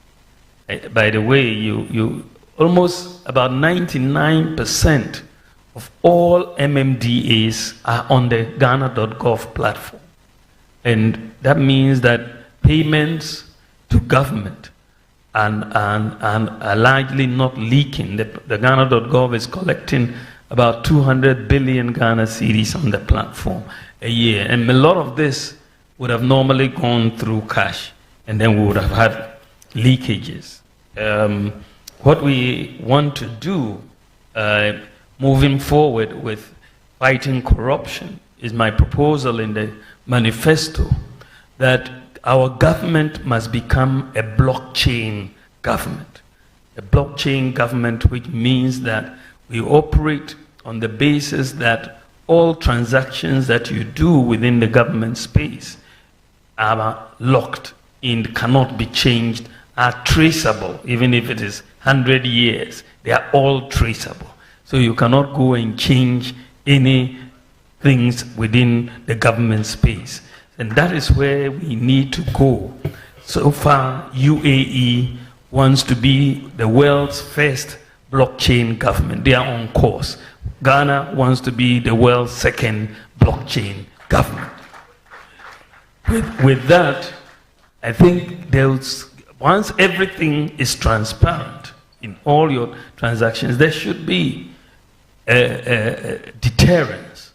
By the way, you almost about 99% of all MMDAs are on the Ghana.gov platform. And that means that payments to government and are largely not leaking. The Ghana.gov is collecting about 200 billion Ghana cedis on the platform a year. And a lot of this would have normally gone through cash, and then we would have had leakages. What we want to do moving forward with fighting corruption is my proposal in the manifesto that our government must become a blockchain government. A blockchain government, which means that we operate on the basis that all transactions that you do within the government space are locked in, cannot be changed, are traceable, even if it is 100 years, they are all traceable. So you cannot go and change any things within the government space. And that is where we need to go. So far, UAE wants to be the world's first blockchain government. They are on course. Ghana wants to be the world's second blockchain government. With that, I think once everything is transparent in all your transactions, there should be a deterrence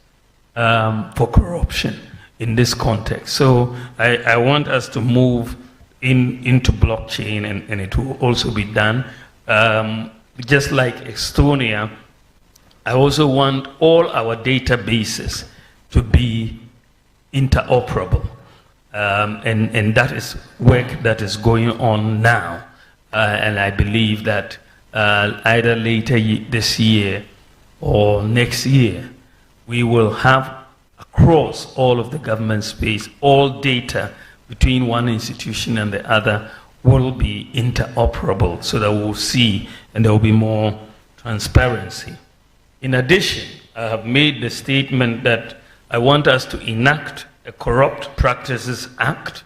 for corruption in this context. So I want us to move into blockchain, and it will also be done. Just like Estonia, I also want all our databases to be interoperable. And that is work that is going on now. And I believe that either later this year or next year, we will have across all of the government space, all data between one institution and the other will be interoperable, so that we'll see and there will be more transparency. In addition, I have made the statement that I want us to enact a Corrupt Practices Act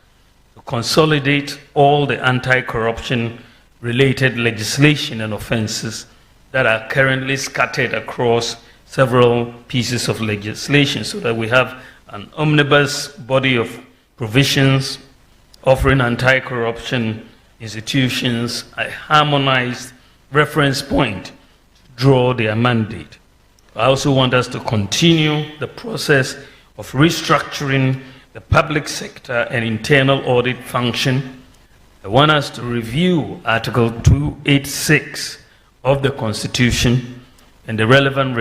to consolidate all the anti-corruption related legislation and offenses that are currently scattered across several pieces of legislation, so that we have an omnibus body of provisions offering anti-corruption institutions a harmonized reference point to draw their mandate. I also want us to continue the process of restructuring the public sector and internal audit function. I want us to review Article 286 of the Constitution and the relevant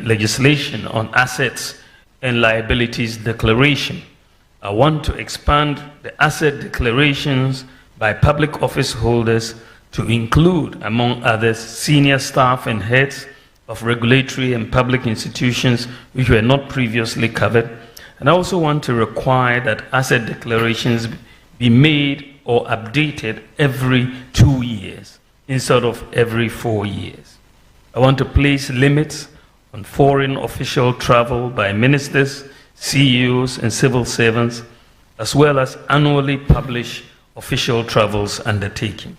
legislation on assets and liabilities declaration. I want to expand the asset declarations by public office holders to include, among others, senior staff and heads of regulatory and public institutions which were not previously covered. And I also want to require that asset declarations be made or updated every 2 years instead of every 4 years. I want to place limits on foreign official travel by ministers, CEOs, and civil servants, as well as annually publish official travels undertaking,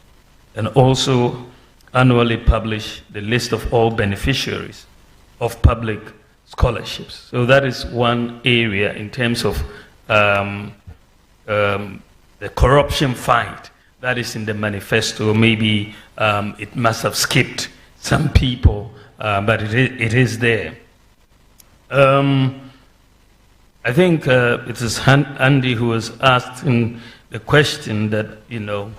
and also annually publish the list of all beneficiaries of public scholarships. So that is one area in terms of the corruption fight that is in the manifesto. Maybe it must have skipped some people, but it is there. I think it is Andy who was asking the question that, you know,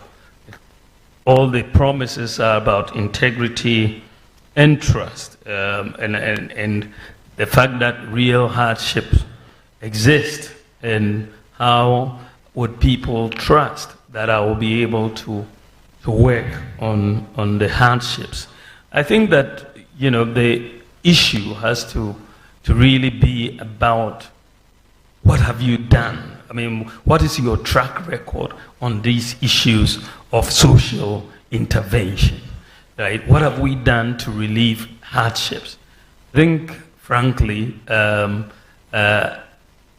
all the promises are about integrity and trust, and the fact that real hardships exist, and how would people trust that I will be able to work on the hardships. I think that, you know, the issue has to really be about what have you done? I mean, what is your track record on these issues of social intervention, right? What have we done to relieve hardships? I think, frankly, the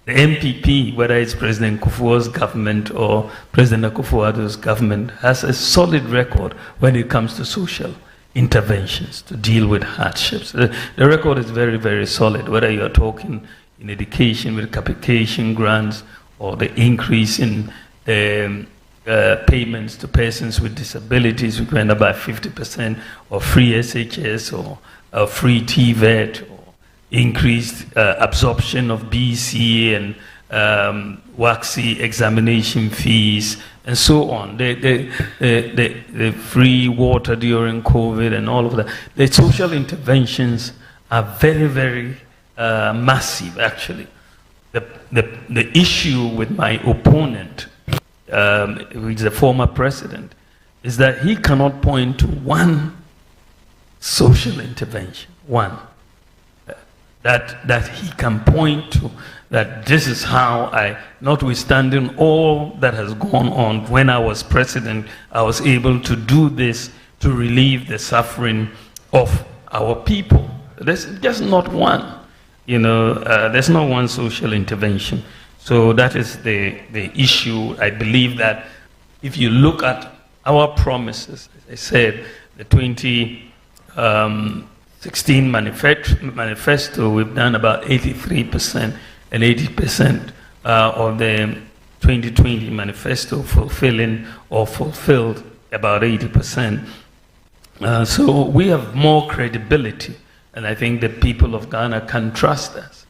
the MPP, whether it's President Kufuor's government or President Akufo-Addo's government, has a solid record when it comes to social interventions to deal with hardships. The record is very, very solid, whether you're talking in education with capitation grants or the increase in payments to persons with disabilities, which went up by 50%, or free SHS, or free TVET, or increased absorption of BC and WACC examination fees, and so on. The free water during COVID and all of that. The social interventions are very, very massive, actually. The issue with my opponent, who is the former president, is that he cannot point to one social intervention, one, that he can point to, that this is how notwithstanding all that has gone on when I was president, I was able to do this to relieve the suffering of our people. There's just not one. There's not one social intervention. So that is the issue. I believe that if you look at our promises, as I said, the 2016 manifesto, we've done about 83%, and 80% of the 2020 manifesto fulfilled about 80%. So we have more credibility, and I think the people of Ghana can trust us.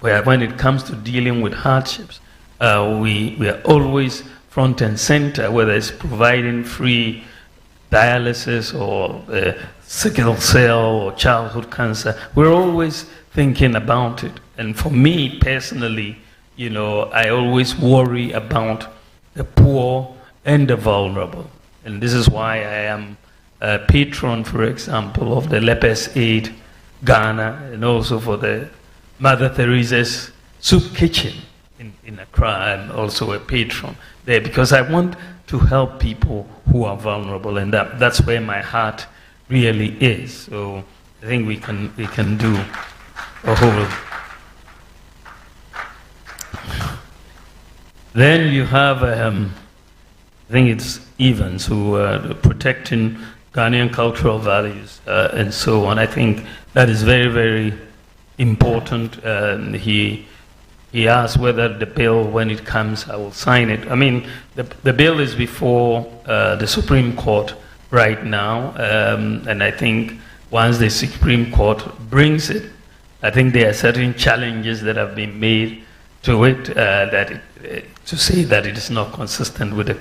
When it comes to dealing with hardships, we are always front and center, whether it's providing free dialysis or sickle cell or childhood cancer. We're always thinking about it. And for me personally, I always worry about the poor and the vulnerable. And this is why I am a patron, for example, of the Lepers Aid Ghana, and also for the Mother Teresa's Soup Kitchen in Accra. I'm also a patron there because I want to help people who are vulnerable, and that's where my heart really is. So I think we can do a whole. Then you have, I think it's Evans, who protecting Ghanaian cultural values and so on. I think that is very, very important. He asked whether the bill, when it comes, I will sign it. I mean, the bill is before the Supreme Court right now, and I think once the Supreme Court brings it, I think there are certain challenges that have been made to it, to say that it is not consistent with the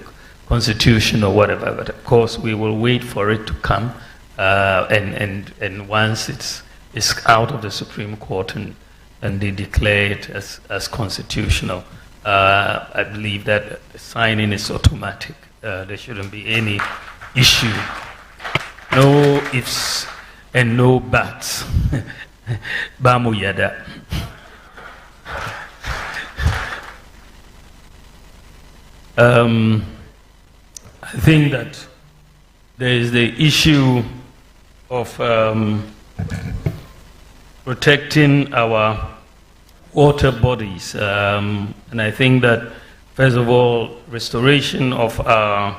Constitution or whatever. But of course, we will wait for it to come, and once it's out of the Supreme Court and they declare it as constitutional, I believe that signing is automatic. There shouldn't be any issue. No ifs and no buts. Bawumia. I think that there is the issue of protecting our water bodies, and I think that first of all, restoration of our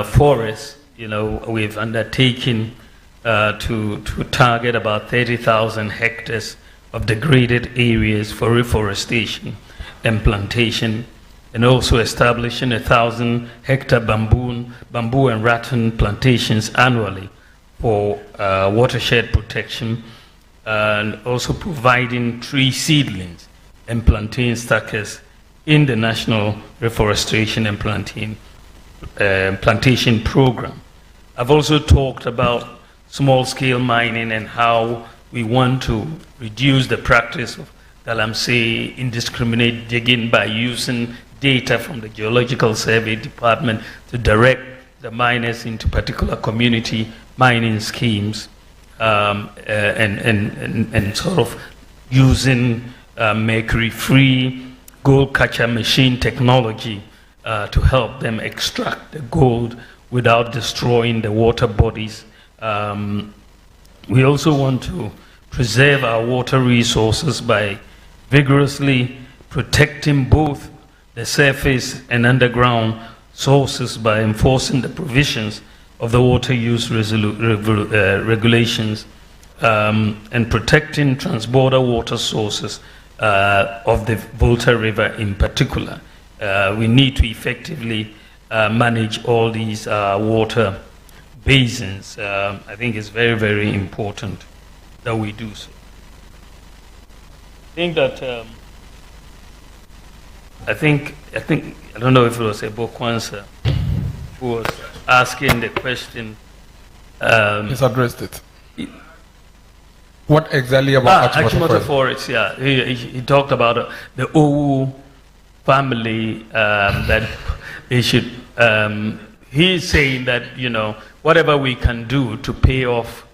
forests. We've undertaken to target about 30,000 hectares of degraded areas for reforestation and plantation, and also establishing 1,000-hectare bamboo and rattan plantations annually for watershed protection, and also providing tree seedlings and plantain stackers in the National Reforestation and Plantation Program. I've also talked about small-scale mining and how we want to reduce the practice of galamsey indiscriminate digging by using data from the Geological Survey Department to direct the miners into particular community mining schemes, and sort of using mercury-free gold catcher machine technology to help them extract the gold without destroying the water bodies. We also want to preserve our water resources by vigorously protecting both the surface and underground sources by enforcing the provisions of the water use regulations and protecting transborder water sources of the Volta River in particular. We need to effectively manage all these water basins. I think it's very, very important that we do so. I think that I don't know if it was Ebo Kwanzaa who was asking the question. He's addressed it. What exactly about Achimota Forest? Yeah, he talked about the Owu family that they should. He's saying that whatever we can do to pay off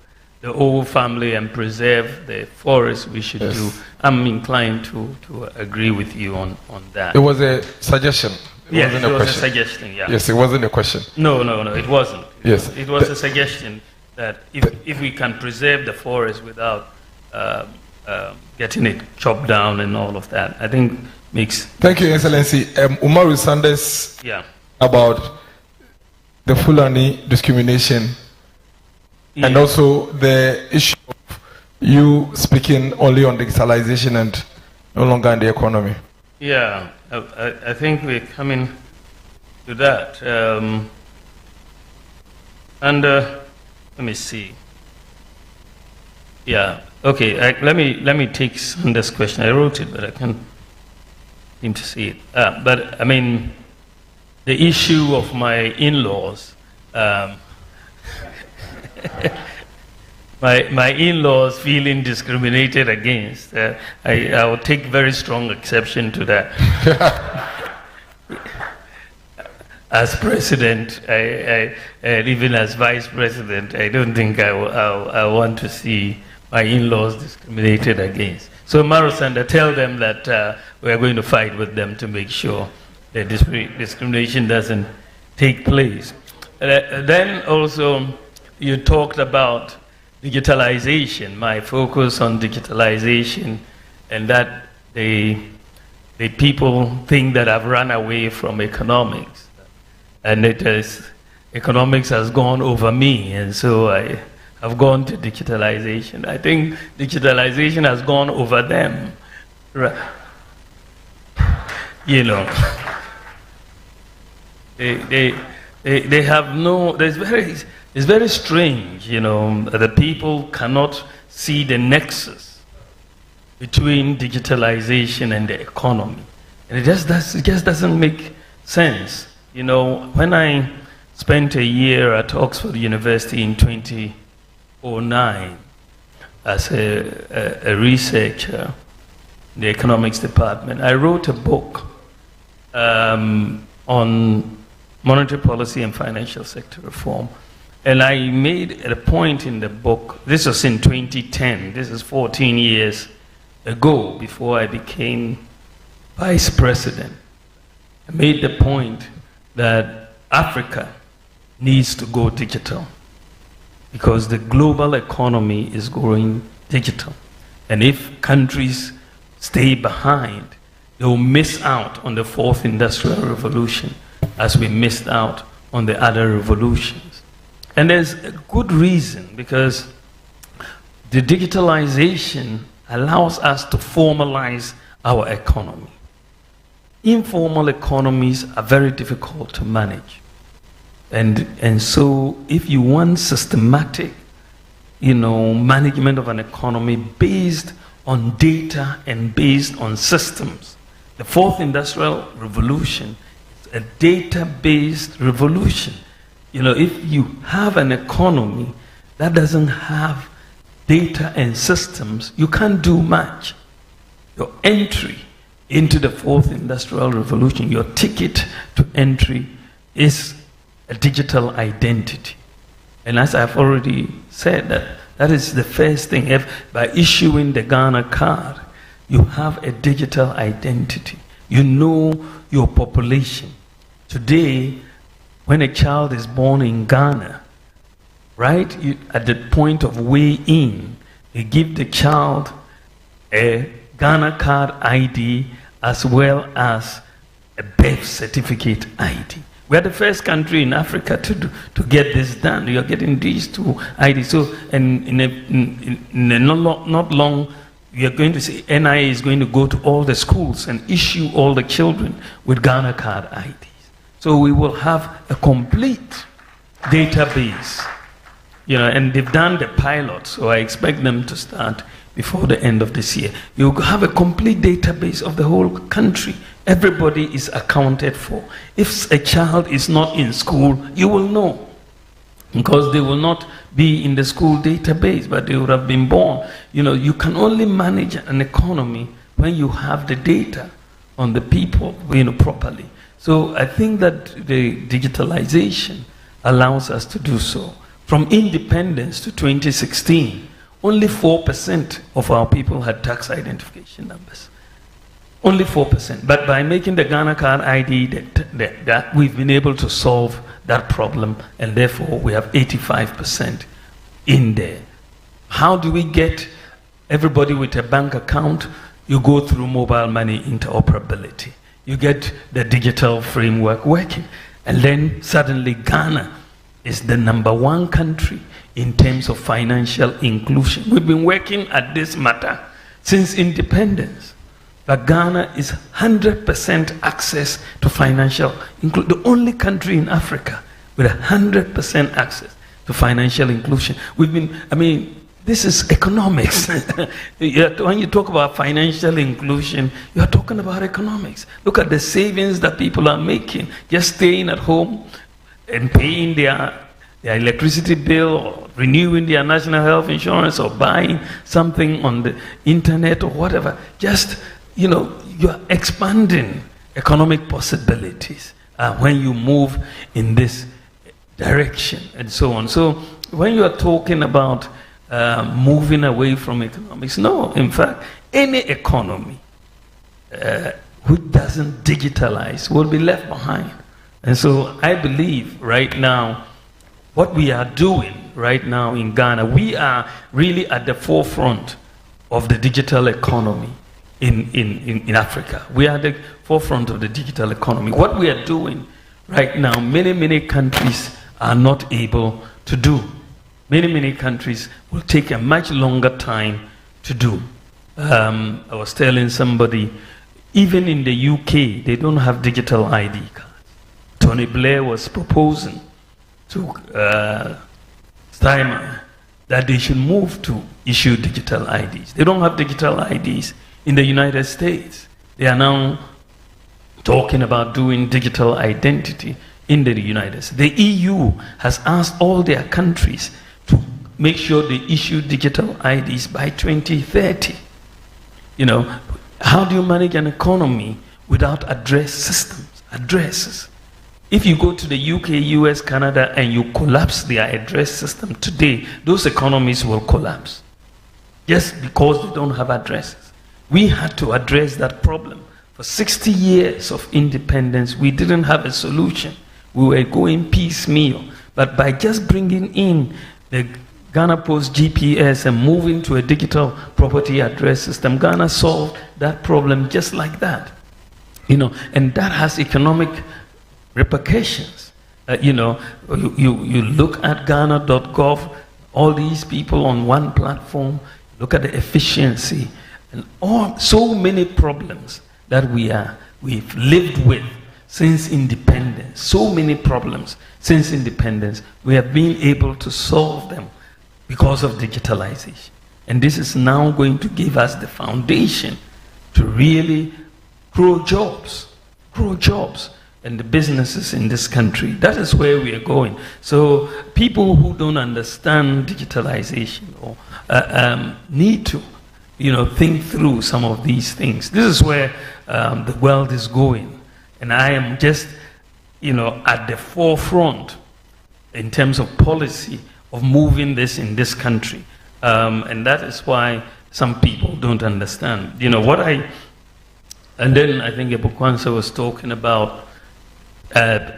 the Owu family and preserve the forest, we should do. I'm inclined to agree with you on that. It was a suggestion. Yes, it was a suggestion. Yeah. Yes, it wasn't a question. No, it wasn't. Yes, it was a suggestion that if we can preserve the forest without getting it chopped down and all of that, I think makes. Thank you, Excellency. Umaru Sanders. Yeah. About the Fulani discrimination. Yeah. And also the issue of you speaking only on digitalization and no longer in the economy. Yeah, I think we're coming to that. Let me see. Yeah, okay. Let me take this question. I wrote it, but I can't seem to see it. But I mean, the issue of my in-laws. My in-laws feeling discriminated against. I will take very strong exception to that. As president, and even as vice president, I don't think I want to see my in-laws discriminated against. So Marusanda, tell them that we are going to fight with them to make sure that discrimination doesn't take place. Then also, you talked about digitalization, my focus on digitalization, and that the people think that I've run away from economics, and economics has gone over me, and so I have gone to digitalization. I think digitalization has gone over them. Right. They have no. It's very strange, the people cannot see the nexus between digitalization and the economy. And it just doesn't make sense. When I spent a year at Oxford University in 2009 as a researcher in the economics department, I wrote a book on monetary policy and financial sector reform. And I made a point in the book, this was in 2010, this is 14 years ago, before I became vice president. I made the point that Africa needs to go digital because the global economy is going digital. And if countries stay behind, they will miss out on the fourth industrial revolution as we missed out on the other revolutions. And there's a good reason, because the digitalization allows us to formalize our economy. Informal economies are very difficult to manage. And so if you want systematic, management of an economy based on data and based on systems, the fourth industrial revolution is a data-based revolution. If you have an economy that doesn't have data and systems, you can't do much. Your entry into the fourth industrial revolution, your ticket to entry is a digital identity. And as I've already said, that is the first thing. By issuing the Ghana card, you have a digital identity. You know your population. Today, when a child is born in Ghana, right, at the point of weigh-in, they give the child a Ghana card ID as well as a birth certificate ID. We are the first country in Africa to get this done. You are getting these two IDs. So, and in a not long, we are going to see NIA is going to go to all the schools and issue all the children with Ghana card IDs. So we will have a complete database, you know, and they've done the pilot. So I expect them to start before the end of this year. You have a complete database of the whole country. Everybody is accounted for. If a child is not in school, you will know, because they will not be in the school database, but they would have been born. You know, you can only manage an economy when you have the data on the people, you know, properly. So I think that the digitalization allows us to do so. From independence to 2016, only 4% of our people had tax identification numbers. Only 4%. But by making the Ghana card ID, that we've been able to solve that problem, and therefore we have 85% in there. How do we get everybody with a bank account? You go through mobile money interoperability. You get the digital framework working. And then suddenly Ghana is the #1 country in terms of financial inclusion. We've been working at this matter since independence. But Ghana is 100% access to financial inclusion. The only country in Africa with 100% access to financial inclusion. We've been, I mean, this is economics. When you talk about financial inclusion, you're talking about economics. Look at the savings that people are making, just staying at home and paying their electricity bill, or renewing their national health insurance, or buying something on the internet or whatever. Just, you know, you're expanding economic possibilities when you move in this direction and so on. So when you are talking about moving away from economics, no, in fact, any economy which doesn't digitalize will be left behind. And so I believe right now, what we are doing right now in Ghana, we are really at the forefront of the digital economy in Africa. We are at the forefront of the digital economy. What we are doing right now, many countries are not able to do. Many countries will take a much longer time to do. I was telling somebody, even in the UK, they don't have digital ID cards. Tony Blair was proposing to Steinmeier that they should move to issue digital IDs. They don't have digital IDs in the United States. They are now talking about doing digital identity in the United States. The EU has asked all their countries to make sure they issue digital IDs by 2030. You know, how do you manage an economy without address systems, addresses? If you go to the UK, US, Canada, and you collapse their address system today, those economies will collapse just because they don't have addresses. We had to address that problem. For 60 years of independence, we didn't have a solution. We were going piecemeal. But by just bringing in the Ghana Post GPS and moving to a digital property address system, Ghana solved that problem just like that. You know, and that has economic repercussions. You know, you look at Ghana.gov, all these people on one platform, look at the efficiency and so many problems that we've lived with since independence. So many problems since independence. We have been able to solve them because of digitalization. And this is now going to give us the foundation to really grow jobs and the businesses in this country. That is where we are going. So people who don't understand digitalization or need to, you know, think through some of these things. This is where the world is going. And I am just, you know, at the forefront in terms of policy of moving this in this country. And that is why some people don't understand. You know, and then I think Ebukwansa was talking about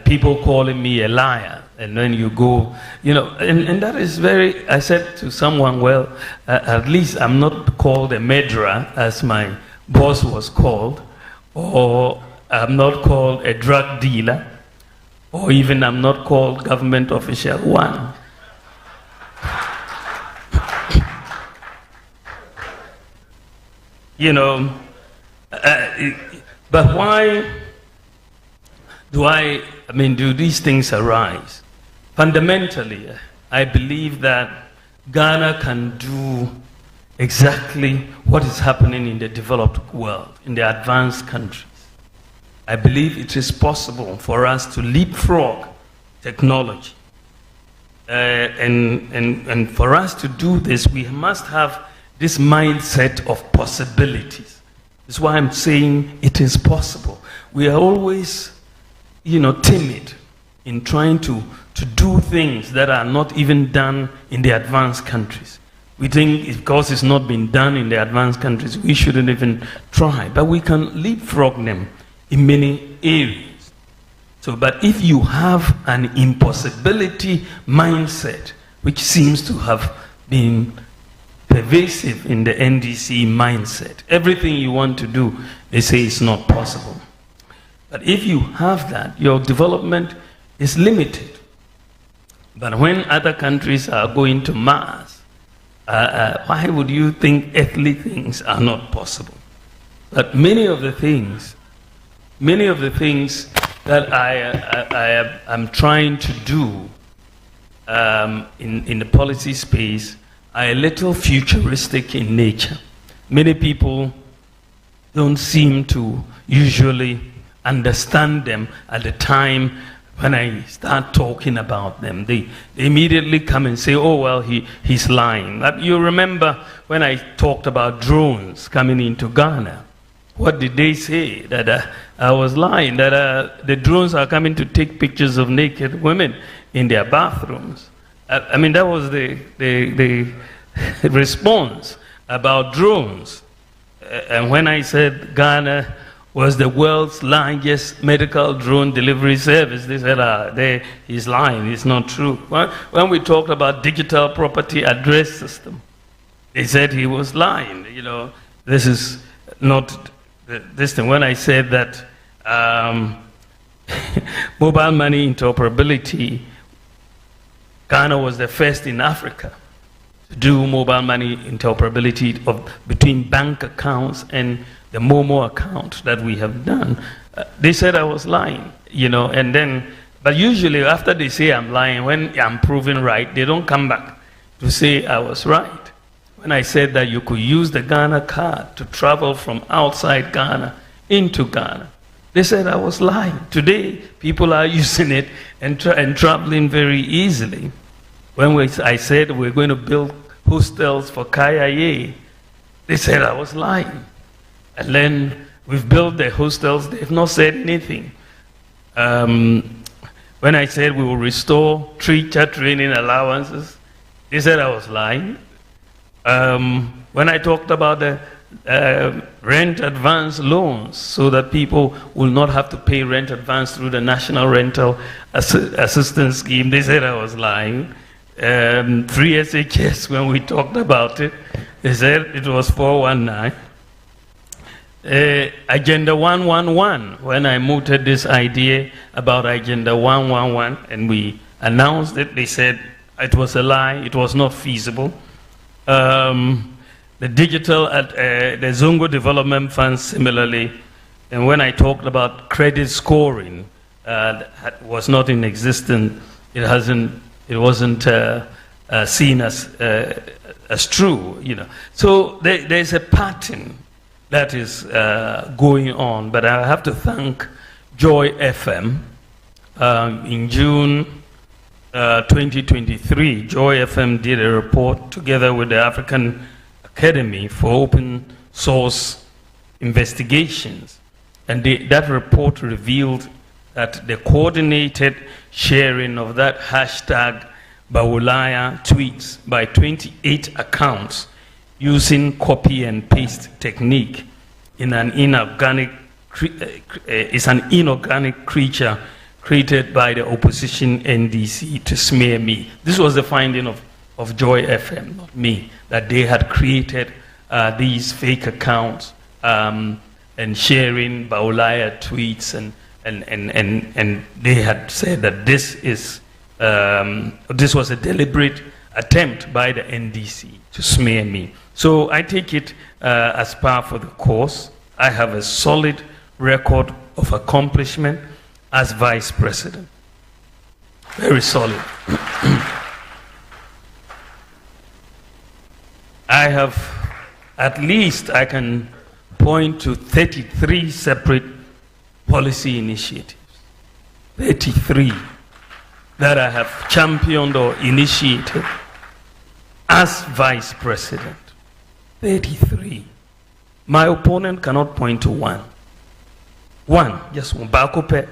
people calling me a liar, and then you go, you know, and that is very, I said to someone, well, at least I'm not called a murderer as my boss was called, or I'm not called a drug dealer, or even I'm not called government official one. You know, but why do these things arise? Fundamentally, I believe that Ghana can do exactly what is happening in the developed world, in the advanced countries. I believe it is possible for us to leapfrog technology. And for us to do this, we must have this mindset of possibilities. That's why I'm saying it is possible. We are always, timid in trying to do things that are not even done in the advanced countries. We think because it's not been done in the advanced countries, we shouldn't even try. But we can leapfrog them in many areas. So, but if you have an impossibility mindset, which seems to have been pervasive in the NDC mindset, everything you want to do, they say it's not possible. But if you have that, your development is limited. But when other countries are going to Mars, why would you think earthly things are not possible? But many of the things that I am trying to do in the policy space are a little futuristic in nature. Many people don't seem to usually understand them at the time when I start talking about them. They immediately come and say, oh, well, he's lying. You remember when I talked about drones coming into Ghana? What did they say? That I was lying, that the drones are coming to take pictures of naked women in their bathrooms. I mean, that was the response about drones. And when I said Ghana was the world's largest medical drone delivery service, they said, he's lying, it's not true. When we talked about digital property address system, they said he was lying. This is not this thing. When I said that mobile money interoperability, Ghana was the first in Africa to do mobile money interoperability between bank accounts and the Momo account that we have done. They said I was lying, and then, but usually after they say I'm lying, when I'm proven right, they don't come back to say I was right. When I said that you could use the Ghana card to travel from outside Ghana into Ghana, they said I was lying. Today, people are using it and traveling very easily. When I said we're going to build hostels for Kayaye, they said I was lying. And then we've built the hostels, they've not said anything. When I said we will restore teacher training allowances, they said I was lying. When I talked about the rent advance loans so that people will not have to pay rent advance through the National Rental Assistance Scheme, they said I was lying. Free SHS, when we talked about it, they said it was 419. Agenda 111, when I mooted this idea about Agenda 111 and we announced it, they said it was a lie, it was not feasible. The digital, the Zongo Development Fund similarly, and when I talked about credit scoring, was not in existence. It wasn't seen as true, So there's a pattern that is going on, but I have to thank Joy FM. In June 2023, Joy FM did a report together with the African Academy for Open Source Investigations, and that report revealed that the coordinated sharing of that hashtag Bawumia tweets by 28 accounts using copy and paste technique is an inorganic creature created by the opposition NDC to smear me. This was the finding of Joy FM, not me, that they had created these fake accounts and sharing Bawumia tweets, and they had said that this was a deliberate attempt by the NDC to smear me. So I take it as par for the course. I have a solid record of accomplishment as Vice President. Very solid. I have, at least I can point to 33 separate policy initiatives. 33 that I have championed or initiated as Vice President. 33. My opponent cannot point to one. One, just one. Bakope.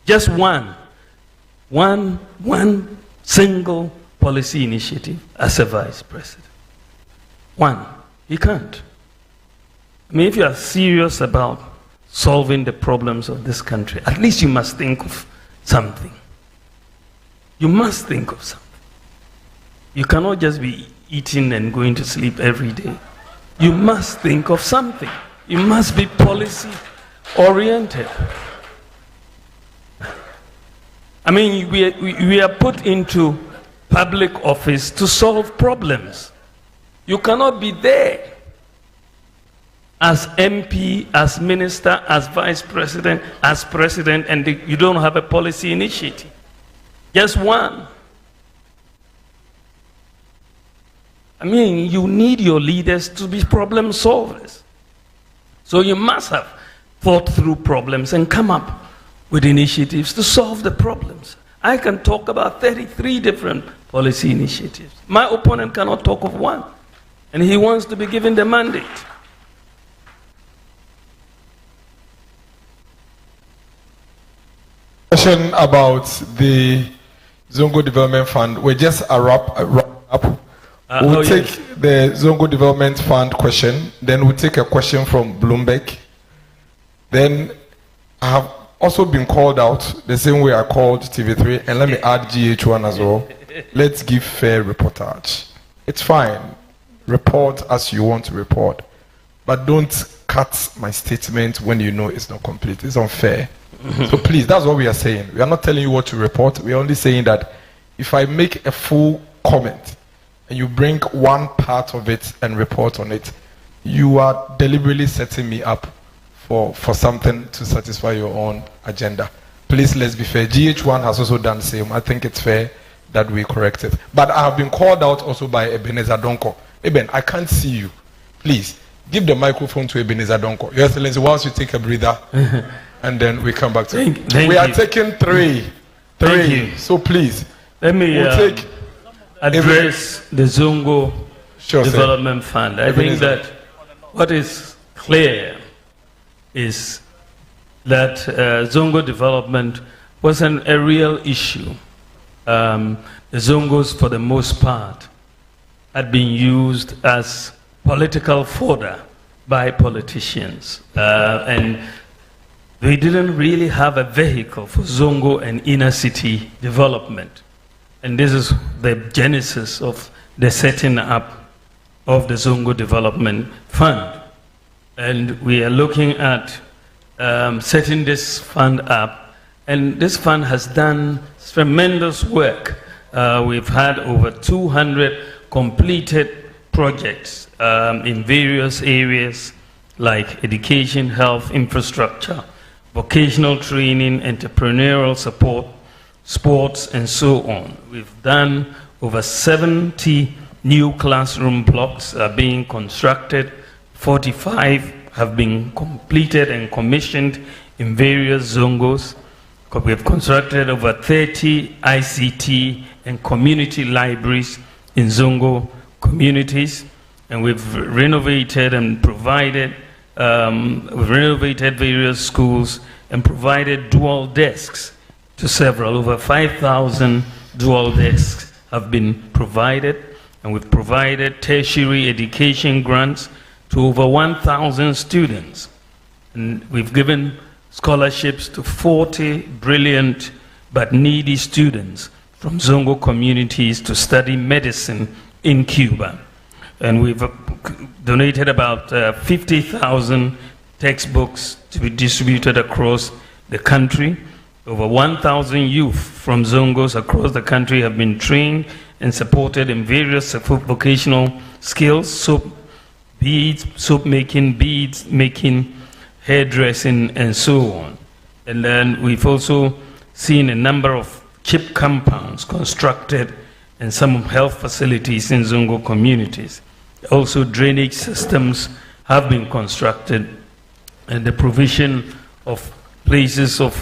Just one. One single policy initiative as a Vice President. One. You can't. I mean, if you are serious about solving the problems of this country, at least you must think of something. You must think of something. You cannot just be eating and going to sleep every day. You must think of something. You must be policy oriented. I mean, we are put into public office to solve problems. You cannot be there as MP, as minister, as vice president, as president, and you don't have a policy initiative. Just one. I mean, you need your leaders to be problem solvers. So you must have thought through problems and come up with initiatives to solve the problems. I can talk about 33 different policy initiatives. My opponent cannot talk of one, and he wants to be given the mandate. Question about the Zongo Development Fund. We just wrap up. We'll take the Zongo Development Fund question, then we'll take a question from Bloomberg. Then I have also been called out the same way I called TV3, and let me add GH1 as well. Let's give fair reportage. It's fine. Report as you want to report, but don't cut my statement when you know it's not complete. It's unfair. So please, that's what we are saying. We are not telling you what to report. We are only saying that if I make a full comment and you bring one part of it and report on it, you are deliberately setting me up for something to satisfy your own agenda. Please, let's be fair. GH1 has also done the same. I think it's fair that we correct it. But I have been called out also by Ebenezer Donko. Eben, I can't see you. Please, give the microphone to Ebenezer Donko. Your Excellency, whilst you take a breather, and then we come back to it. We are taking three. So please, let me address the Zongo Development Fund. I think that what is clear is that Zongo development wasn't a real issue. The Zongos, for the most part, had been used as political fodder by politicians. And we didn't really have a vehicle for Zongo and inner city development. And this is the genesis of the setting up of the Zongo Development Fund. And we are looking at setting this fund up. And this fund has done tremendous work. We've had over 200 completed projects in various areas like education, health, infrastructure, vocational training, entrepreneurial support, sports, and so on. We've done over 70 new classroom blocks are being constructed. 45 have been completed and commissioned in various Zongos. We've constructed over 30 ICT and community libraries in Zongo communities, and we've renovated and provided we've renovated various schools and provided dual desks to several. Over 5,000 dual desks have been provided, and we've provided tertiary education grants to over 1,000 students. And we've given scholarships to 40 brilliant but needy students from Zongo communities to study medicine in Cuba. and we've donated about 50,000 textbooks to be distributed across the country. Over 1,000 youth from Zongos across the country have been trained and supported in various vocational skills: soap making, beads making, hairdressing, and so on. And then we've also seen a number of chip compounds constructed and some health facilities in Zongo communities. Also, drainage systems have been constructed, and the provision of places of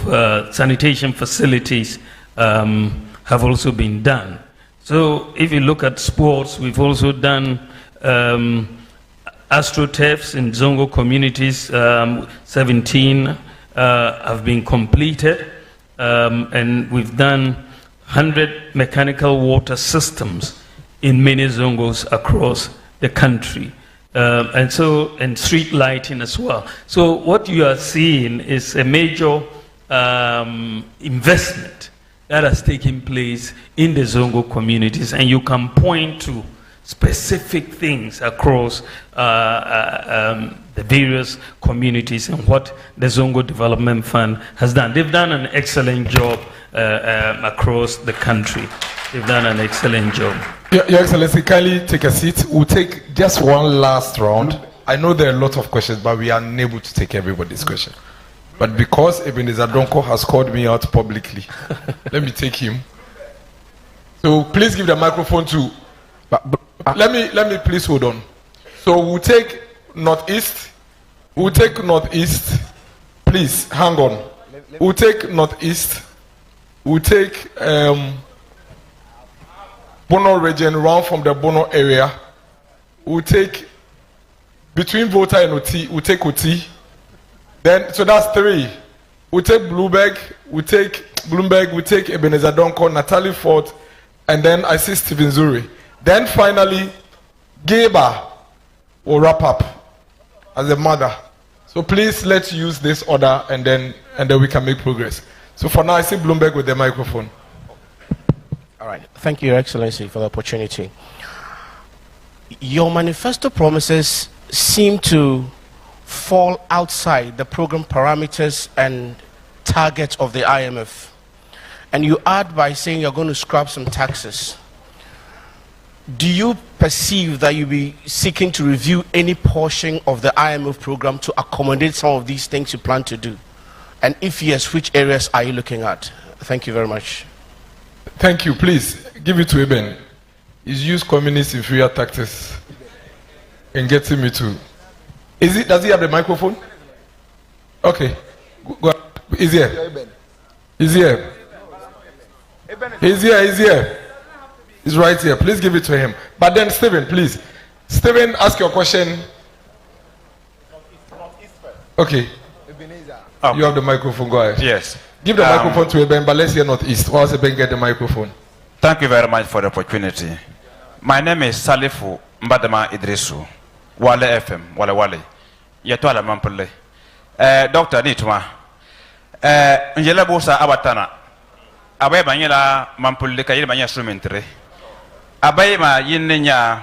sanitation facilities have also been done. So if you look at sports, we've also done astroturfs in Zongo communities. 17 have been completed, and we've done 100 mechanical water systems in many Zongos across the country. And street lighting as well. So what you are seeing is a major investment that has taken place in the Zongo communities, and you can point to specific things across the various communities and what the Zongo Development Fund has done. They've done an excellent job across the country. They've done an excellent job. Your Excellency, kindly take a seat. We'll take just one last round. I know there are a lot of questions, but we are unable to take everybody's question. But because Ebenezer Donko has called me out publicly, let me take him. So please give the microphone to... Let me please hold on. So we'll take Northeast. We'll take Northeast. Please, hang on. We'll take Northeast. We'll take Bono region, round from the Bono area. We'll take between Volta and Oti, we'll take Oti. Then, so that's 3. We'll take Bloomberg, we'll take Ebenezer Donko, Natalie Ford, and then I see Stephen Zuri. Then finally, Geba will wrap up as a mother. So please let's use this order, and then we can make progress. So for now, I see Bloomberg with the microphone. All right. Thank you, Your Excellency, for the opportunity. Your manifesto promises seem to fall outside the program parameters and targets of the IMF. And you add by saying you're going to scrap some taxes. Do you perceive that you'll be seeking to review any portion of the IMF program to accommodate some of these things you plan to do? And if yes, which areas are you looking at? Thank you very much. Thank you. Please, give it to Eben. He's used communist inferior tactics in getting me to... Does he have the microphone? Okay. Go ahead. He's here. He's here. He's here. He's here. He's right here. Please give it to him. But then, Stephen, please. Stephen, ask your question. Okay. You have the microphone. Go ahead. Yes. Give the microphone to Eben, but let's hear Northeast. Whilst Eben get the microphone. Thank you very much for the opportunity. My name is Salifu Mbadama Idrisu. Wale FM, Wale. Yatwala Mampule. Dr. Nitwa. Njela Bosa Abatana. Abaye Banyela Mampule Kayil Banya Sumentre. Abaye ma Yinya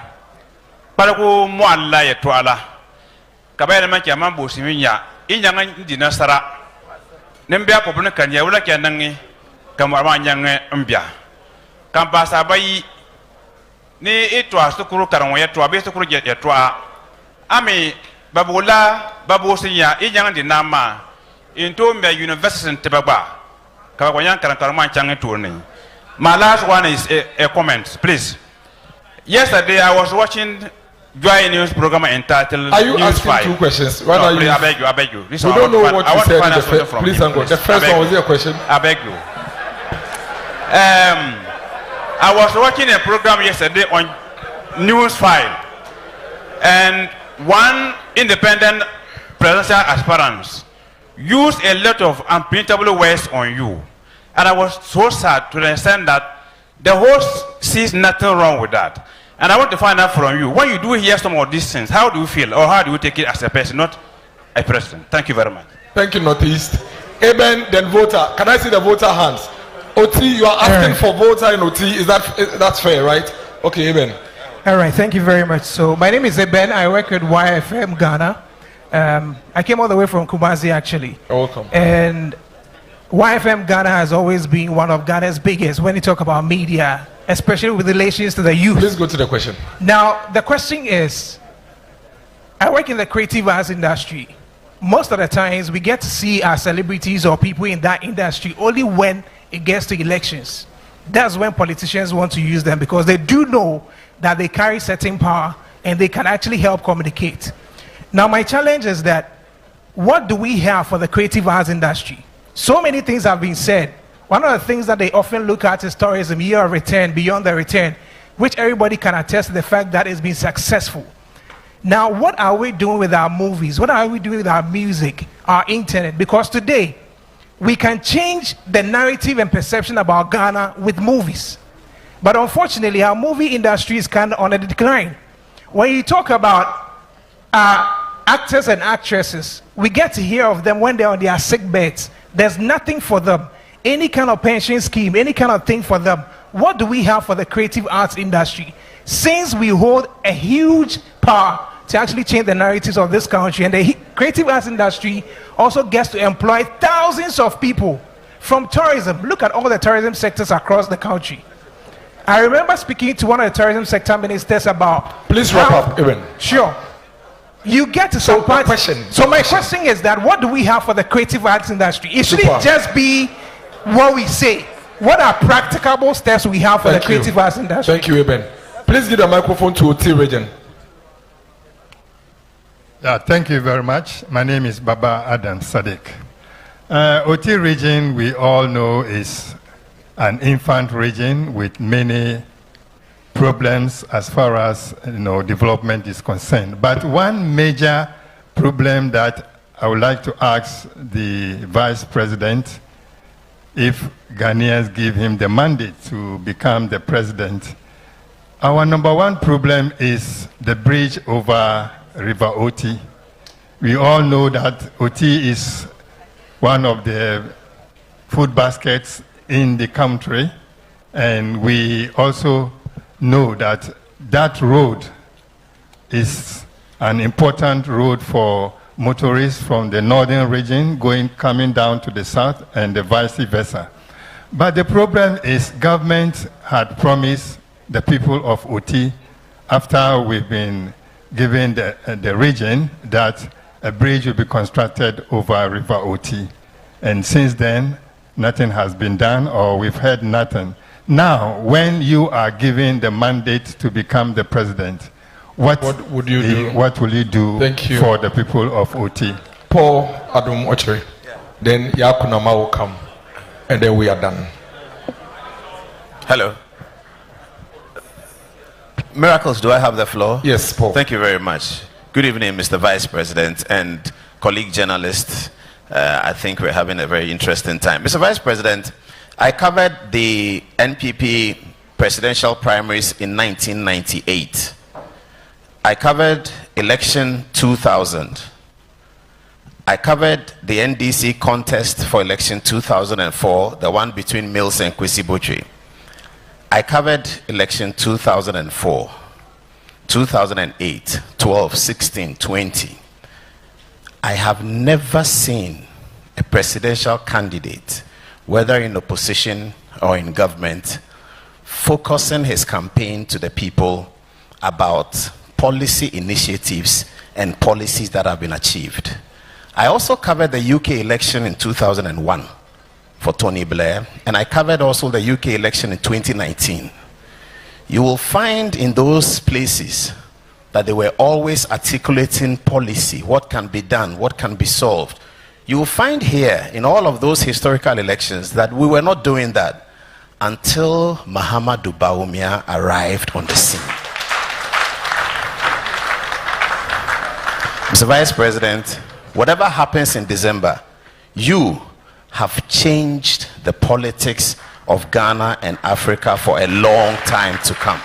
Paraku Mwala Yatwala. Kabaye Makia Mambo Siminya. Inyangan Dinasara. Nembia Popuna Kanya, Ula Kanangi, Kamaranyang Mbia. Kampasa Bayi Ni Etwa Sukuru Karamaya to Abesukuru Yatwa. Ami Babula, Babusinya, Inyangan Dinama, into my university in Tebaba. Kawayan Karaman Chang tourney. My last one is a comment, please. Yesterday I was watching Joy News program entitled. Are you News asking 5. 2 questions? No, please, I beg you. This we don't know what you said in the first. Please, please. The first one was your question. I beg you. I was watching a program yesterday on News 5, and one independent presidential aspirant used a lot of unprintable words on you, and I was so sad to understand that the host sees nothing wrong with that. And I want to find out from you, when you do hear some of these things, how do you feel, or how do you take it as a person, not a president? Thank you very much. Thank you, Northeast. Eben, then voter. Can I see the voter hands? OT, you are asking for voter in OT. That's fair, right? Okay, Eben. All right, thank you very much. So my name is Eben. I work with YFM Ghana. I came all the way from Kumasi, actually. Welcome. And YFM Ghana has always been one of Ghana's biggest when you talk about media, especially with relations to the youth. Please go to the question. Now, the question is, I work in the creative arts industry. Most of the times, we get to see our celebrities or people in that industry only when it gets to elections. That's when politicians want to use them because they do know that they carry certain power and they can actually help communicate. Now, my challenge is that what do we have for the creative arts industry? So many things have been said. One of the things that they often look at is tourism, year of return, beyond the return, which everybody can attest to the fact that it's been successful. Now, what are we doing with our movies? What are we doing with our music, our internet? Because today, we can change the narrative and perception about Ghana with movies. But unfortunately, our movie industry is kind of on a decline. When you talk about actors and actresses, we get to hear of them when they're on their sick beds. There's nothing for them. Any kind of pension scheme, any kind of thing for them. What do we have for the creative arts industry? Since we hold a huge power to actually change the narratives of this country, and the creative arts industry also gets to employ thousands of people from tourism. Look at all the tourism sectors across the country. I remember speaking to one of the tourism sector ministers about... Please wrap up, Eben. Sure. You get to some point. So my question is that what do we have for the creative arts industry? It shouldn't just be what we say. What are practicable steps we have for the creative arts industry? Thank you, Eben. Please give the microphone to OT Region. Yeah, thank you very much. My name is Baba Adam Sadiq. OT region, we all know, is an infant region with many problems as far as development is concerned. But one major problem that I would like to ask the Vice President, if Ghanaians give him the mandate to become the president, our number one problem is the bridge over River Oti. We all know that Oti is one of the food baskets in the country, and we also know that that road is an important road for motorists from the northern region coming down to the south and the vice versa. But the problem is government had promised the people of Oti, after we've been given the region, that a bridge will be constructed over River Oti. And since then, nothing has been done, or we've heard nothing. Now, when you are given the mandate to become the president, what would you do? What will you do for the people of Oti? Paul Adum Ochre. Then Yakunama will come, and then we are done. Hello. Miracles, do I have the floor? Yes, Paul. Thank you very much. Good evening, Mr. Vice President and colleague journalists. I think we're having a very interesting time. Mr. Vice President, I covered the NPP presidential primaries in 1998. I covered election 2000. I covered the NDC contest for election 2004, the one between Mills and Kwesi Botwe. I covered election 2004, 2008, 12, 16, 20. I have never seen a presidential candidate, whether in opposition or in government, focusing his campaign to the people about policy initiatives and policies that have been achieved. I also covered the UK election in 2001 for Tony Blair, and I covered also the UK election in 2019. You will find in those places that they were always articulating policy, what can be done, what can be solved. You will find here in all of those historical elections that we were not doing that until Mahamudu Bawumia arrived on the scene. Mr. Vice President, whatever happens in December, you have changed the politics of Ghana and Africa for a long time to come.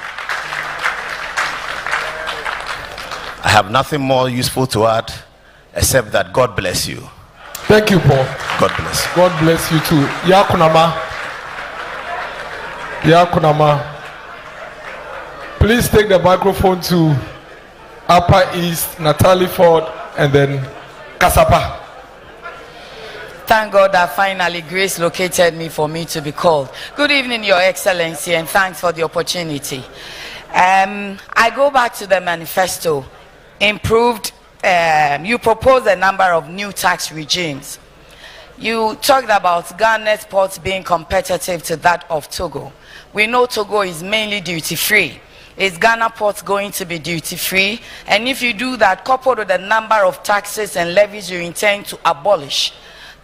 I have nothing more useful to add except that God bless you. Thank you, Paul. God bless you. God bless you too. Yakunama. Yakunama. Please take the microphone to Upper East, Natalie Ford, and then Kasapa. Thank God that finally grace located me for me to be called. Good evening, Your Excellency, and thanks for the opportunity. I go back to the manifesto. Improved, you propose a number of new tax regimes. You talked about Ghana's ports being competitive to that of Togo. We know Togo is mainly duty-free. Is Ghana ports going to be duty-free? And if you do that, coupled with the number of taxes and levies you intend to abolish,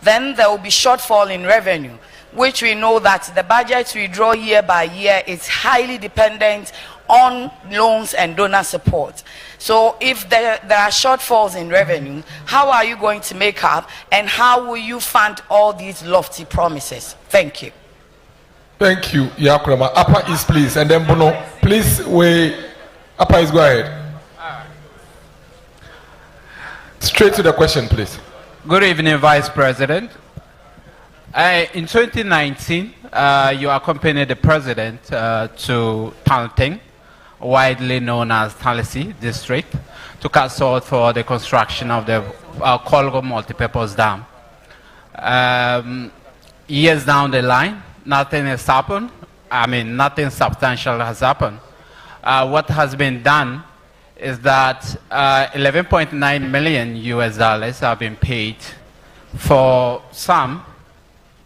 then there will be shortfall in revenue, which we know that the budget we draw year by year is highly dependent on loans and donor support. So if there are shortfalls in revenue, how are you going to make up, and how will you fund all these lofty promises? Thank you. Thank you, Yakurama. Upper East, please, and then Bono. Please, wait. Upper East, go ahead. Straight to the question, please. Good evening, Vice President. In 2019, you accompanied the President to Tanting, widely known as Talisi District, to consult for the construction of the Kolgo multipurpose dam. Years down the line, nothing has happened. I mean, nothing substantial has happened. What has been done is that 11.9 million US dollars have been paid for some.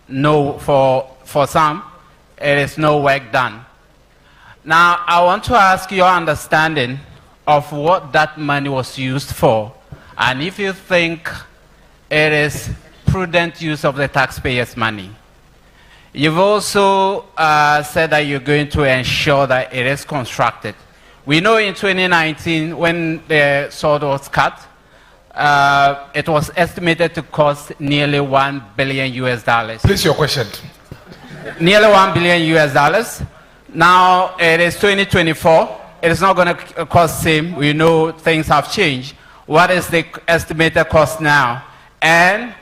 No, for some, it is no work done. Now, I want to ask your understanding of what that money was used for, and if you think it is prudent use of the taxpayers' money. You've also said that you're going to ensure that it is constructed. We know in 2019, when the sword was cut, it was estimated to cost nearly $1 billion US dollars. Please, your question. Nearly $1 billion US dollars. Now it is 2024. It is not going to cost same. We know things have changed. What is the estimated cost now? And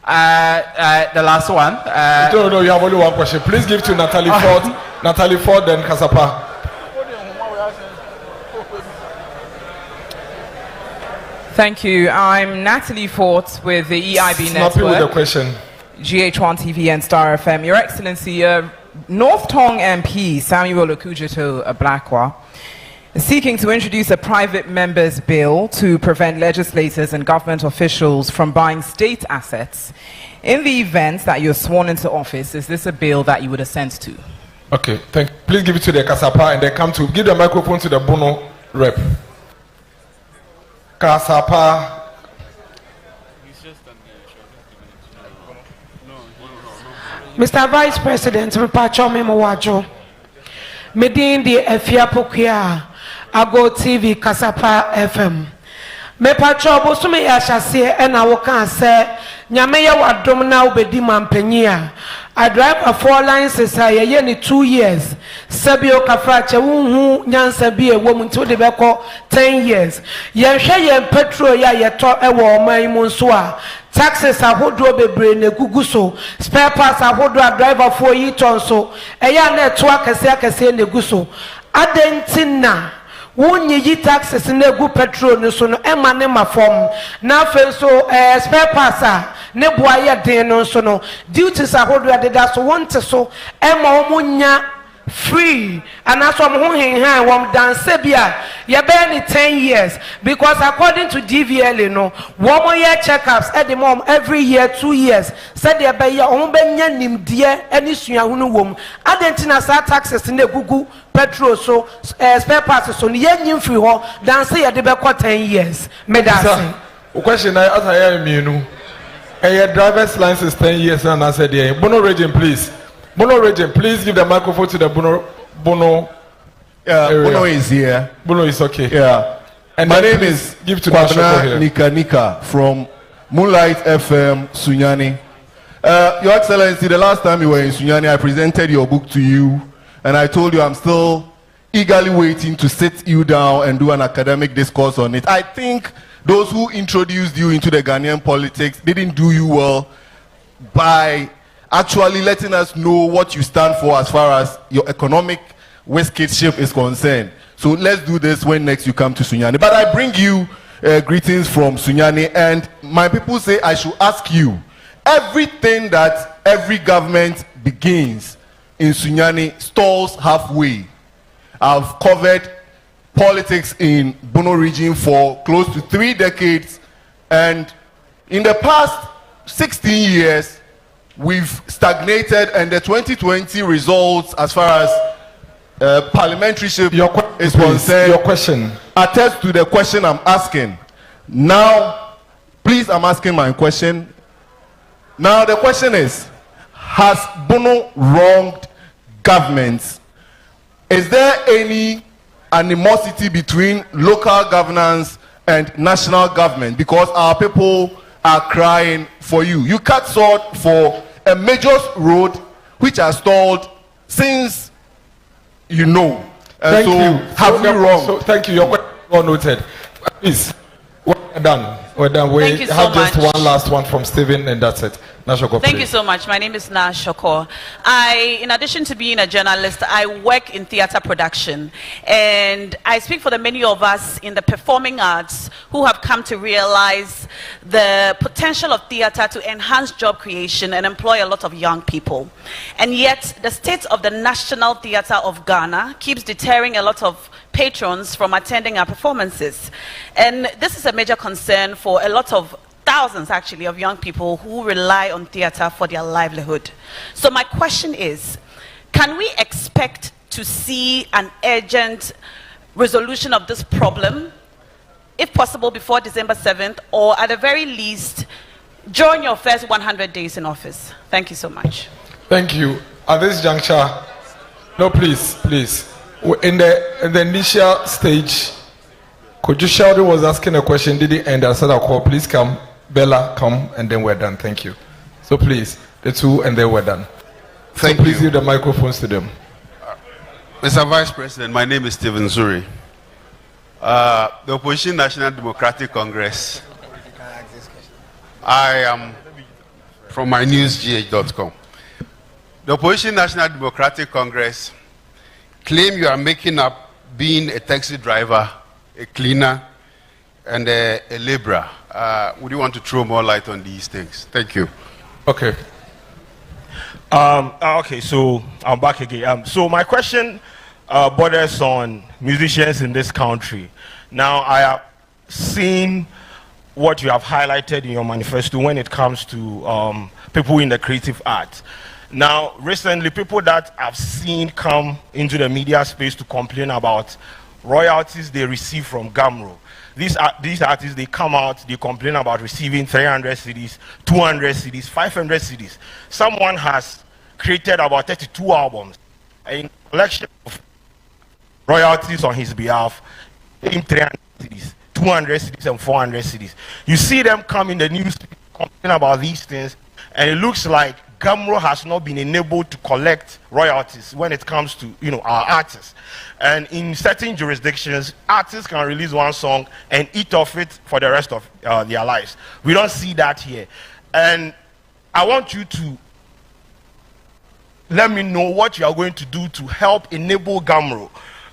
the last one. No, you have only one question. Please give to Natalie Ford. Natalie Ford, then Kasapa. Thank you. I'm Natalie Fort with the EIB Snappy Network. with the question. GH1 TV and Star FM. Your Excellency, North Tong MP Samuel Okujeto Ablakwa is seeking to introduce a private member's bill to prevent legislators and government officials from buying state assets. In the event that you're sworn into office, is this a bill that you would assent to? Okay, please give it to the Kasapa and then give the microphone to the Bono rep. Kasapa. Mr. Vice President, Rupacho Memowajo, Medin di Efiapokia, Ago TV, Kasapa FM. Mepacho Bosume Yashase, and I can say, Nyameya Wadom now Bedi Mampenia. I drive a 4 lines society 2 years. Sabio Kafracha, who Nyansabi, a woman to the Beko 10 years. Yanshay petrol ya yato ewa my monsua. Taxes are who do be brain a guguso. Spare parts are who do a driver for ye tonso. A ya network a say neguso. Adentina. Won't ye taxes in the good petrol no so no emanema form. Now so spare parts ne boya den no so no duties are hold where that so want so ema omunya free and as from who hen wom dance bia ye be 10 years because according to DVL no one year checkups at the mom every year 2 years said there be ya on benya nimdie ani suahunu wom adentina sa taxes in the gugu petrol so spare parts so ye nyim free ho dance ye de be 10 years me dance question I ask you a driver's license 10 years and I said, yeah. Bono region, please. Bono region, please give the microphone to the Bono. Area. Bono is here. Bono is okay. Yeah. And my name is give to Kwabena Nika from Moonlight FM, Sunyani. Your Excellency, the last time you were in Sunyani, I presented your book to you, and I told you I'm still eagerly waiting to sit you down and do an academic discourse on it. I think those who introduced you into the Ghanaian politics didn't do you well by actually letting us know what you stand for as far as your economic westgate ship is concerned. So let's do this when next you come to Sunyani. But I bring you greetings from Sunyani, and my people say I should ask you, everything that every government begins in Sunyani stalls halfway. I've covered politics in Bono region for close to 3 decades, and in the past 16 years, we've stagnated, and the 2020 results as far as parliamentarship is concerned, your question attest to the question I'm asking. Now, please, I'm asking my question. Now, the question is, has Bono wronged governments? Is there any animosity between local governance and national government? Because our people are crying for you. You cut sword for a major road which has stalled since you know. Thank so you. Have you wrong? So thank you. Your question is well noted. Please, we're done. We're done. We Thank you so have just much. one last one from Stephen, and that's it. Nashoko, Thank please. you so much. My name is Na Shoko. In addition to being a journalist, I work in theater production. And I speak for the many of us in the performing arts who have come to realize the potential of theater to enhance job creation and employ a lot of young people. And yet, the state of the National Theatre of Ghana keeps deterring a lot of patrons from attending our performances. And this is a major concern for a lot of thousands actually of young people who rely on theater for their livelihood. So my question is, can we expect to see an urgent resolution of this problem, if possible before December 7th, or at the very least during your first 100 days in office? Thank you so much. Thank you. At this juncture, no, please. In the initial stage, Koju Sheldon was asking a question, didn't end. I said, I'll call, please come. Bella, come, and then we're done. Thank you. So please, the two, and then we're done. Thank so please you. give the microphones to them. Mr. Vice President, my name is Stephen Zuri. The Opposition National Democratic Congress. I am from mynewsgh.com. The Opposition National Democratic Congress claim you are making up being a taxi driver, a cleaner, and a laborer. Would you want to throw more light on these things? Thank you. Okay. Okay, so I'm back again. So my question borders on musicians in this country. Now, I have seen what you have highlighted in your manifesto when it comes to people in the creative arts. Now, recently, people that I've seen come into the media space to complain about royalties they receive from Gamro. These artists, they come out, they complain about receiving 300 CDs, 200 CDs, 500 CDs. Someone has created about 32 albums, a collection of royalties on his behalf, in 300 CDs, 200 CDs, and 400 CDs. You see them come in the news, complain about these things, and it looks like Gamro has not been enabled to collect royalties when it comes to, our artists. And in certain jurisdictions, artists can release one song and eat off it for the rest of their lives. We don't see that here. And I want you to let me know what you are going to do to help enable Gamro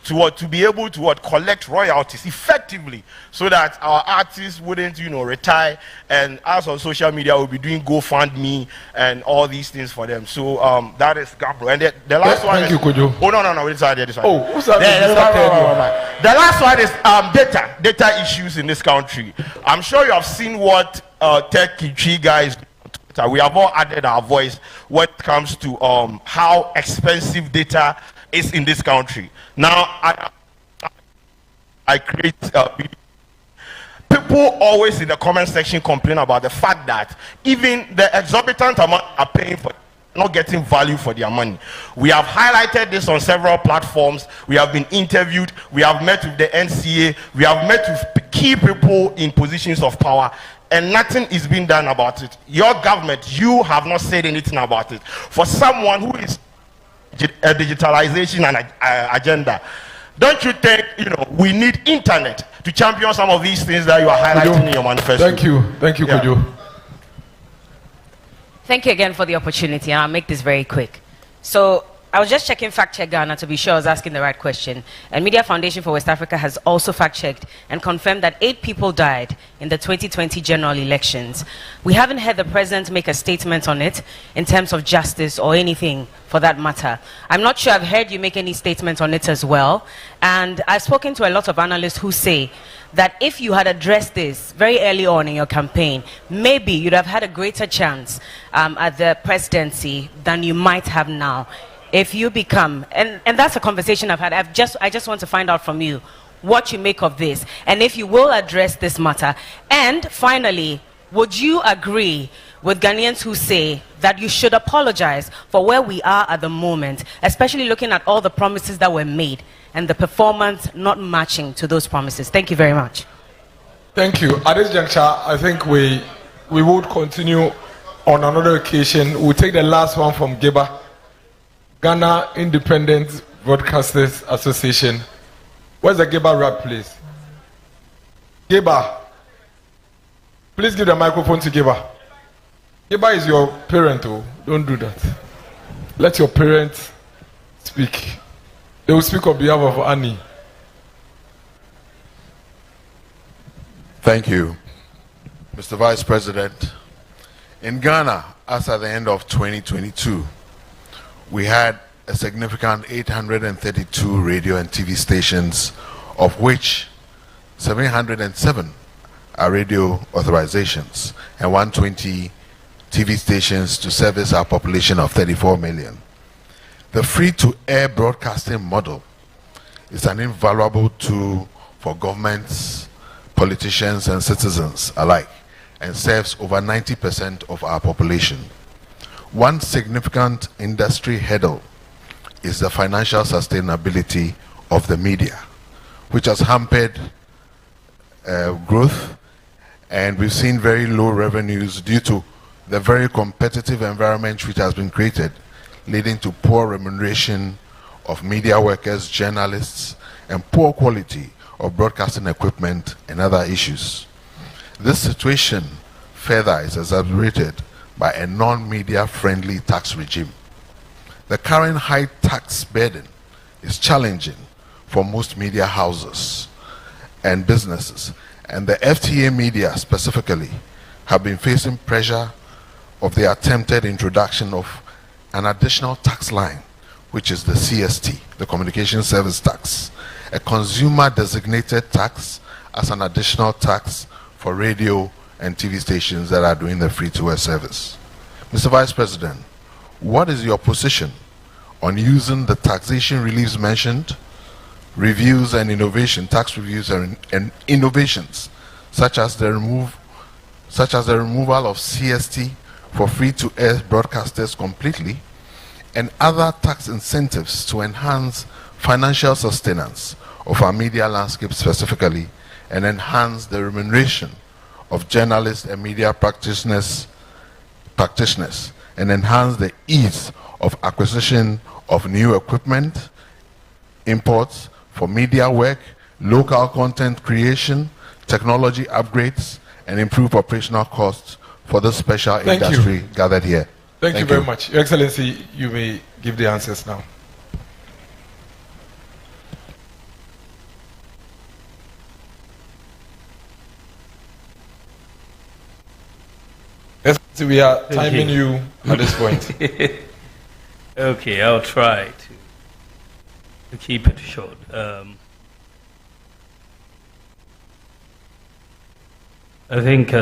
to be able to collect royalties effectively, so that our artists wouldn't retire, and us on social media will be doing GoFundMe and all these things for them. So that is Gamro. And the last one Thank you, Kojo. Oh no, this side. Oh, who's that? The last one is data issues in this country. I'm sure you have seen what Tech Kichi guys. We have all added our voice when it comes to how expensive data is in this country. Now, I create people always in the comment section complain about the fact that even the exorbitant amount are paying for not getting value for their money. We have highlighted this on several platforms. We have been interviewed. We have met with the NCA. We have met with key people in positions of power, and nothing is being done about it. Your government, you have not said anything about it. For someone who is a digitalization and agenda, don't you think we need internet to champion some of these things that you are highlighting in your manifesto? Thank you, Kojo. Thank you again for the opportunity, and I'll make this very quick. So I was just checking Fact Check Ghana to be sure I was asking the right question. And Media Foundation for West Africa has also fact-checked and confirmed that 8 people died in the 2020 general elections. We haven't heard the president make a statement on it in terms of justice or anything for that matter. I'm not sure I've heard you make any statement on it as well. And I've spoken to a lot of analysts who say that if you had addressed this very early on in your campaign, maybe you'd have had a greater chance at the presidency than you might have now. If you become, and that's a conversation I've had, I just want to find out from you what you make of this, and if you will address this matter. And finally, would you agree with Ghanaians who say that you should apologize for where we are at the moment, especially looking at all the promises that were made and the performance not matching to those promises? Thank you very much. Thank you. At this juncture, I think we would continue on another occasion. We'll take the last one from Geba. Ghana Independent Broadcasters Association. Where's the Geba rap, please? Geba. Please give the microphone to Geba. Geba is your parent, oh. Don't do that. Let your parents speak. They will speak on behalf of Annie. Thank you, Mr. Vice President. In Ghana, as at the end of 2022, we had a significant 832 radio and TV stations, of which 707 are radio authorizations and 120 TV stations to service our population of 34 million. The free-to-air broadcasting model is an invaluable tool for governments, politicians, and citizens alike, and serves over 90% of our population. One significant industry hurdle is the financial sustainability of the media, which has hampered growth, and we've seen very low revenues due to the very competitive environment which has been created, leading to poor remuneration of media workers, journalists, and poor quality of broadcasting equipment and other issues. This situation further is exacerbated by a non-media friendly tax regime. The current high tax burden is challenging for most media houses and businesses, and the FTA media specifically have been facing pressure of the attempted introduction of an additional tax line, which is the CST, the Communication Service Tax, a consumer designated tax as an additional tax for radio and TV stations that are doing the free-to-air service. Mr. Vice President, what is your position on using the taxation reliefs mentioned, reviews and innovation, tax reviews and innovations, such as the removal of CST for free-to-air broadcasters completely, and other tax incentives to enhance financial sustenance of our media landscape specifically, and enhance the remuneration of journalists and media practitioners, and enhance the ease of acquisition of new equipment, imports for media work, local content creation, technology upgrades, and improve operational costs for the special industry gathered here. Thank you very much. Your Excellency, you may give the answers now. We are timing you at this point. Okay, I'll try to keep it short. I think,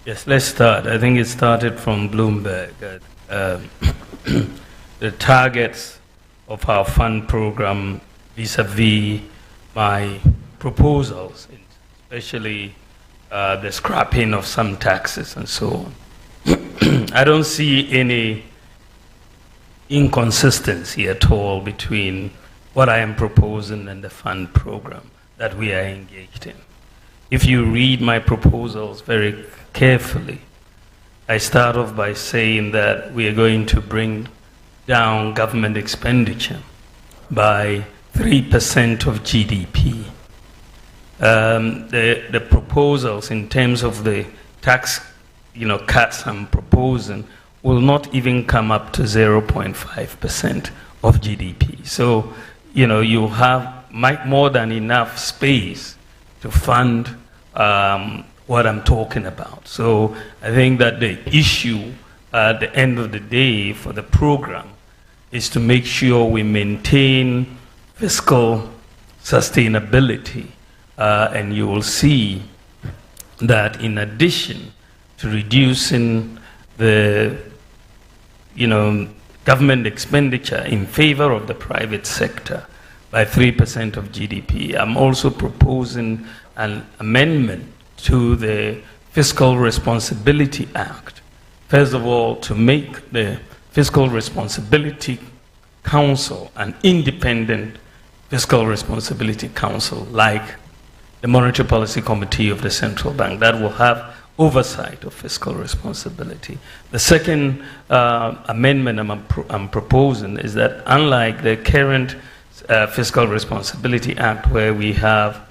yes, let's start. I think it started from Bloomberg. The targets of our fund program vis-a-vis my proposals, especially the scrapping of some taxes and so on. I don't see any inconsistency at all between what I am proposing and the fund program that we are engaged in. If you read my proposals very carefully, I start off by saying that we are going to bring down government expenditure by 3% of GDP. The proposals in terms of the tax cuts I'm proposing will not even come up to 0.5% of GDP. So, you know, you have more than enough space to fund what I'm talking about. So I think that the issue at the end of the day for the program is to make sure we maintain fiscal sustainability. And you will see that in addition to reducing the government expenditure in favor of the private sector by 3% of GDP, I'm also proposing an amendment to the Fiscal Responsibility Act. First of all, to make the Fiscal Responsibility Council an independent Fiscal Responsibility Council like the Monetary Policy Committee of the Central Bank that will have oversight of fiscal responsibility. The second amendment I'm proposing is that unlike the current Fiscal Responsibility Act where we have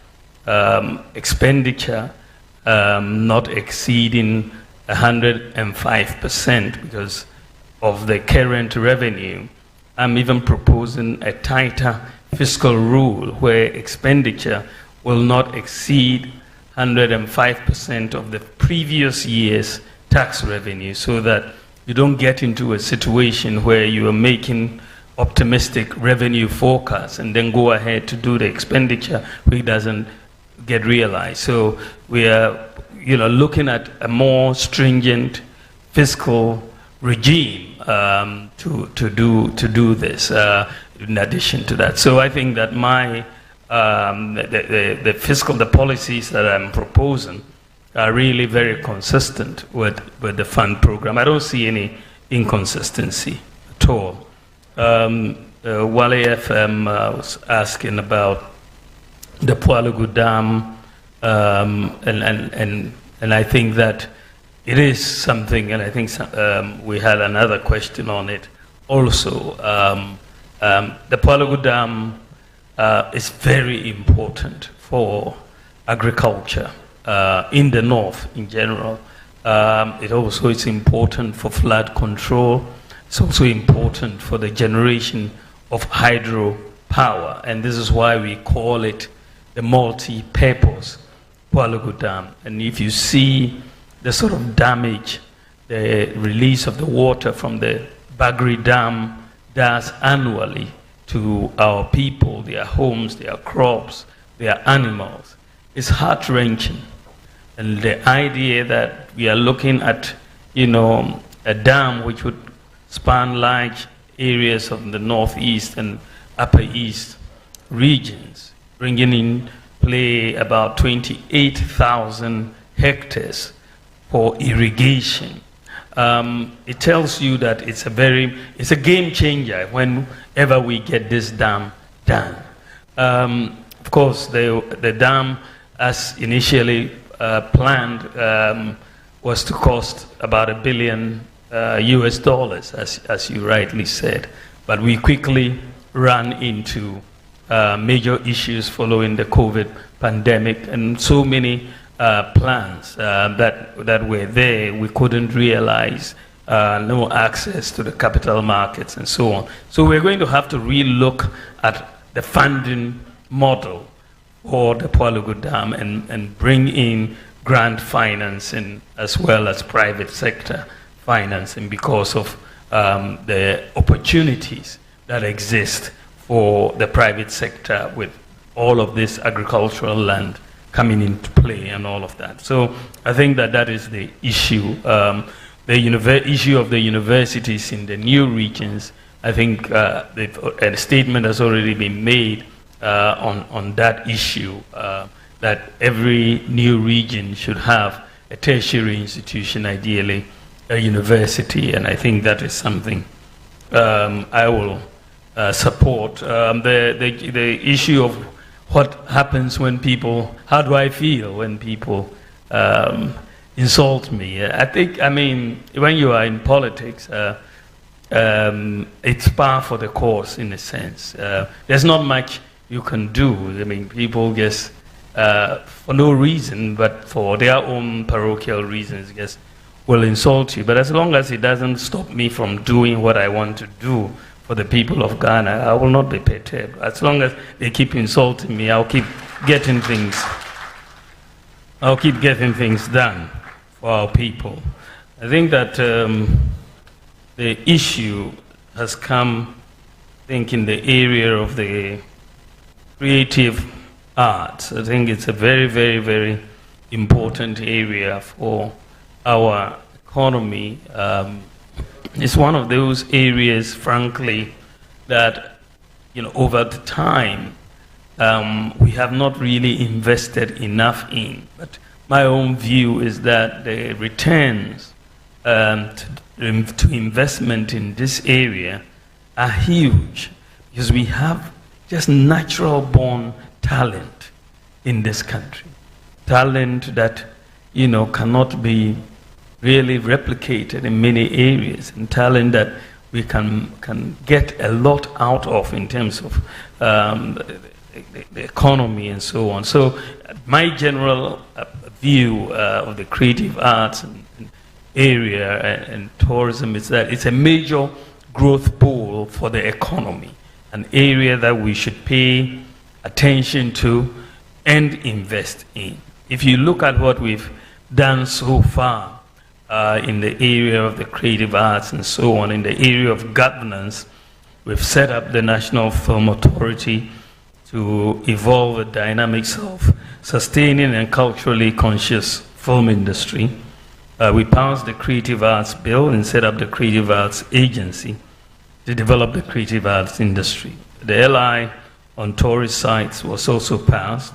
expenditure not exceeding 105% because of the current revenue, I'm even proposing a tighter fiscal rule where expenditure will not exceed 105% of the previous year's tax revenue, so that you don't get into a situation where you are making optimistic revenue forecasts and then go ahead to do the expenditure which doesn't get realized. So we are looking at a more stringent fiscal regime to do this in addition to that. So I think that the policies that I'm proposing are really very consistent with the fund program. I don't see any inconsistency at all. Wale FM was asking about the Pualugu Dam, and I think that it is something, and I think we had another question on it also. The Pualugu Dam is very important for agriculture in the north in general. It also is important for flood control. It's also important for the generation of hydropower, and this is why we call it the multi-purpose Pualugu Dam. And if you see the sort of damage the release of the water from the Bagri Dam does annually to our people, their homes, their crops, their animals, it's heart-wrenching. And the idea that we are looking at, a dam which would span large areas of the northeast and upper east regions, bringing in play about 28,000 hectares for irrigation. It tells you that it's a game changer whenever we get this dam done. Of course, the dam, as initially planned, was to cost about $1 billion US, as you rightly said. But we quickly ran into major issues following the COVID pandemic, and so many plans that were there we couldn't realize, no access to the capital markets and so on. So we're going to have to re-look at the funding model for the Pualugu Dam and bring in grant financing as well as private sector financing because of the opportunities that exist for the private sector with all of this agricultural land coming into play and all of that. So I think that is the issue. The issue of the universities in the new regions, I think a statement has already been made on that issue, that every new region should have a tertiary institution, ideally a university, and I think that is something I will support. The issue of what happens when people, how do I feel when people insult me? When you are in politics, it's par for the course in a sense. There's not much you can do. People just, for no reason, but for their own parochial reasons, just will insult you. But as long as it doesn't stop me from doing what I want to do for the people of Ghana, I will not be perturbed. As long as they keep insulting me, I'll keep getting things done for our people. I think that the issue has come, I think, in the area of the creative arts. I think it's a very, very, very important area for our economy. It's one of those areas, frankly, that, over the time, we have not really invested enough in. But my own view is that the returns to investment in this area are huge, because we have just natural born talent in this country. Talent that, cannot be really replicated in many areas, and talent that we can get a lot out of in terms of the economy and so on. So my general view of the creative arts and area and tourism is that it's a major growth pool for the economy, an area that we should pay attention to and invest in. If you look at what we've done so far in the area of the creative arts and so on, in the area of governance, we've set up the National Film Authority to evolve the dynamics of sustaining and culturally conscious film industry. We passed the Creative Arts Bill and set up the Creative Arts Agency to develop the creative arts industry. The LI on tourist sites was also passed,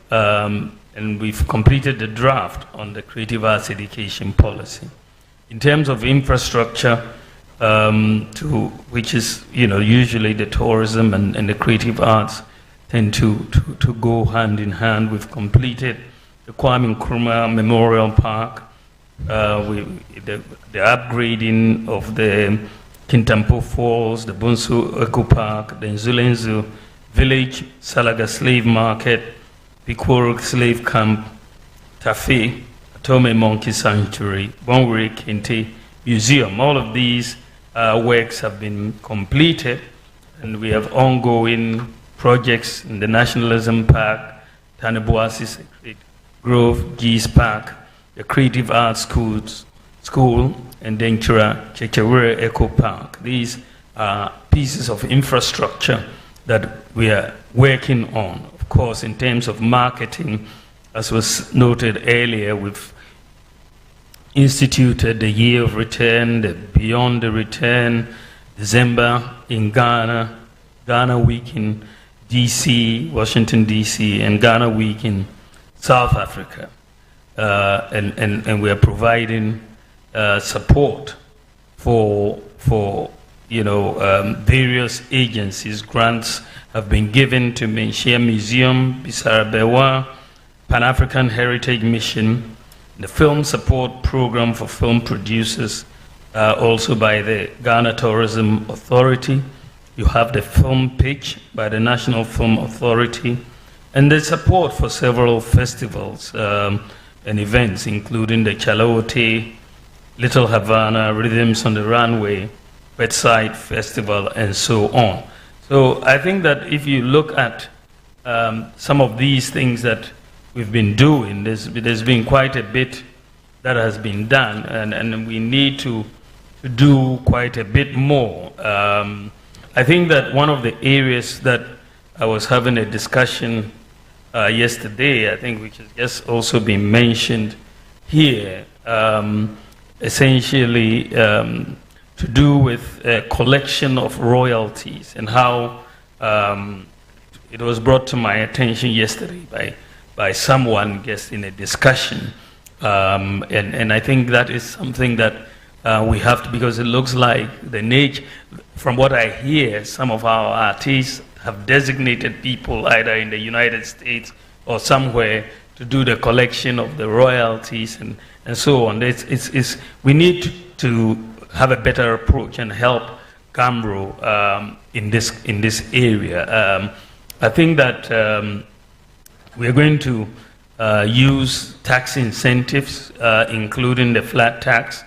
and we've completed the draft on the creative arts education policy. In terms of infrastructure, which is usually the tourism and the creative arts tend to go hand in hand. We've completed the Kwame Nkrumah Memorial Park, the upgrading of the Kintampo Falls, the Bunsu Eco Park, the Nzulenzu Village, Salaga Slave Market, Pikworo Slave Camp, Tafe, Atome Monkey Sanctuary, Bonwere Kente Museum. All of these works have been completed, and we have ongoing projects in the Nationalism Park, Tanebuasi Sacred Grove, Geese Park, the Creative Arts School, and Denchura Chechewere Eco Park. These are pieces of infrastructure that we are working on. Of course, in terms of marketing, as was noted earlier, we've instituted the Year of Return, the Beyond the Return, December in Ghana, Ghana Week in DC, Washington DC, and Ghana Week in South Africa. And we are providing support for various agencies. Grants have been given to Menchia Museum, Bisara Bewa, Pan-African Heritage Mission, the Film Support Program for Film Producers, also by the Ghana Tourism Authority. You have the film pitch by the National Film Authority, and the support for several festivals and events, including the Chalawote, Little Havana, Rhythms on the Runway, Bedside Festival, and so on. So I think that if you look at some of these things that we've been doing, there's been quite a bit that has been done, and we need to do quite a bit more. I think that one of the areas that I was having a discussion yesterday, I think, which has just also been mentioned here, essentially to do with collection of royalties, and how it was brought to my attention yesterday by someone just in a discussion, and I think that is something that we have to, because it looks like the nature, from what I hear, some of our artists have designated people either in the United States or somewhere to do the collection of the royalties and so on. We need to have a better approach and help Camro in this area. I think that we are going to use tax incentives, including the flat tax,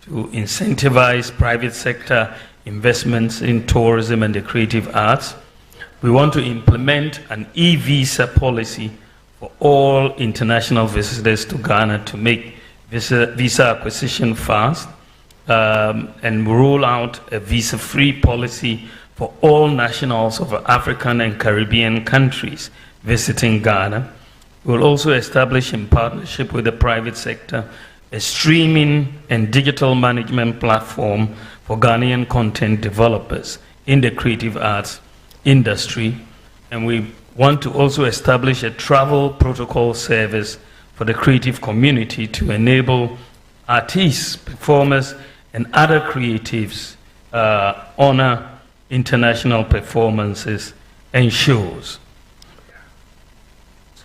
to incentivize private sector investments in tourism and the creative arts. We want to implement an e-visa policy for all international visitors to Ghana to make visa acquisition fast, and roll out a visa-free policy for all nationals of African and Caribbean countries visiting Ghana. We'll also establish, in partnership with the private sector, a streaming and digital management platform for Ghanaian content developers in the creative arts industry. And we want to also establish a travel protocol service for the creative community to enable artists, performers, and other creatives honor international performances and shows.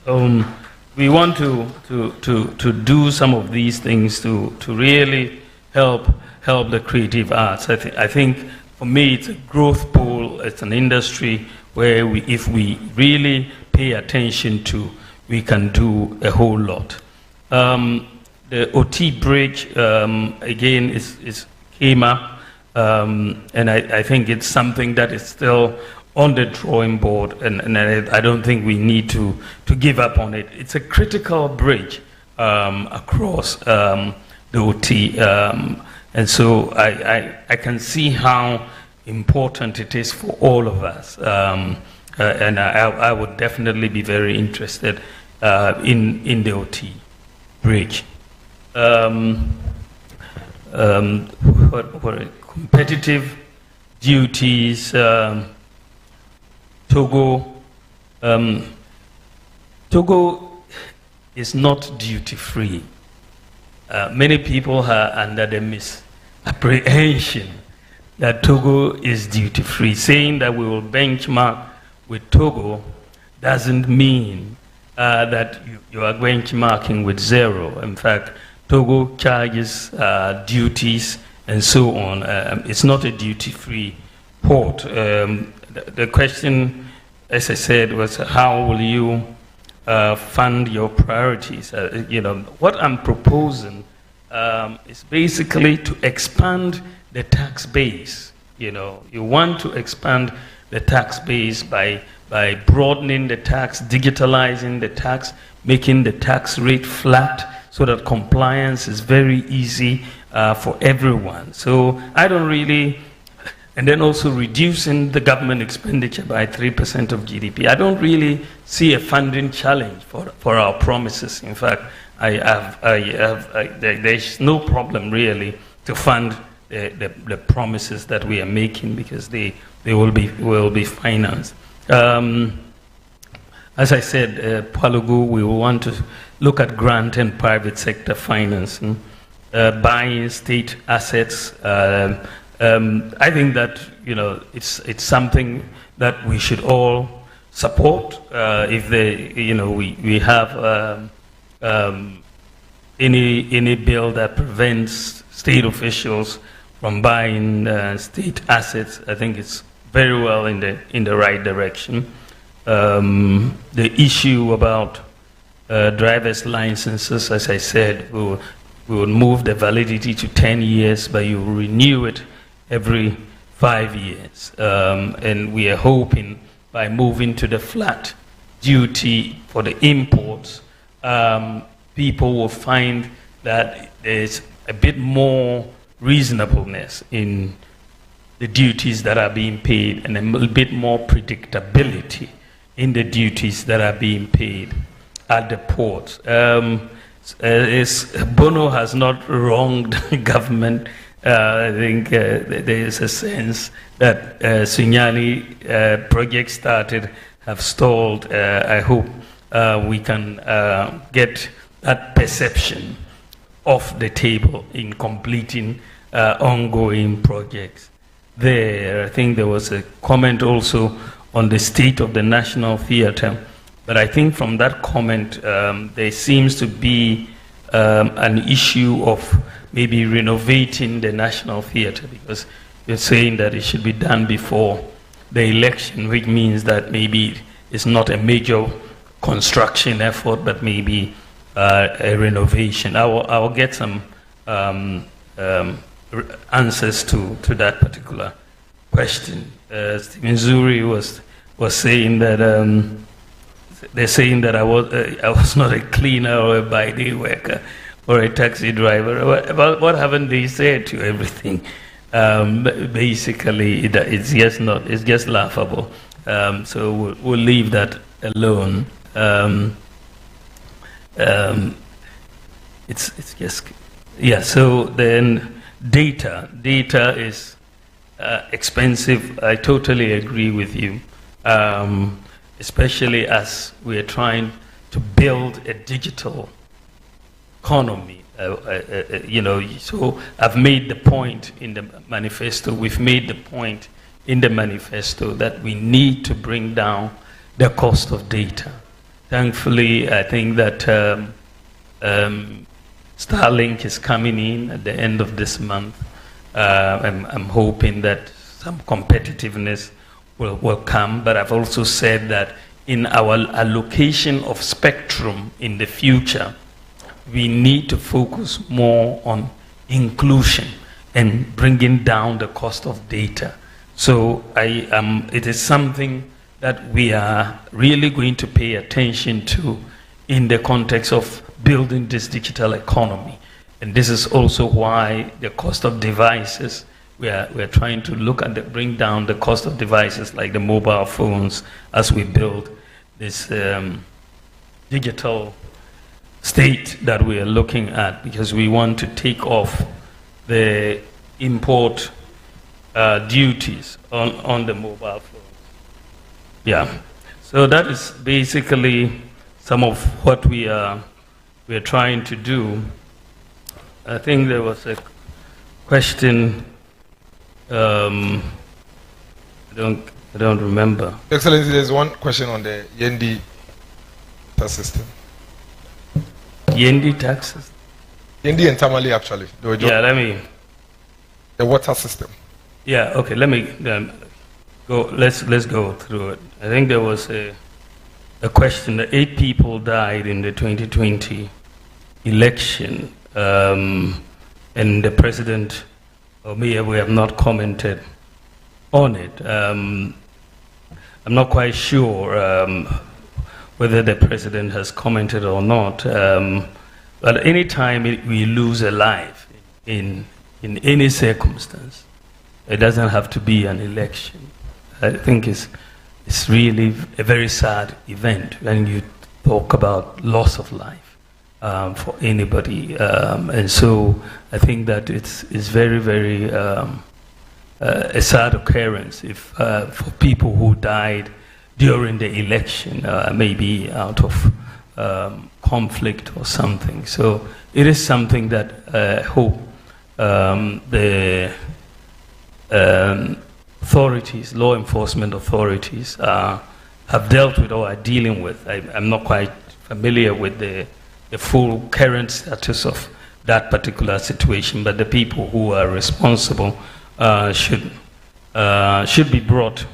So we want to do some of these things to really help the creative arts. I think for me it's a growth pool, it's an industry where if we really pay attention to, we can do a whole lot. The OT bridge, again, came up, and I think it's something that is still on the drawing board, and I don't think we need to give up on it. It's a critical bridge across the OT, and so I can see how important it is for all of us, and I would definitely be very interested in the OT bridge. Competitive duties, Togo is not duty-free. Many people are under the misapprehension that Togo is duty-free. Saying that we will benchmark with Togo doesn't mean that you are benchmarking with zero. In fact, Togo charges duties and so on. It's not a duty-free port. The question, as I said, was how will you fund your priorities? What I'm proposing is basically to expand the tax base. You want to expand the tax base by broadening the tax, digitalizing the tax, making the tax rate flat so that compliance is very easy for everyone. So I don't really, and then also reducing the government expenditure by 3% of GDP. I don't really see a funding challenge for our promises. In fact, there's no problem really to fund the promises that we are making, because they will be financed. As I said, Palugu, we want to look at grant and private sector financing, buying state assets. I think that it's something that we should all support. If we have any bill that prevents state officials from buying state assets, I think it's very well in the right direction. The issue about driver's licenses, as I said, we will move the validity to 10 years, but you renew it every 5 years. And we are hoping by moving to the flat duty for the imports, people will find that there's a bit more reasonableness in the duties that are being paid, and a little bit more predictability in the duties that are being paid at the ports. Bono has not wronged government. I think there is a sense that Sunyani project started have stalled. I hope we can get that perception off the table in completing ongoing projects. I think there was a comment also on the state of the National Theatre, but I think from that comment there seems to be an issue of maybe renovating the National Theatre, because you're saying that it should be done before the election, which means that maybe it's not a major construction effort, but maybe a renovation. I will get some answers to that particular question. Stephen Zuri was saying that they're saying that I was not a cleaner or a by-day worker or a taxi driver. What haven't they said to everything? Basically, it's just laughable. So we'll leave that alone. It's just, yeah. So then data is expensive. I totally agree with you, especially as we are trying to build a digital economy. So I've made the point in the manifesto. We've made the point in the manifesto that we need to bring down the cost of data. Thankfully, I think that Starlink is coming in at the end of this month. I'm hoping that some competitiveness will come, but I've also said that in our allocation of spectrum in the future, we need to focus more on inclusion and bringing down the cost of data. So it is something that we are really going to pay attention to in the context of building this digital economy. And this is also why the cost of devices, we're trying to look at bring down the cost of devices like the mobile phones as we build this digital state that we are looking at, because we want to take off the import duties on the mobile phone. Yeah, so that is basically some of what we are trying to do. I think there was a question. I don't remember. Excellency, there's one question on the Yendi tax system. Yendi tax system? Yendi and Tamale, actually. The water system. Yeah. Okay. Let me go. Let's go through it. I think there was a question that 8 people died in the 2020 election, and the president, or me, we have not commented on it. I'm not quite sure whether the president has commented or not. But any time we lose a life in any circumstance, it doesn't have to be an election. I think it's really a very sad event when you talk about loss of life for anybody. And so I think that it's very, very a sad occurrence if for people who died during the election, maybe out of conflict or something. So it is something that I hope the authorities, law enforcement authorities, have dealt with or are dealing with. I'm not quite familiar with the full current status of that particular situation, but the people who are responsible should be brought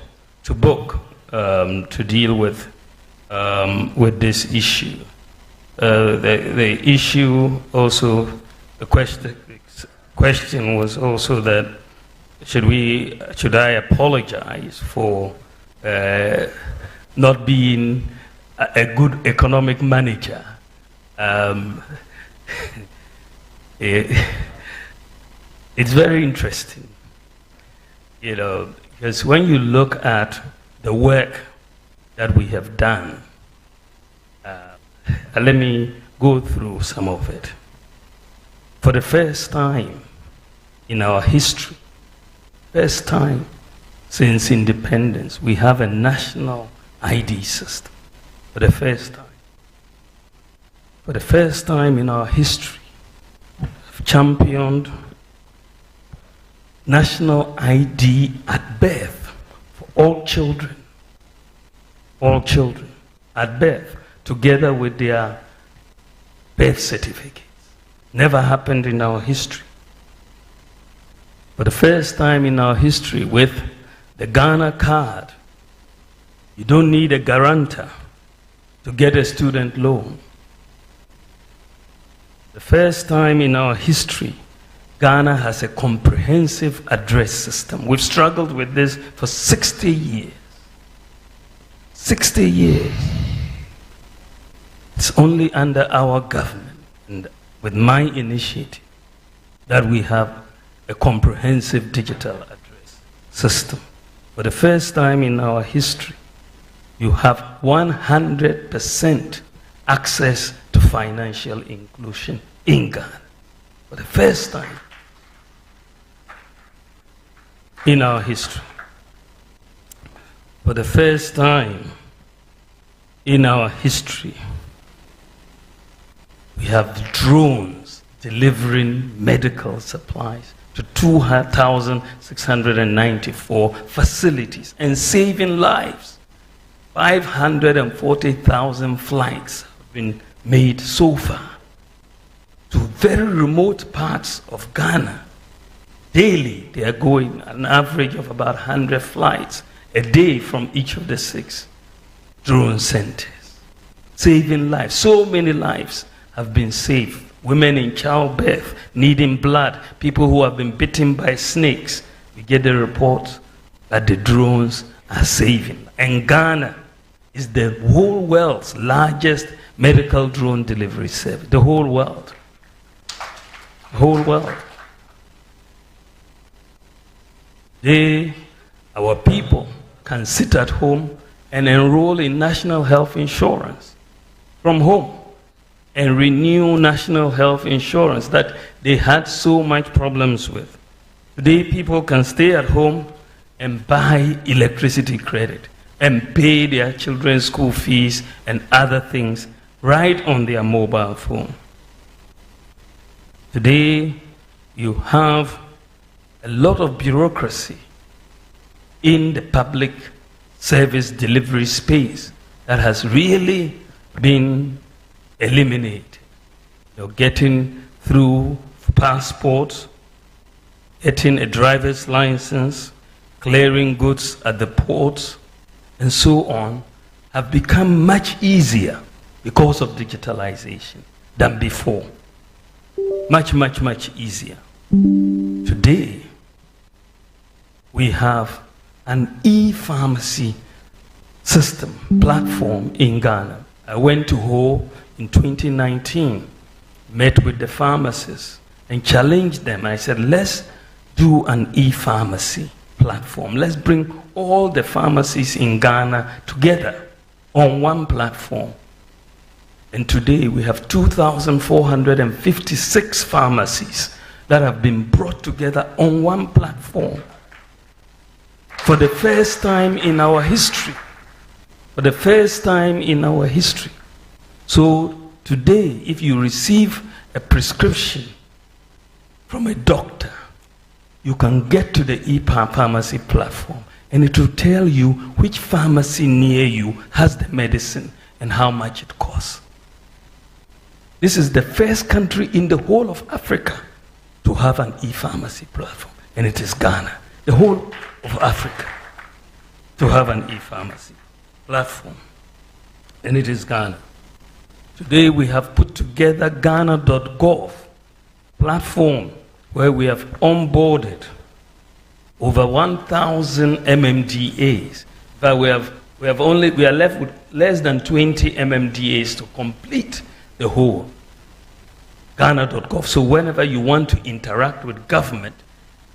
to book to deal with this issue. The issue also, the question was also that should I apologize for not being a good economic manager? It's very interesting, because when you look at the work that we have done, let me go through some of it. For the first time in our history, first time since independence, we have a national ID system. For the first time. For the first time in our history, we've championed national ID at birth for all children at birth, together with their birth certificates. Never happened in our history. For the first time in our history, with the Ghana card, you don't need a guarantor to get a student loan. The first time in our history, Ghana has a comprehensive address system. We've struggled with this for 60 years. 60 years. It's only under our government and with my initiative that we have a comprehensive digital address system. For the first time in our history, you have 100% access to financial inclusion in Ghana. For the first time in our history. For the first time in our history, we have drones delivering medical supplies to 2,694 facilities and saving lives. 540,000 flights have been made so far to very remote parts of Ghana. Daily, they are going an average of about 100 flights a day from each of the 6 drone centers, saving lives. So many lives have been saved. Women in childbirth, needing blood, people who have been bitten by snakes. We get the report that the drones are saving. And Ghana is the whole world's largest medical drone delivery service. The whole world. The whole world. Our people can sit at home and enroll in national health insurance from home and renew national health insurance that they had so much problems with. Today, people can stay at home and buy electricity credit and pay their children's school fees and other things right on their mobile phone. Today, you have a lot of bureaucracy in the public service delivery space that has really been eliminated. You're getting through passports, getting a driver's license, clearing goods at the ports, and so on, have become much easier because of digitalization than before. Much, much, much easier. Today, we have an e-pharmacy system, platform in Ghana. I went to Ho in 2019, met with the pharmacists and challenged them. I said, let's do an e-pharmacy platform. Let's bring all the pharmacies in Ghana together on one platform. And today we have 2,456 pharmacies that have been brought together on one platform. For the first time in our history. For the first time in our history. So today, if you receive a prescription from a doctor, you can get to the e-pharmacy platform and it will tell you which pharmacy near you has the medicine and how much it costs. This is the first country in the whole of Africa to have an e-pharmacy platform, and it is Ghana, the whole of Africa, to have an e-pharmacy platform, and it is Ghana. Today we have put together Ghana.gov platform where we have onboarded over 1,000 MMDAs. But we are left with less than 20 MMDAs to complete the whole Ghana.gov. So whenever you want to interact with government,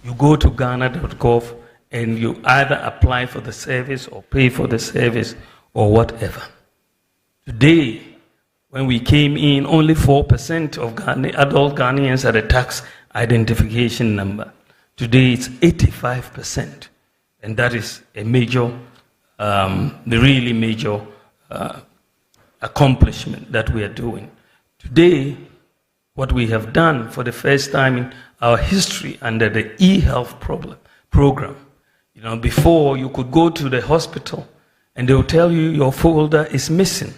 you go to Ghana.gov and you either apply for the service or pay for the service or whatever. Today, when we came in, only 4% of adult Ghanaians had a tax identification number. Today it's 85%. And that is a major, really major accomplishment that we are doing. Today, what we have done for the first time in our history under the e-health program, you know, before you could go to the hospital and they will tell you your folder is missing.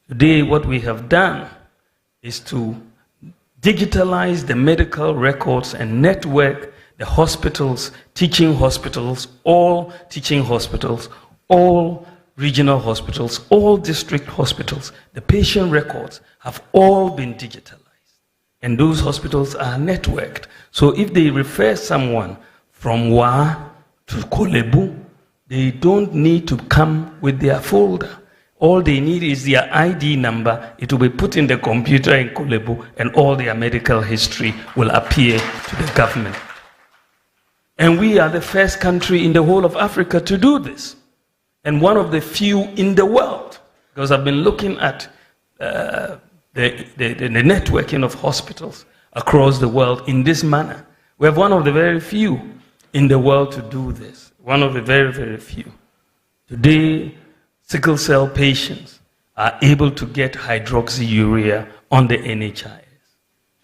Today, what we have done is to digitalize the medical records and network the hospitals, all teaching hospitals, all regional hospitals, all district hospitals, the patient records have all been digitalized. And those hospitals are networked. So if they refer someone from Wa to Kolebu, they don't need to come with their folder. All they need is their ID number. It will be put in the computer in Kolebu, and all their medical history will appear to the government. And we are the first country in the whole of Africa to do this. And one of the few in the world, because I've been looking at the networking of hospitals across the world in this manner. We have one of the very few in the world to do this. One of the very, very few. Today, sickle cell patients are able to get hydroxyurea on the NHIS.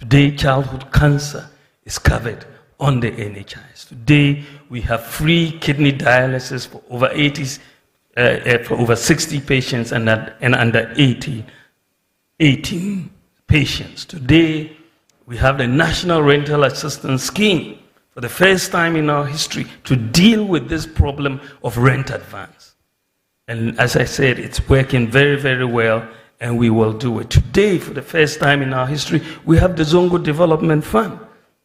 Today, childhood cancer is covered on the NHIS. Today, we have free kidney dialysis for over 60 patients and under 18 patients. Today, we have the National Rental Assistance Scheme for the first time in our history to deal with this problem of rent advance. And as I said, it's working very, very well, and we will do it. Today, for the first time in our history, we have the Zongo Development Fund,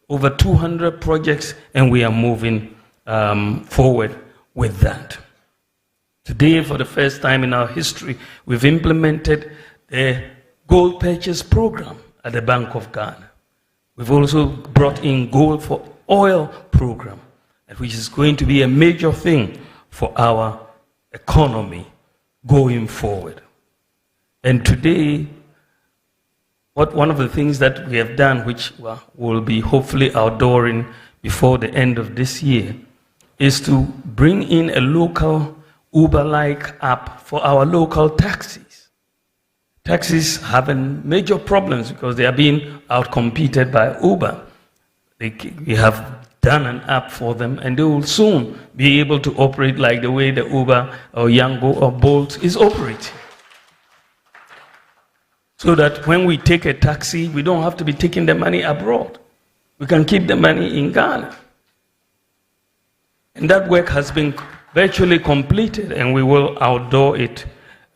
over 200 projects, and we are moving forward with that. Today, for the first time in our history, we've implemented the gold purchase program at the Bank of Ghana. We've also brought in gold for oil program, which is going to be a major thing for our economy going forward. And today, one of the things that we have done, which will be hopefully outdooring before the end of this year, is to bring in a local Uber-like app for our local taxis. Taxis having major problems because they are being outcompeted by Uber. We have done an app for them, and they will soon be able to operate like the way the Uber or Yango or Bolt is operating. So that when we take a taxi, we don't have to be taking the money abroad. We can keep the money in Ghana. And that work has been virtually completed, and we will outdoor it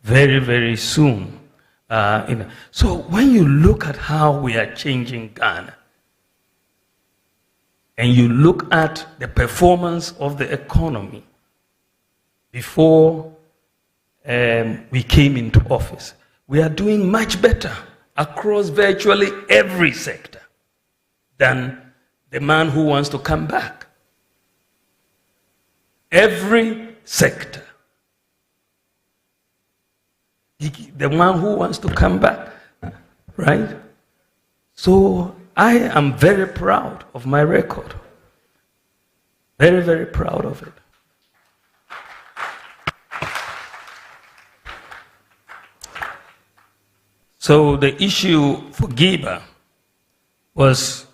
very, very soon. So when you look at how we are changing Ghana, and you look at the performance of the economy before we came into office, we are doing much better across virtually every sector than the man who wants to come back. Every sector. The man who wants to come back, right? So I am very proud of my record. Very, very proud of it. So the issue for GIBA was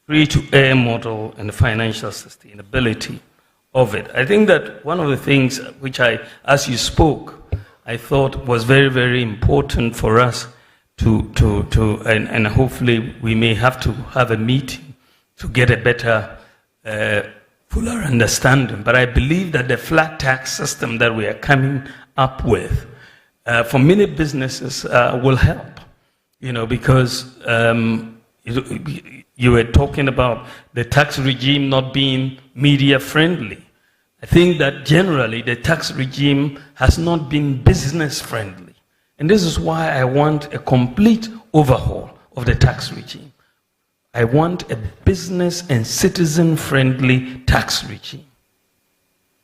free-to-air model and the financial sustainability of it. I think that one of the things which as you spoke, I thought was very, very important for us and hopefully we may have to have a meeting to get a better, fuller understanding. But I believe that the flat tax system that we are coming up with for many businesses will help, because you were talking about the tax regime not being media friendly. I think that generally the tax regime has not been business friendly. And this is why I want a complete overhaul of the tax regime. I want a business and citizen friendly tax regime.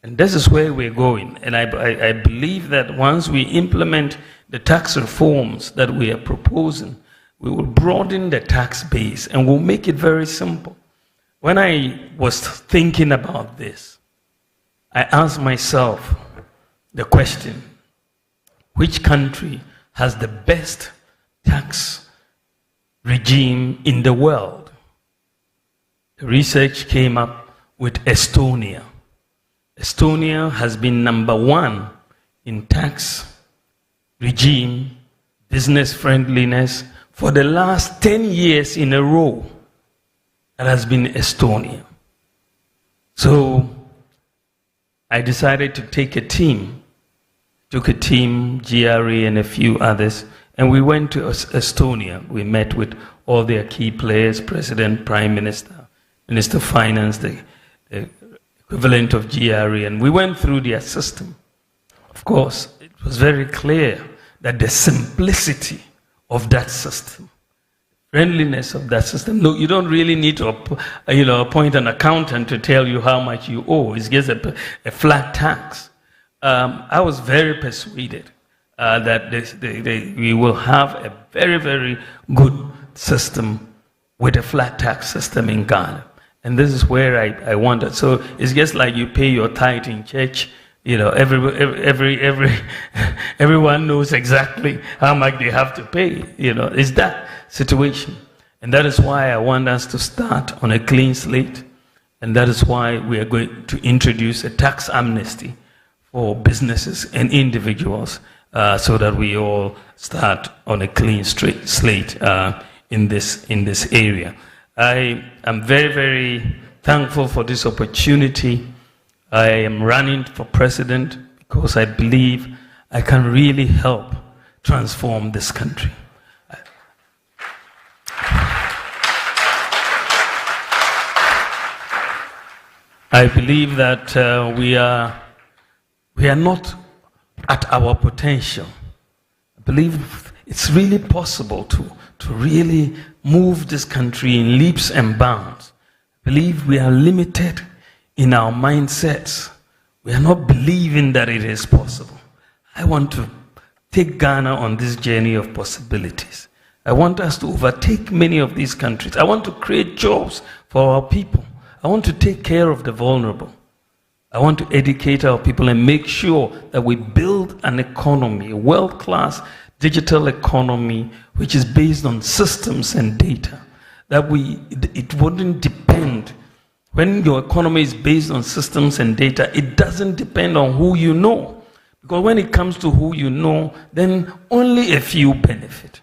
And this is where we're going. And I believe that once we implement the tax reforms that we are proposing, we will broaden the tax base and we'll make it very simple. When I was thinking about this, I asked myself the question, which country has the best tax regime in the world? The research came up with Estonia. Estonia has been #1 in tax regime, business friendliness, for the last 10 years in a row. That has been Estonia. So I decided to take a team took a team, GRE and a few others, and we went to Estonia. We met with all their key players, President, Prime Minister, Minister of Finance, the equivalent of GRE, and we went through their system. Of course, it was very clear that the simplicity of that system, friendliness of that system, no, you don't really need to appoint an accountant to tell you how much you owe. It's just a flat tax. I was very persuaded that we will have a very, very good system with a flat tax system in Ghana. And this is where I wanted. So it's just like you pay your tithe in church. You know, everyone knows exactly how much they have to pay. You know, it's that situation. And that is why I want us to start on a clean slate. And that is why we are going to introduce a tax amnesty for businesses and individuals so that we all start on a clean slate in this area. I am very, very thankful for this opportunity. I am running for president because I believe I can really help transform this country. I believe that we are not at our potential. I believe it's really possible to really move this country in leaps and bounds. I believe we are limited in our mindsets. We are not believing that it is possible. I want to take Ghana on this journey of possibilities. I want us to overtake many of these countries. I want to create jobs for our people. I want to take care of the vulnerable. I want to educate our people and make sure that we build an economy, a world-class digital economy, which is based on systems and data. That it wouldn't depend. When your economy is based on systems and data, it doesn't depend on who you know. Because when it comes to who you know, then only a few benefit.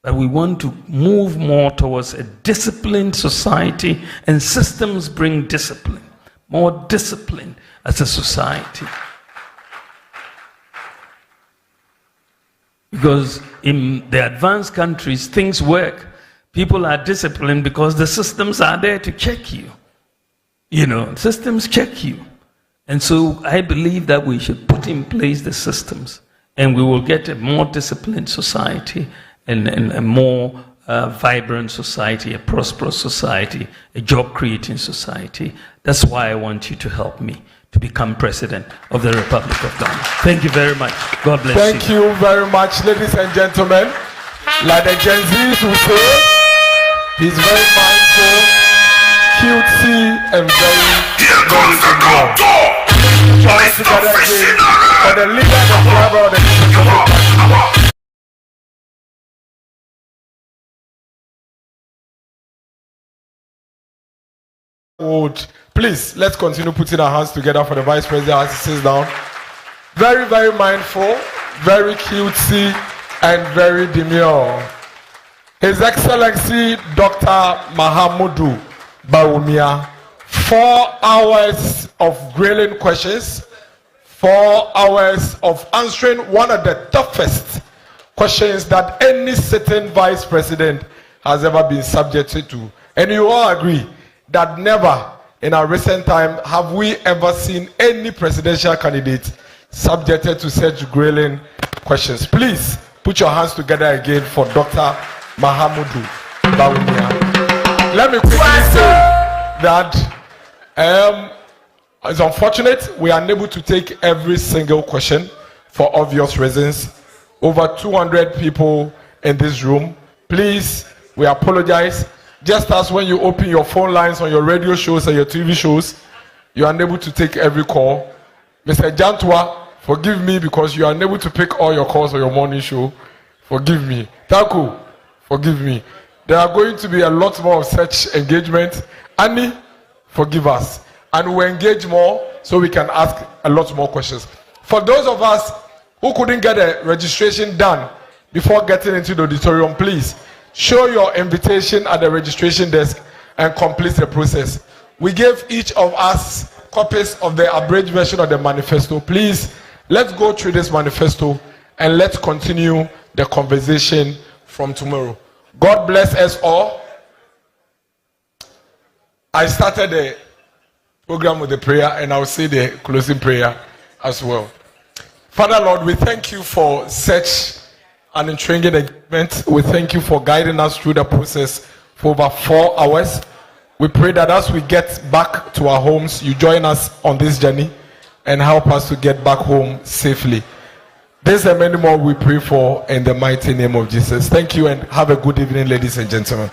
But we want to move more towards a disciplined society, and systems bring discipline, more discipline as a society. Because in the advanced countries, things work. People are disciplined because the systems are there to check you. You know, systems check you. And so I believe that we should put in place the systems, and we will get a more disciplined society and a more vibrant society, a prosperous society, a job-creating society. That's why I want you to help me to become president of the Republic of Ghana. Thank you very much. God bless you. Thank you very much, ladies and gentlemen. Like the Gen Zs who say, he's very mindful, cutesy, and very secure. For the leader of the driver of the please, let's continue putting our hands together for the Vice President as he sits down. Very, very mindful, very cutesy, and very demure. His Excellency Dr. Mahamudu Bawumia. 4 hours of grilling questions, 4 hours of answering one of the toughest questions that any sitting vice president has ever been subjected to. And you all agree that never in our recent time have we ever seen any presidential candidate subjected to such grilling questions. Please put your hands together again for Dr. Mahamudu Bawumia. Let me quickly say that it's unfortunate we are unable to take every single question for obvious reasons. Over 200 people in this room. Please, we apologize. Just as when you open your phone lines on your radio shows and your TV shows, you are unable to take every call. Mr. Jantua, forgive me because you are unable to pick all your calls on your morning show. Forgive me. Taku, forgive me. There are going to be a lot more of such engagement. Annie, forgive us. And we'll engage more so we can ask a lot more questions. For those of us who couldn't get a registration done before getting into the auditorium, please show your invitation at the registration desk and complete the process. We gave each of us copies of the abridged version of the manifesto. Please Let's go through this manifesto and let's continue the conversation from tomorrow. God bless us all. I started the program with the prayer, and I'll say the closing prayer as well. Father Lord, we thank you for such an intriguing engagement. We thank you for guiding us through the process for over 4 hours. We pray that as we get back to our homes, you join us on this journey and help us to get back home safely. This and many more we pray for in the mighty name of Jesus. Thank you and have a good evening, ladies and gentlemen.